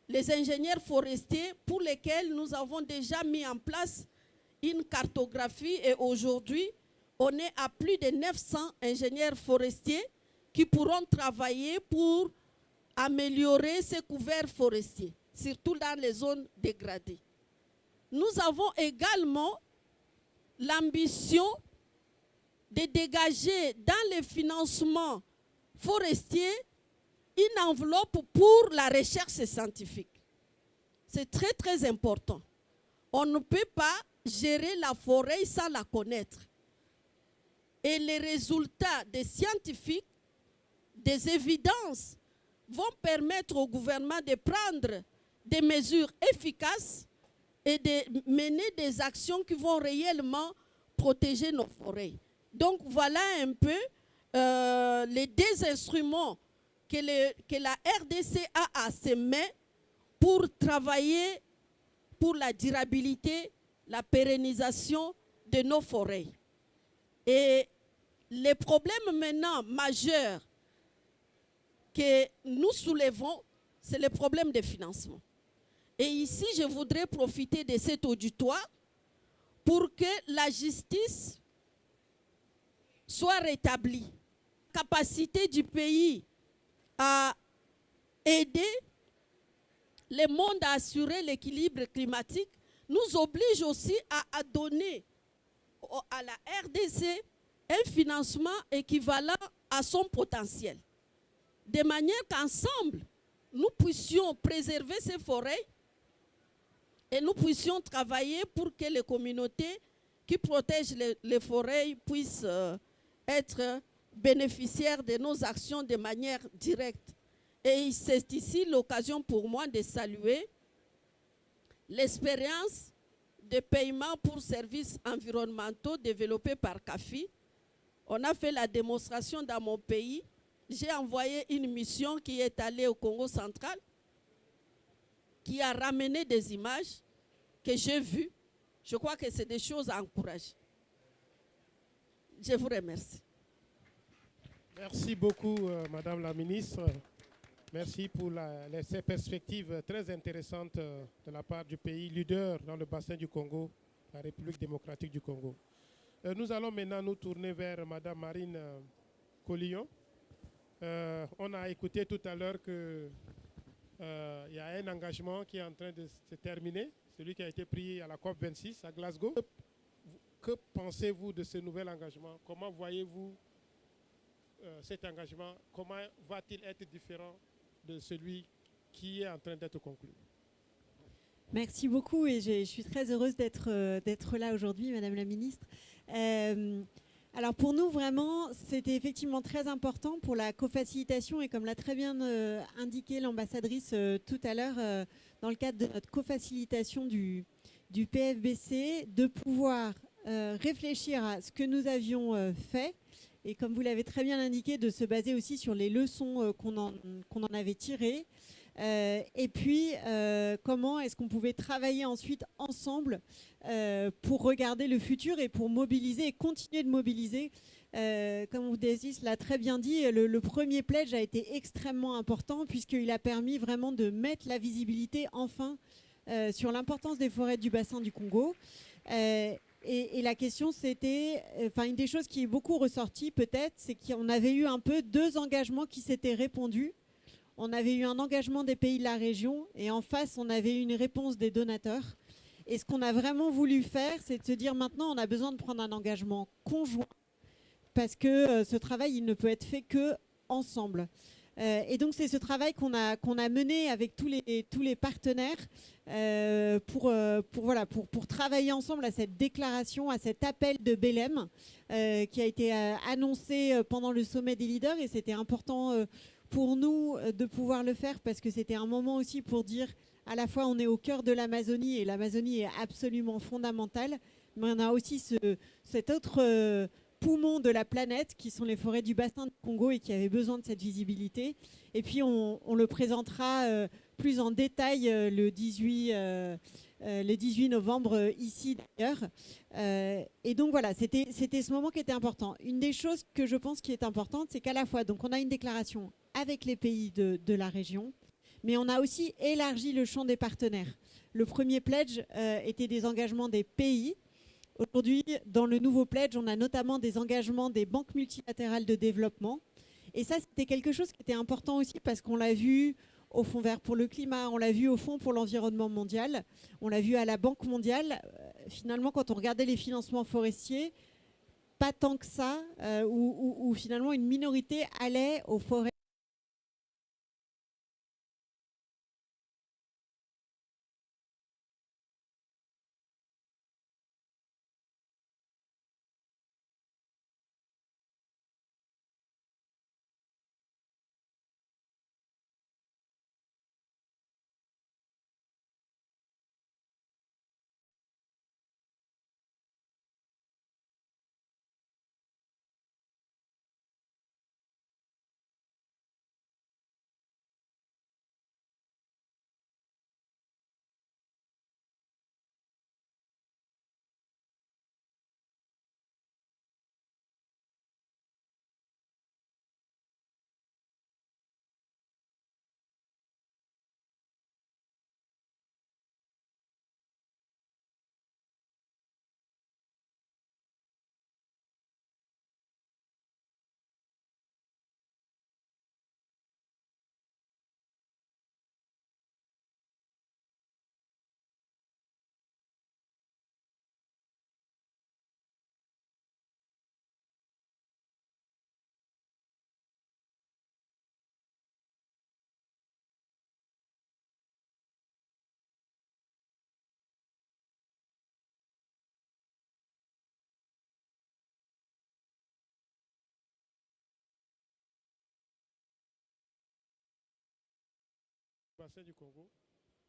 les ingénieurs forestiers pour lesquels nous avons déjà mis en place une cartographie. Et aujourd'hui, on est à plus de 900 ingénieurs forestiers qui pourront travailler pour améliorer ces couverts forestiers, surtout dans les zones dégradées. Nous avons également l'ambition de dégager dans les financements forestiers une enveloppe pour la recherche scientifique. C'est très très important. On ne peut pas gérer la forêt sans la connaître. Et les résultats des scientifiques, des évidences, vont permettre au gouvernement de prendre des mesures efficaces et de mener des actions qui vont réellement protéger nos forêts. Donc voilà un peu les deux instruments que la RDC a à ses mains pour travailler pour la durabilité, la pérennisation de nos forêts. Et les problèmes maintenant majeurs que nous soulevons, c'est le problème de financement. Et ici, je voudrais profiter de cet auditoire pour que la justice soit rétablie. La capacité du pays à aider le monde à assurer l'équilibre climatique nous oblige aussi à donner à la RDC un financement équivalent à son potentiel. De manière qu'ensemble, nous puissions préserver ces forêts et nous puissions travailler pour que les communautés qui protègent les forêts puissent être bénéficiaires de nos actions de manière directe. Et c'est ici l'occasion pour moi de saluer l'expérience de paiement pour services environnementaux développée par CAFI. On a fait la démonstration dans mon pays. J'ai envoyé une mission qui est allée au Congo central, qui a ramené des images que j'ai vues. Je crois que c'est des choses à encourager. Je vous remercie. Merci beaucoup, Madame la Ministre. Merci pour ces perspectives très intéressantes de la part du pays leader dans le bassin du Congo, la République démocratique du Congo. Nous allons maintenant nous tourner vers Madame Marine Collillon. On a écouté tout à l'heure qu'il y a un engagement qui est en train de se terminer, celui qui a été pris à la COP26 à Glasgow. Que pensez-vous de ce nouvel engagement? Comment voyez-vous cet engagement? Comment va-t-il être différent de celui qui est en train d'être conclu? Merci beaucoup et je suis très heureuse d'être là aujourd'hui, Madame la Ministre. Alors pour nous, vraiment, c'était effectivement très important pour la cofacilitation et comme l'a très bien indiqué l'ambassadrice tout à l'heure, dans le cadre de notre cofacilitation du PFBC, de pouvoir réfléchir à ce que nous avions fait et comme vous l'avez très bien indiqué, de se baser aussi sur les leçons qu'on en avait tirées. Et puis, comment est-ce qu'on pouvait travailler ensuite ensemble pour regarder le futur et pour mobiliser et continuer de mobiliser. Comme vous l'a très bien dit, le premier pledge a été extrêmement important puisqu'il a permis vraiment de mettre la visibilité enfin sur l'importance des forêts du bassin du Congo. Et la question, c'était, une des choses qui est beaucoup ressortie peut-être, c'est qu'on avait eu un peu deux engagements qui s'étaient répondus. On avait eu un engagement des pays de la région et en face, on avait eu une réponse des donateurs. Et ce qu'on a vraiment voulu faire, c'est de se dire maintenant, on a besoin de prendre un engagement conjoint parce que ce travail, il ne peut être fait que ensemble. Et donc, c'est ce travail qu'on a mené avec tous les partenaires pour travailler ensemble à cette déclaration, à cet appel de Belém qui a été annoncé pendant le sommet des leaders. Et c'était important pour nous de pouvoir le faire parce que c'était un moment aussi pour dire à la fois on est au cœur de l'Amazonie et l'Amazonie est absolument fondamentale, mais on a aussi cet autre poumon de la planète qui sont les forêts du bassin du Congo et qui avaient besoin de cette visibilité. Et puis on le présentera plus en détail le 18 novembre ici d'ailleurs. Et donc voilà, c'était ce moment qui était important. Une des choses que je pense qui est importante, c'est qu'à la fois, donc on a une déclaration avec les pays de la région, mais on a aussi élargi le champ des partenaires. Le premier pledge était des engagements des pays. Aujourd'hui, dans le nouveau pledge, on a notamment des engagements des banques multilatérales de développement. Et ça, c'était quelque chose qui était important aussi parce qu'on l'a vu au Fonds vert pour le climat, on l'a vu au Fonds pour l'environnement mondial, on l'a vu à la Banque mondiale. Finalement, quand on regardait les financements forestiers, pas tant que ça, où finalement une minorité allait aux forêts. Bassin du Congo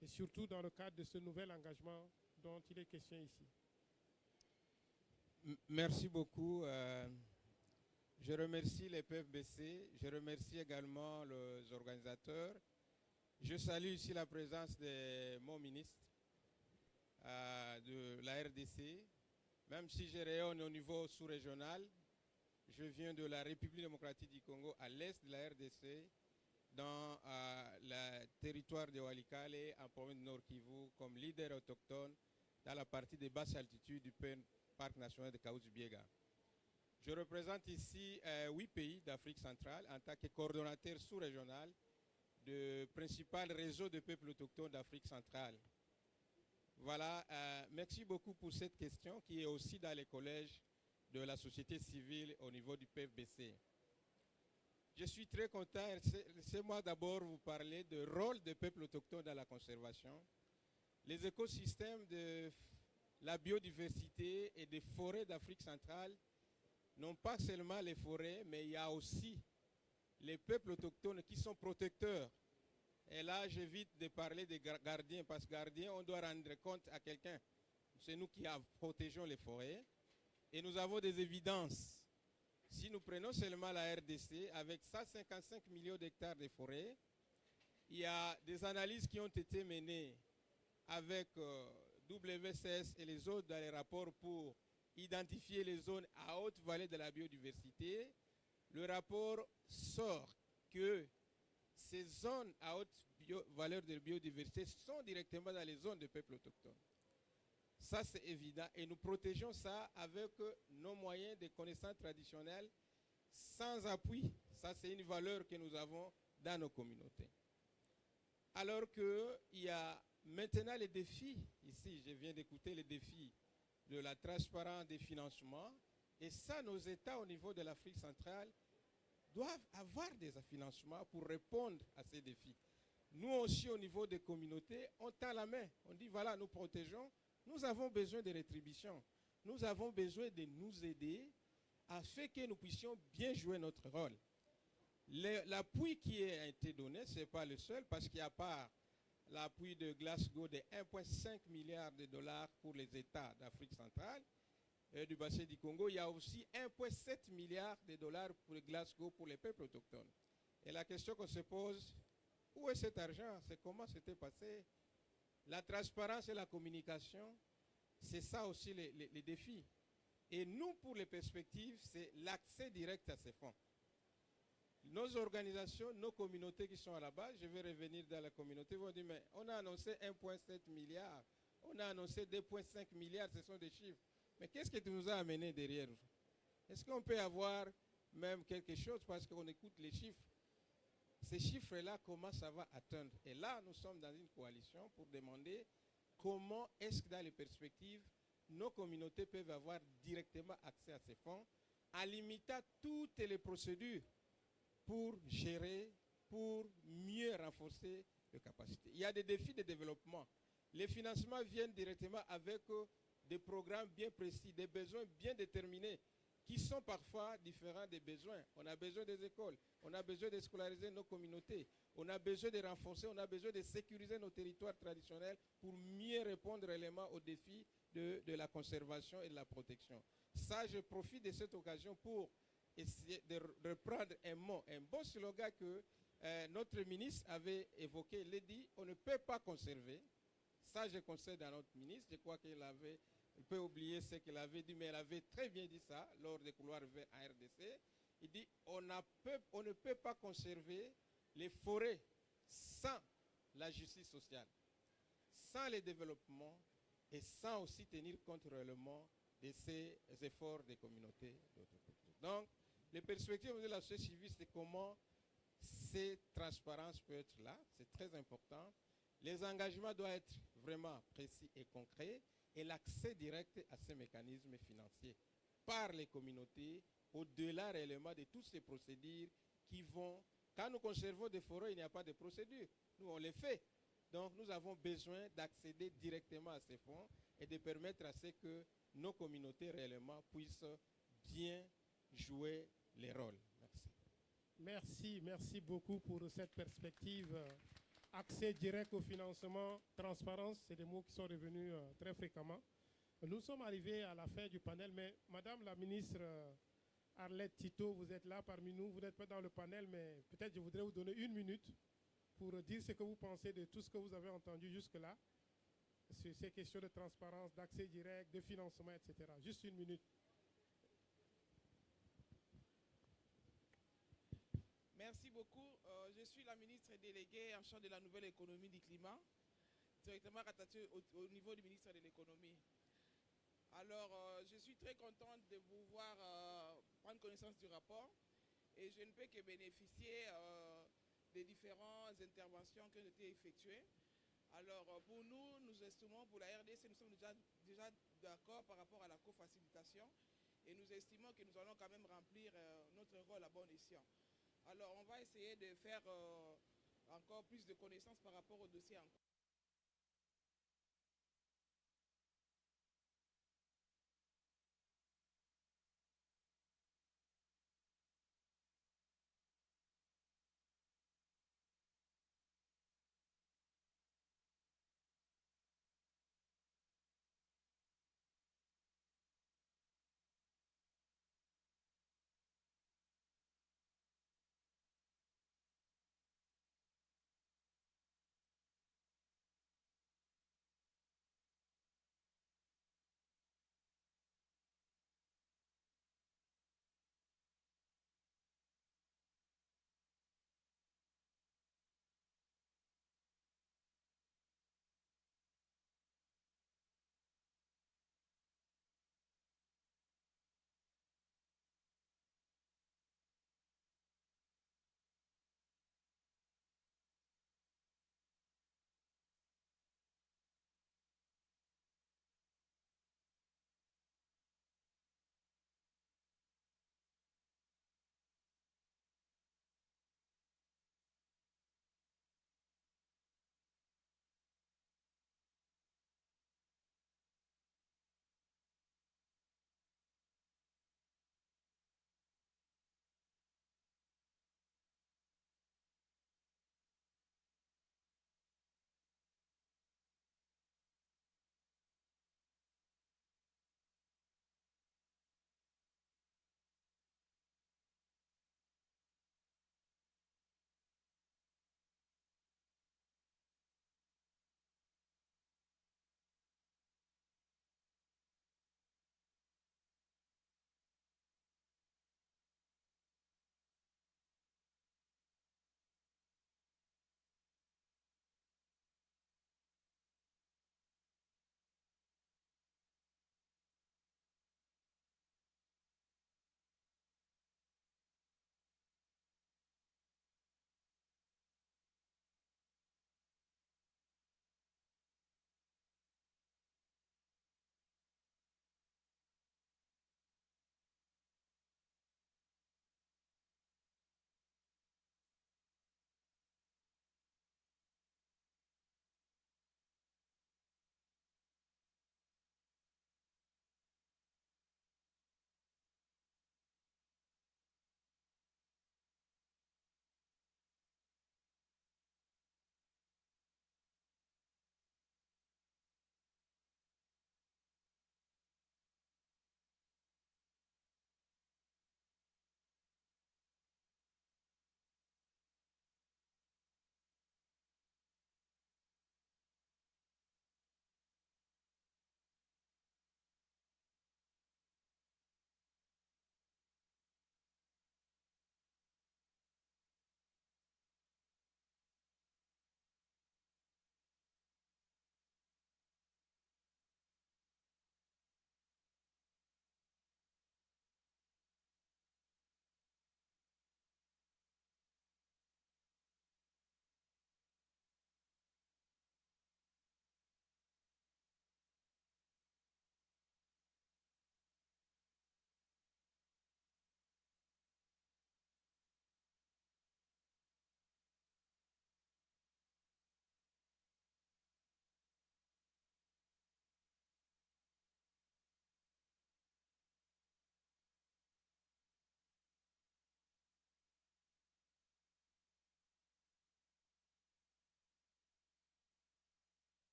et surtout dans le cadre de ce nouvel engagement dont il est question ici. Merci beaucoup. Je remercie les PFBC, je remercie également les organisateurs. Je salue ici la présence de mon ministre de la RDC, même si je rayonne au niveau sous-régional. Je viens de la République démocratique du Congo, à l'est de la RDC, dans le territoire de Walikale, en province de Nord Kivu, comme leader autochtone dans la partie des basses altitudes du parc national de Kaouzi-Biega. Je représente ici 8 pays d'Afrique centrale en tant que coordonnateur sous-régional du principal réseau de peuples autochtones d'Afrique centrale. Voilà, merci beaucoup pour cette question qui est aussi dans les collèges de la société civile au niveau du PEFC. Je suis très content. Laissez-moi d'abord vous parler du rôle des peuples autochtones dans la conservation. Les écosystèmes de la biodiversité et des forêts d'Afrique centrale n'ont pas seulement les forêts, mais il y a aussi les peuples autochtones qui sont protecteurs. Et là, j'évite de parler des gardiens, parce que gardiens, on doit rendre compte à quelqu'un. C'est nous qui protégeons les forêts. Et nous avons des évidences. Si nous prenons seulement la RDC, avec 155 millions d'hectares de forêts, il y a des analyses qui ont été menées avec WCS et les autres dans les rapports pour identifier les zones à haute valeur de la biodiversité. Le rapport sort que ces zones à haute valeur de biodiversité sont directement dans les zones de peuples autochtones. Ça, c'est évident. Et nous protégeons ça avec nos moyens de connaissances traditionnelles sans appui. Ça, c'est une valeur que nous avons dans nos communautés. Alors qu'il y a maintenant les défis. Ici, je viens d'écouter les défis de la transparence des financements. Et ça, nos États au niveau de l'Afrique centrale doivent avoir des financements pour répondre à ces défis. Nous aussi, au niveau des communautés, on tend la main. On dit, voilà, nous protégeons. Nous avons besoin de rétribution. Nous avons besoin de nous aider afin que nous puissions bien jouer notre rôle. L'appui qui a été donné, ce n'est pas le seul, parce qu'il y a pas l'appui de Glasgow de 1,5 milliard de dollars pour les États d'Afrique centrale et du bassin du Congo. Il y a aussi 1,7 milliard de dollars pour Glasgow pour les peuples autochtones. Et la question qu'on se pose, où est cet argent? C'est comment c'était passé? La transparence et la communication, c'est ça aussi les défis. Et nous, pour les perspectives, c'est l'accès direct à ces fonds. Nos organisations, nos communautés qui sont à la base, je vais revenir dans la communauté, vont dire, mais on a annoncé 1,7 milliard, on a annoncé 2,5 milliards, ce sont des chiffres. Mais qu'est-ce que tu nous as amené derrière? Est-ce qu'on peut avoir même quelque chose parce qu'on écoute les chiffres? Ces chiffres-là, comment ça va atteindre? Et là, nous sommes dans une coalition pour demander comment est-ce que dans les perspectives, nos communautés peuvent avoir directement accès à ces fonds en limitant toutes les procédures pour gérer, pour mieux renforcer les capacités. Il y a des défis de développement. Les financements viennent directement avec des programmes bien précis, des besoins bien déterminés, qui sont parfois différents des besoins. On a besoin des écoles, on a besoin de scolariser nos communautés, on a besoin de renforcer, on a besoin de sécuriser nos territoires traditionnels pour mieux répondre réellement aux défis de la conservation et de la protection. Ça, je profite de cette occasion pour essayer de reprendre un mot, un bon slogan que notre ministre avait évoqué. Il a dit, on ne peut pas conserver. Ça, je conseille à notre ministre, je crois qu'il avait... On peut oublier ce qu'il avait dit, mais elle avait très bien dit ça lors des couloirs verts en RDC. Il dit on ne peut pas conserver les forêts sans la justice sociale, sans le développement et sans aussi tenir compte réellement de ces efforts des communautés. Donc, les perspectives de la société civile, c'est comment cette transparence peut être là. C'est très important. Les engagements doivent être vraiment précis et concrets. Et l'accès direct à ces mécanismes financiers par les communautés, au-delà réellement de toutes ces procédures qui vont... Quand nous conservons des forêts, il n'y a pas de procédure. Nous, on les fait. Donc, nous avons besoin d'accéder directement à ces fonds et de permettre à ce que nos communautés réellement puissent bien jouer les rôles. Merci. Merci beaucoup pour cette perspective. Accès direct au financement, transparence, c'est des mots qui sont revenus très fréquemment. Nous sommes arrivés à la fin du panel, mais Madame la ministre Arlette Tito, vous êtes là parmi nous, vous n'êtes pas dans le panel, mais peut-être je voudrais vous donner 1 minute pour dire ce que vous pensez de tout ce que vous avez entendu jusque-là, sur ces questions de transparence, d'accès direct, de financement, etc. Juste 1 minute. Merci beaucoup. Je suis la ministre déléguée en charge de la nouvelle économie du climat, directement rattachée au niveau du ministère de l'économie. Alors, je suis très contente de vous voir prendre connaissance du rapport et je ne peux que bénéficier des différentes interventions qui ont été effectuées. Alors, pour nous, nous estimons, pour la RDC, nous sommes déjà d'accord par rapport à la co-facilitation et nous estimons que nous allons quand même remplir notre rôle à bon escient. Alors, on va essayer de faire encore plus de connaissances par rapport au dossier en cours.